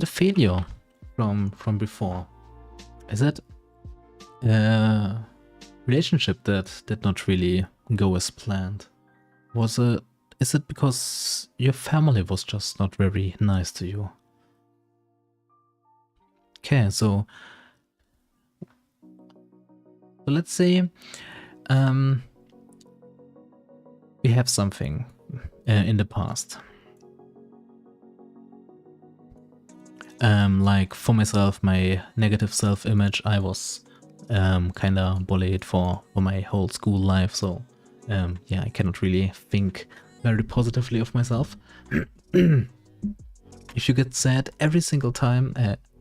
failure from before? Is it a relationship that did not really go as planned? Is it because your family was just not very nice to you? Okay, so let's say we have something in the past. Like for myself, my negative self-image, I was kind of bullied for my whole school life, so yeah, I cannot really think very positively of myself. If you get sad every single time,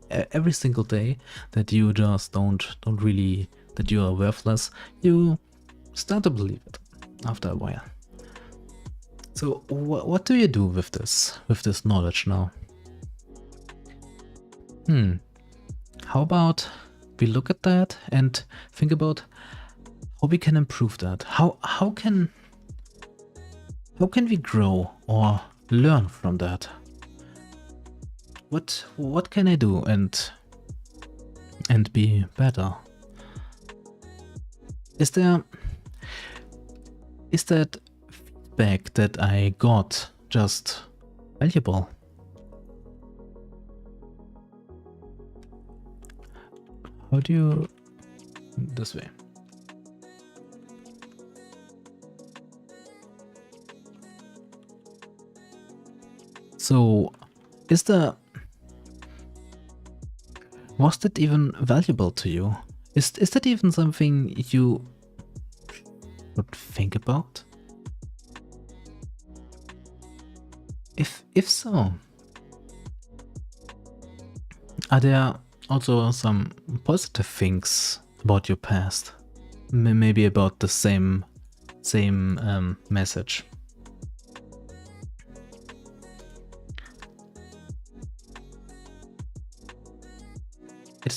every single day, that you just don't really, that you are worthless, you start to believe it after a while. So what do you do with this knowledge now? How about we look at that and think about how we can improve that? How can we grow or learn from that? What can I do and be better? Is that feedback that I got just valuable? How do you... this way. So, was that even valuable to you? Is that even something you would think about? If so, are there also some positive things about your past? Maybe about the same message. It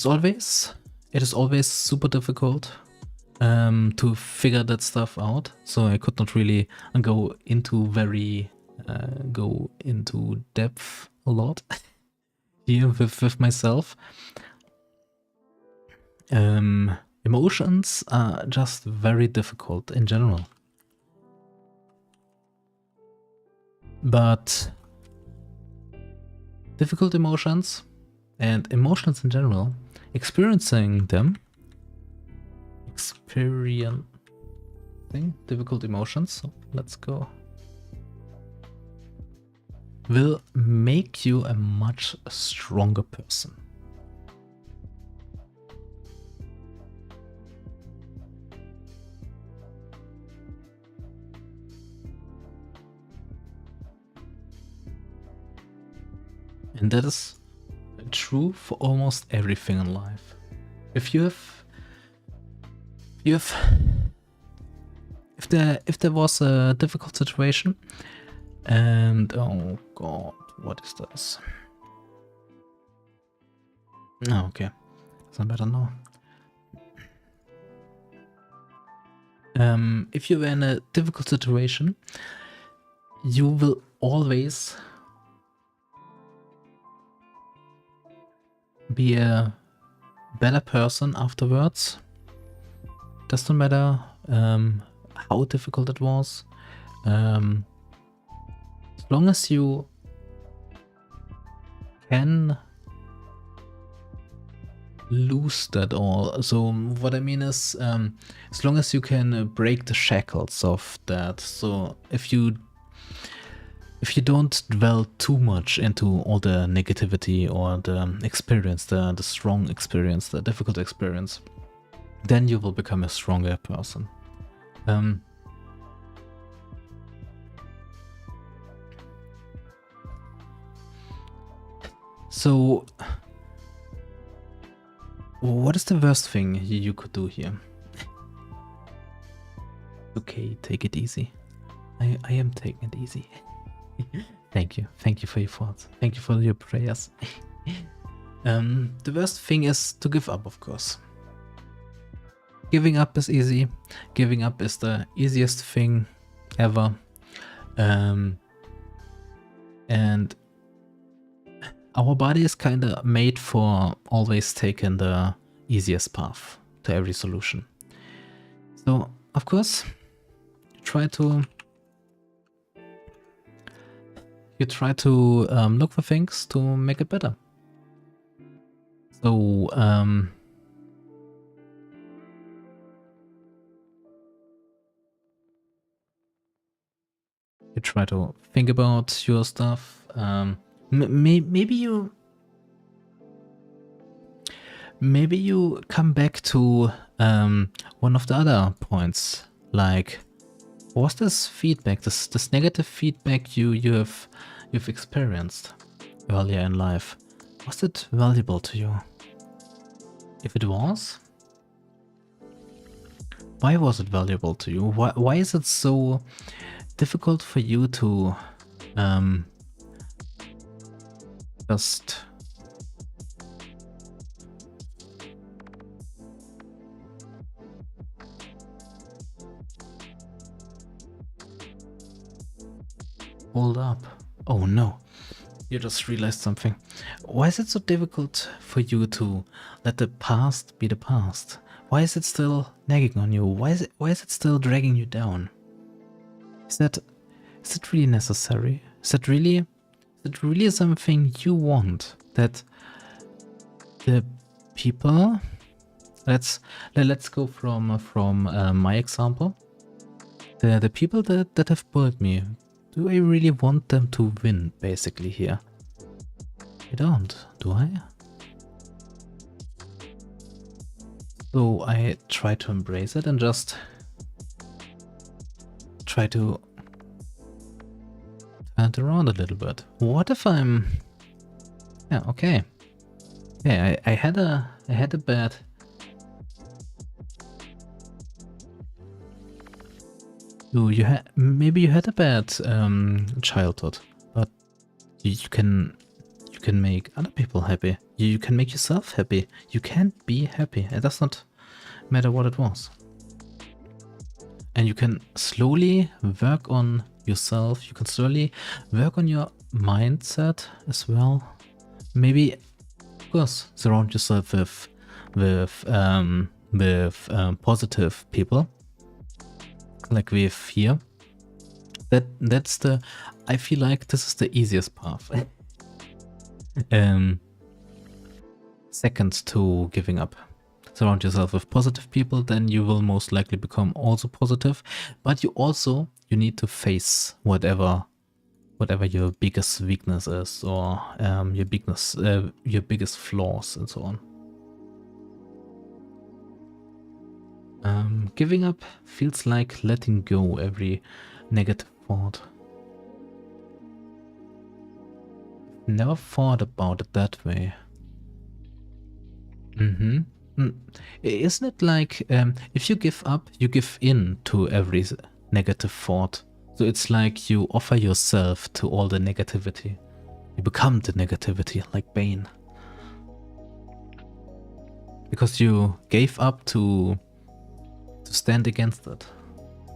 is always super difficult to figure that stuff out. So I could not really go into depth a lot here with myself. Emotions are just very difficult in general. But difficult emotions and emotions in general, experiencing difficult emotions, so let's go, will make you a much stronger person. And that is true for almost everything in life. If there was a difficult situation and oh god, what is this? Oh, okay, so better now. If you're in a difficult situation, you will always be a better person afterwards. Doesn't matter how difficult it was. As long as you can lose that all. So what I mean is, as long as you can break the shackles of that. So if you don't dwell too much into all the negativity or the experience, the strong experience, the difficult experience, then you will become a stronger person. So, what is the worst thing you could do here? Okay, take it easy. I am taking it easy. Thank you. Thank you for your thoughts. Thank you for your prayers. The worst thing is to give up, of course. Giving up is easy. Giving up is the easiest thing ever. And our body is kind of made for always taking the easiest path to every solution. So, of course, you try to look for things to make it better. So, you try to think about your stuff. Maybe you come back to one of the other points, like, what's this feedback, this negative feedback you've experienced earlier in life? Was it valuable to you? If it was, why was it valuable to you? Why is it so difficult for you to just hold up? Oh no, you just realized something. Why is it so difficult for you to let the past be the past? Why is it still nagging on you? Why is it still dragging you down? Is it really necessary? Is it really something you want that the people? Let's go from my example. The people that have bullied me. Do I really want them to win? Basically here, I don't. Do I? So I try to embrace it and just try to turn it around a little bit. What if I'm... Yeah, okay. Yeah, I had a bad... maybe you had a bad childhood, but you can make other people happy. You can make yourself happy. You can be happy. It does not matter what it was. And you can slowly work on yourself. You can slowly work on your mindset as well. Maybe, of course, surround yourself with positive people, like we have here. That's the... I feel like this is the easiest path. Second to giving up. Surround yourself with positive people, then you will most likely become also positive. But you need to face whatever your biggest weakness is, or your biggest flaws and so on. Giving up feels like letting go every negative thought. Never thought about it that way. Isn't it like if you give up, you give in to every negative thought? So it's like you offer yourself to all the negativity. You become the negativity, like Bane. Because you gave up to stand against it.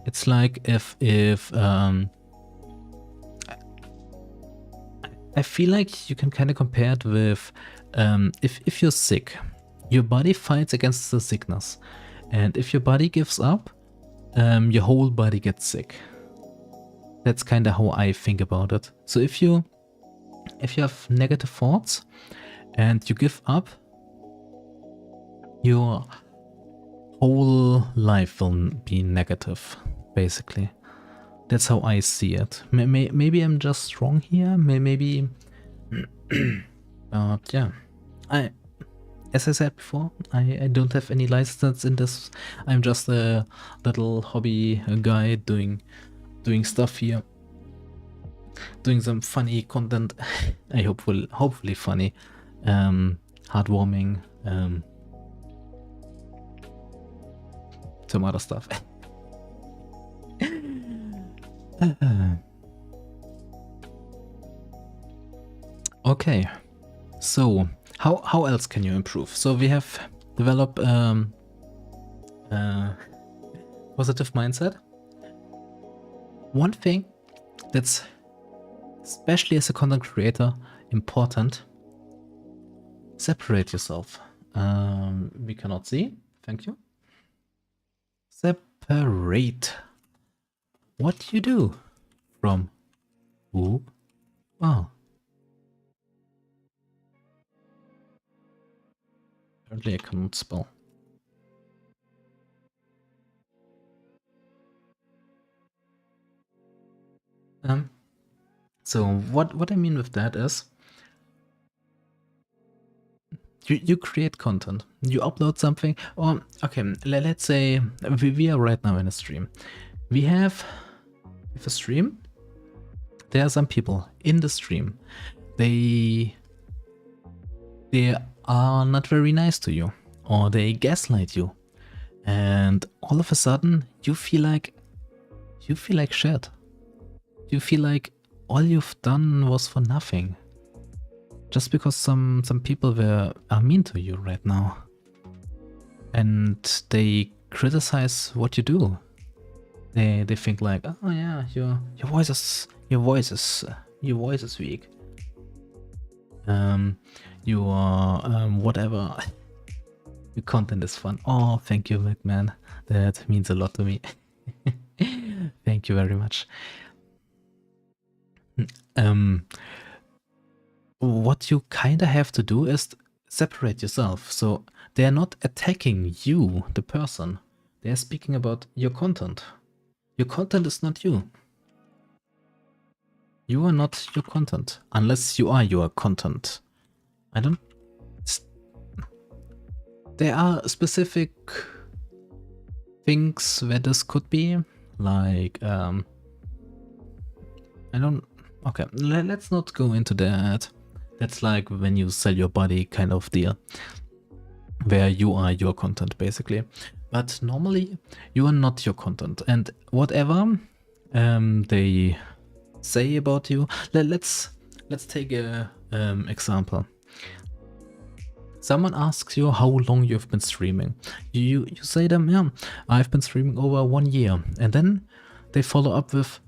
It's like if I feel like you can kind of compare it with if you're sick, your body fights against the sickness, and if your body gives up, your whole body gets sick. That's kind of how I think about it. So if you have negative thoughts and you give up, your whole life will be negative, basically. That's how I see it. Maybe I'm just wrong here. Maybe, but yeah. As I said before, I don't have any license in this. I'm just a little hobby guy doing stuff here, doing some funny content. I hopefully funny, heartwarming, some other stuff. Okay, so how else can you improve? So we have developed positive mindset. One thing that's especially as a content creator important: separate yourself. We cannot see. Thank you. Separate what you do from who are. Apparently I cannot spell. So what I mean with that is you create content, you upload something, or okay, let's say we are right now in a stream. We have a stream. There are some people in the stream. They are not very nice to you, or they gaslight you, and all of a sudden you feel like shit. You feel like all you've done was for nothing, just because some people are mean to you right now, and they criticize what you do. They think like, oh yeah, your voice is weak. You are whatever. Your content is fun. Oh, thank you, McMahon. That means a lot to me. Thank you very much. What you kind of have to do is separate yourself. So they're not attacking you, the person. They're speaking about your content. Your content is not you. You are not your content, unless you are your content. I don't... There are specific things where this could be, like, I don't... Okay, let's not go into that. That's like when you sell your body kind of deal, where you are your content, basically. But normally, you are not your content, and whatever they say about you. Let's take a example. Someone asks you how long you've been streaming. You say them, yeah, I've been streaming over 1 year, and then they follow up with,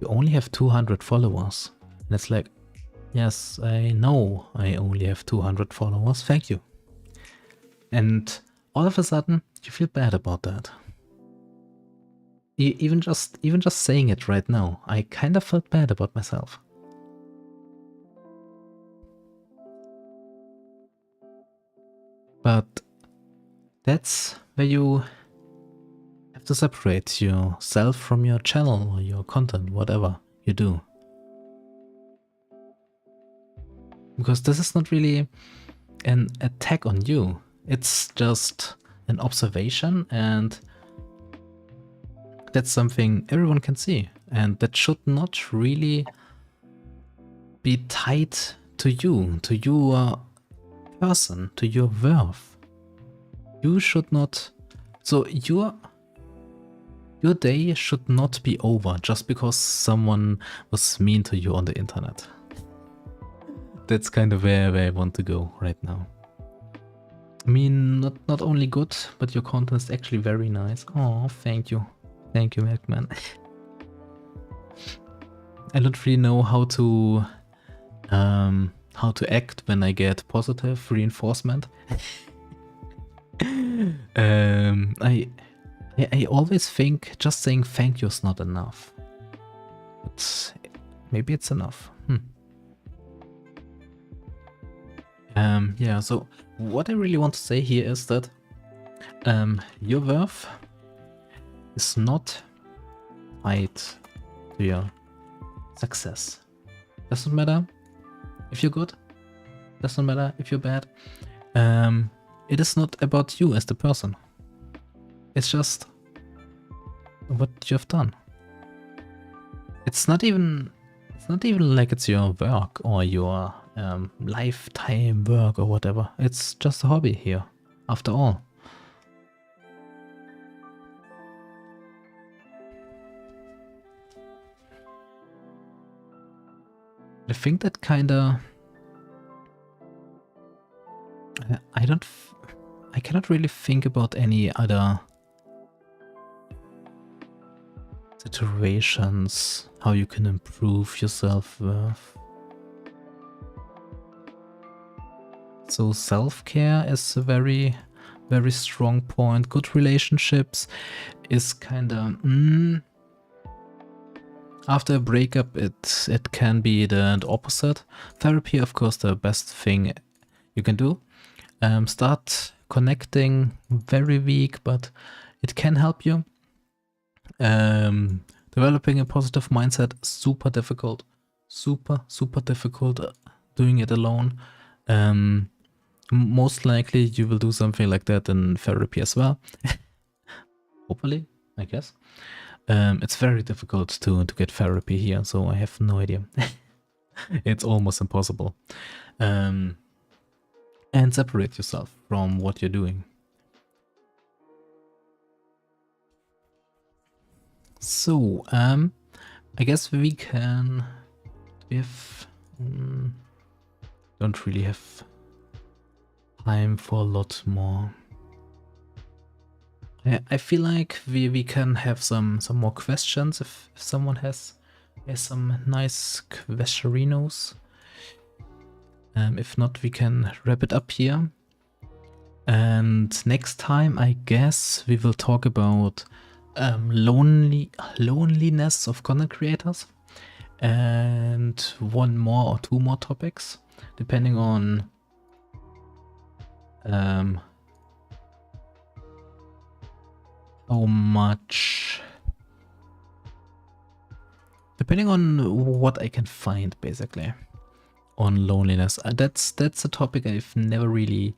you only have 200 followers. And it's like, yes, I know I only have 200 followers, thank you. And all of a sudden, you feel bad about that. Even just saying it right now, I kind of felt bad about myself. But that's where you have to separate yourself from your channel or your content, whatever you do. Because this is not really an attack on you. It's just an observation, and that's something everyone can see. And that should not really be tied to you, to your person, to your worth. You should not... So your day should not be over just because someone was mean to you on the internet. That's kind of where I want to go right now. I mean, not only good, but your content is actually very nice. Oh, thank you. Thank you, Milkman. I don't really know how to act when I get positive reinforcement. I always think just saying thank you is not enough. But maybe it's enough. Yeah, so what I really want to say here is that your worth is not tied to your success. Doesn't matter if you're good, doesn't matter if you're bad. It is not about you as the person. It's just what you have done. It's not even like it's your work or your lifetime work or whatever. It's just a hobby here, after all. I think that kinda I cannot really think about any other situations how you can improve your self-worth. So self-care is a very, very strong point. Good relationships is kind of after a breakup, it can be the opposite. Therapy, of course, the best thing you can do. Start connecting, very weak, but it can help you. Developing a positive mindset, super difficult. Super difficult doing it alone. Most likely you will do something like that in therapy as well. Hopefully, I guess. It's very difficult to get therapy here, so I have no idea. It's almost impossible. And separate yourself from what you're doing. So, I guess we can, if don't really have time for a lot more. I feel like we can have some more questions if someone has some nice questionos. If not, we can wrap it up here. And next time, I guess we will talk about loneliness of content creators, and one more or two more topics, depending on how much, depending on what I can find, basically, on loneliness. That's a topic I've never really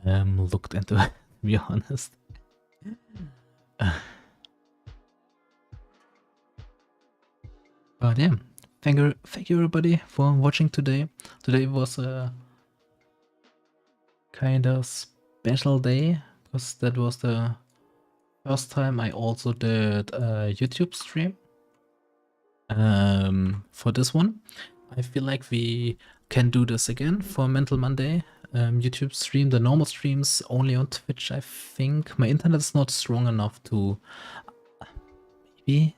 looked into, to be honest. But yeah, thank you everybody for watching today. Today was a kind of special day because that was the first time I also did a YouTube stream for this one. I feel like we can do this again for Mental Monday. YouTube stream, the normal streams only on Twitch, I think. My internet is not strong enough to... Maybe?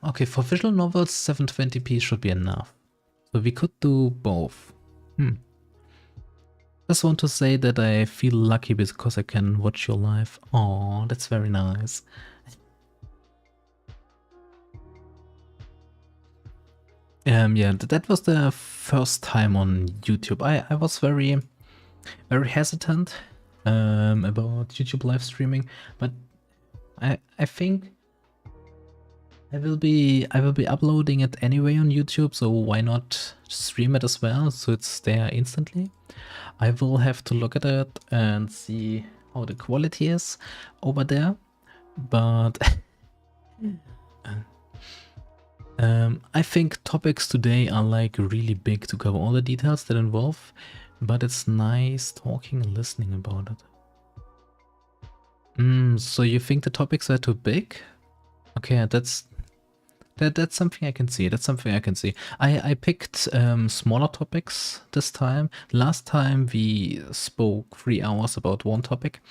Okay, for visual novels, 720p should be enough. So we could do both. Just want to say that I feel lucky because I can watch your live. Oh, that's very nice. Yeah, that was the first time on YouTube. I was very hesitant about YouTube live streaming, but I think I will be uploading it anyway on YouTube, so why not stream it as well, so it's there instantly. I will have to look at it and see how the quality is over there, but I think topics today are like really big to cover all the details that involve, but it's nice talking and listening about it. So you think the topics are too big? Okay, that's something I can see. That's something I can see. I picked smaller topics this time. Last time we spoke 3 hours about one topic.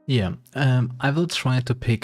Yeah, I will try to pick